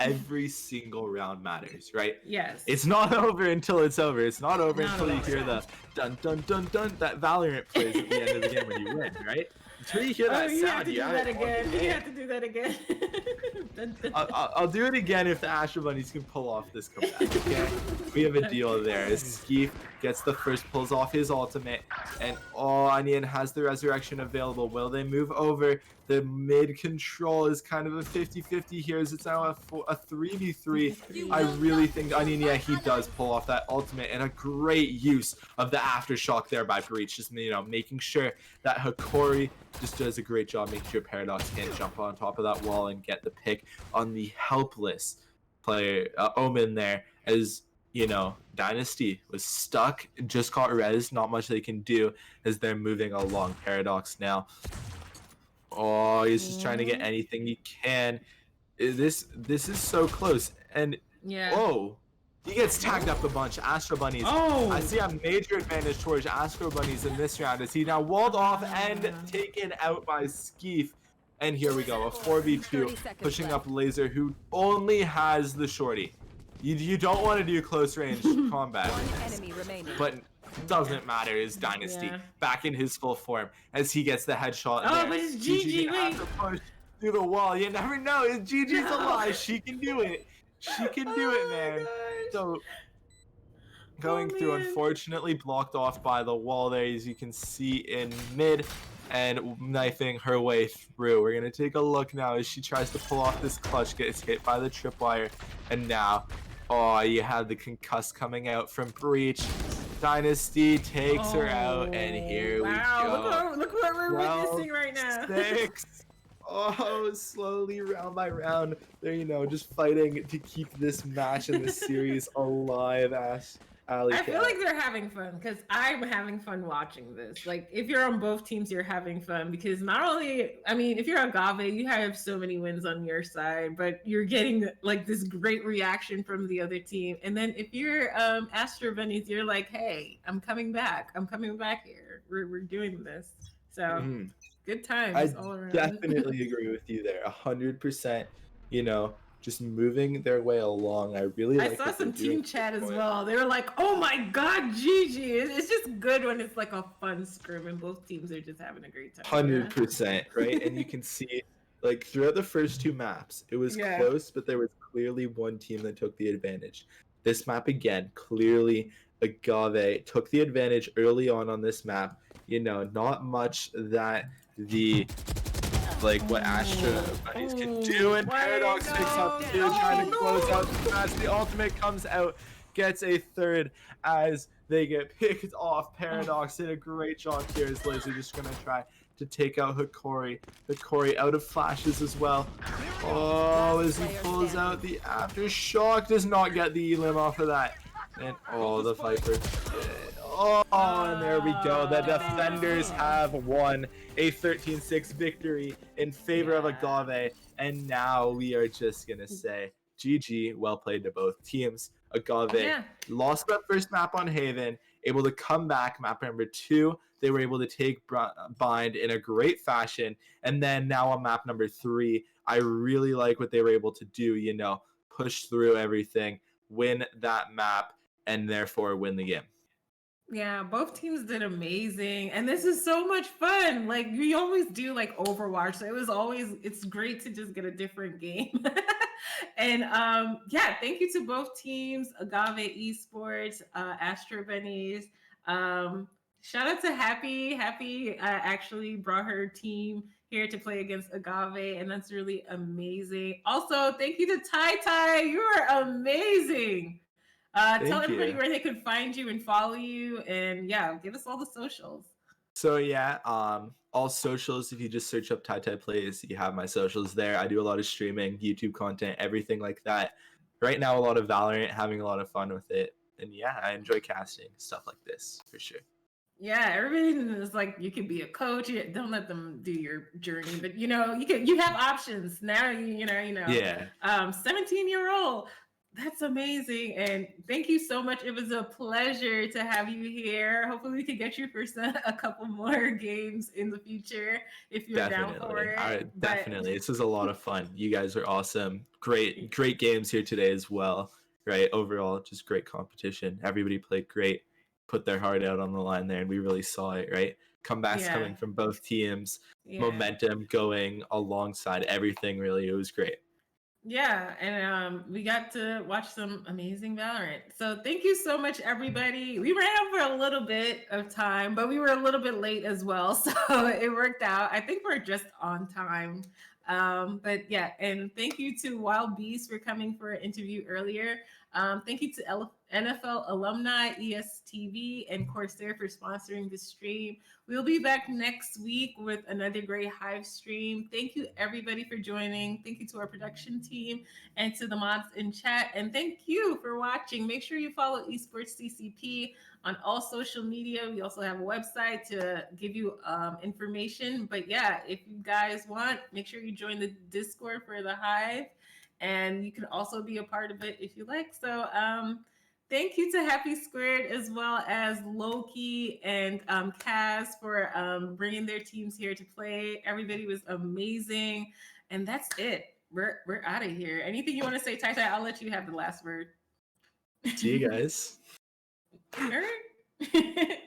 round matters, right? Yes. It's not over until it's over. It's not over until you hear the dun dun dun dun that Valorant plays at the end of the game when you win, right? Until you hear that sound, you have to do that again. I'll do it again if the Astro Bunnies can pull off this comeback. Okay, we have a deal there. Skeef gets the first, pulls off his ultimate, and Onion has the resurrection available. Will they move over? The mid control is kind of a 50-50 here as it's now a 3v3. I really think Onion, he does pull off that ultimate, and a great use of the aftershock there by Breach, just, you know, making sure that Hikori just does a great job making sure Paradox can't jump on top of that wall and get the pick on the helpless player, Omen there, as, you know, Dynasty was stuck, just got res, not much they can do as they're moving along. Paradox now. Oh, he's just trying to get anything he can. This is so close. And he gets tagged up a bunch. Astro Bunnies. I see a major advantage towards Astro Bunnies in this round as he now walled off and taken out by Skeef. And here we go, a 4v2 pushing up Laser, who only has the shorty. You don't want to do close range combat, One enemy remaining. but doesn't matter. His Dynasty back in his full form as he gets the headshot. Oh, there. but it's GG GG. gonna have Wait. to push through the wall. You never know. If GG's No. alive, she can do it. She can do it, man. So going through, man. unfortunately blocked off by the wall there, as you can see in mid, and knifing her way through. We're gonna take a look now as she tries to pull off this clutch, gets hit by the tripwire, and now, oh, you have the concuss coming out from Breach. Dynasty takes her out, and here we go. Look what we're Round witnessing right now. 6. Oh, slowly round by round. There, just fighting to keep this match and this series alive. I feel like they're having fun because I'm having fun watching this. Like, if you're on both teams, you're having fun because not only, I mean, if you're Agave, you have so many wins on your side, but you're getting like this great reaction from the other team. And then if you're Astro Bunnies, you're like, hey, I'm coming back. I'm coming back here. We're doing this. So good times all around. I definitely agree with you there, 100%. Just moving their way along. I really like. I saw some team chat as well. They were like, "Oh my god, GG!" It's just good when it's like a fun scrim and both teams are just having a great time. 100%, right? And you can see, like, throughout the first 2 maps, it was close, but there was clearly one team that took the advantage. This map again, clearly Agave took the advantage early on this map. Not much that what Astro Bunnies can do, and Paradox picks up 2, trying to close out the match. The ultimate comes out, gets a third as they get picked off. Paradox did a great job here as Lizzie just gonna try to take out Hikori. Hikori out of flashes as well. Oh, as he pulls out the aftershock, does not get the elim off of that. And the Viper. Oh, and there we go. The defenders have won a 13-6 victory in favor of Agave. And now we are just going to say GG, well played to both teams. Agave lost that first map on Haven, able to come back. Map number 2, they were able to take Bind in a great fashion. And then now on map number 3, I really like what they were able to do, push through everything, win that map, and therefore win the game. Yeah, both teams did amazing. And this is so much fun. Like, we always do like Overwatch. So it's great to just get a different game. And thank you to both teams, Agave Esports, Astro Bunnies. Shout out to Happy. Happy actually brought her team here to play against Agave, and that's really amazing. Also, thank you to Tai. You are amazing. Tell everybody where they can find you and follow you, and give us all the socials. So all socials, if you just search up Tai Plays, you have my socials there. I do a lot of streaming, YouTube content, everything like that. Right now, a lot of Valorant, having a lot of fun with it. And I enjoy casting, stuff like this, for sure. Yeah, everybody is like, you can be a coach. Don't let them do your journey, but you have options now. Yeah. 17-year-old. That's amazing. And thank you so much. It was a pleasure to have you here. Hopefully we can get you for a couple more games in the future if you're down for it. Definitely. This was a lot of fun. You guys are awesome. Great games here today as well. Right. Overall, just great competition. Everybody played great, put their heart out on the line there, and we really saw it, right? Comebacks coming from both teams, momentum going alongside everything, really. It was great. Yeah, and we got to watch some amazing Valorant. So thank you so much, everybody. We ran over a little bit of time, but we were a little bit late as well, so it worked out. I think we're just on time. And thank you to Wild Beast for coming for an interview earlier. Thank you to NFL alumni, ESTV, and Corsair for sponsoring the stream. We'll be back next week with another great Hive stream. Thank you, everybody, for joining. Thank you to our production team and to the mods in chat. And thank you for watching. Make sure you follow Esports CCP on all social media. We also have a website to give you information. But if you guys want, make sure you join the Discord for the Hive. And you can also be a part of it if you like. So thank you to Happy Squared as well as Loki and Kaz for bringing their teams here to play. Everybody was amazing. And that's it. We're out of here. Anything you want to say, Tai? I'll let you have the last word. See you guys. All right.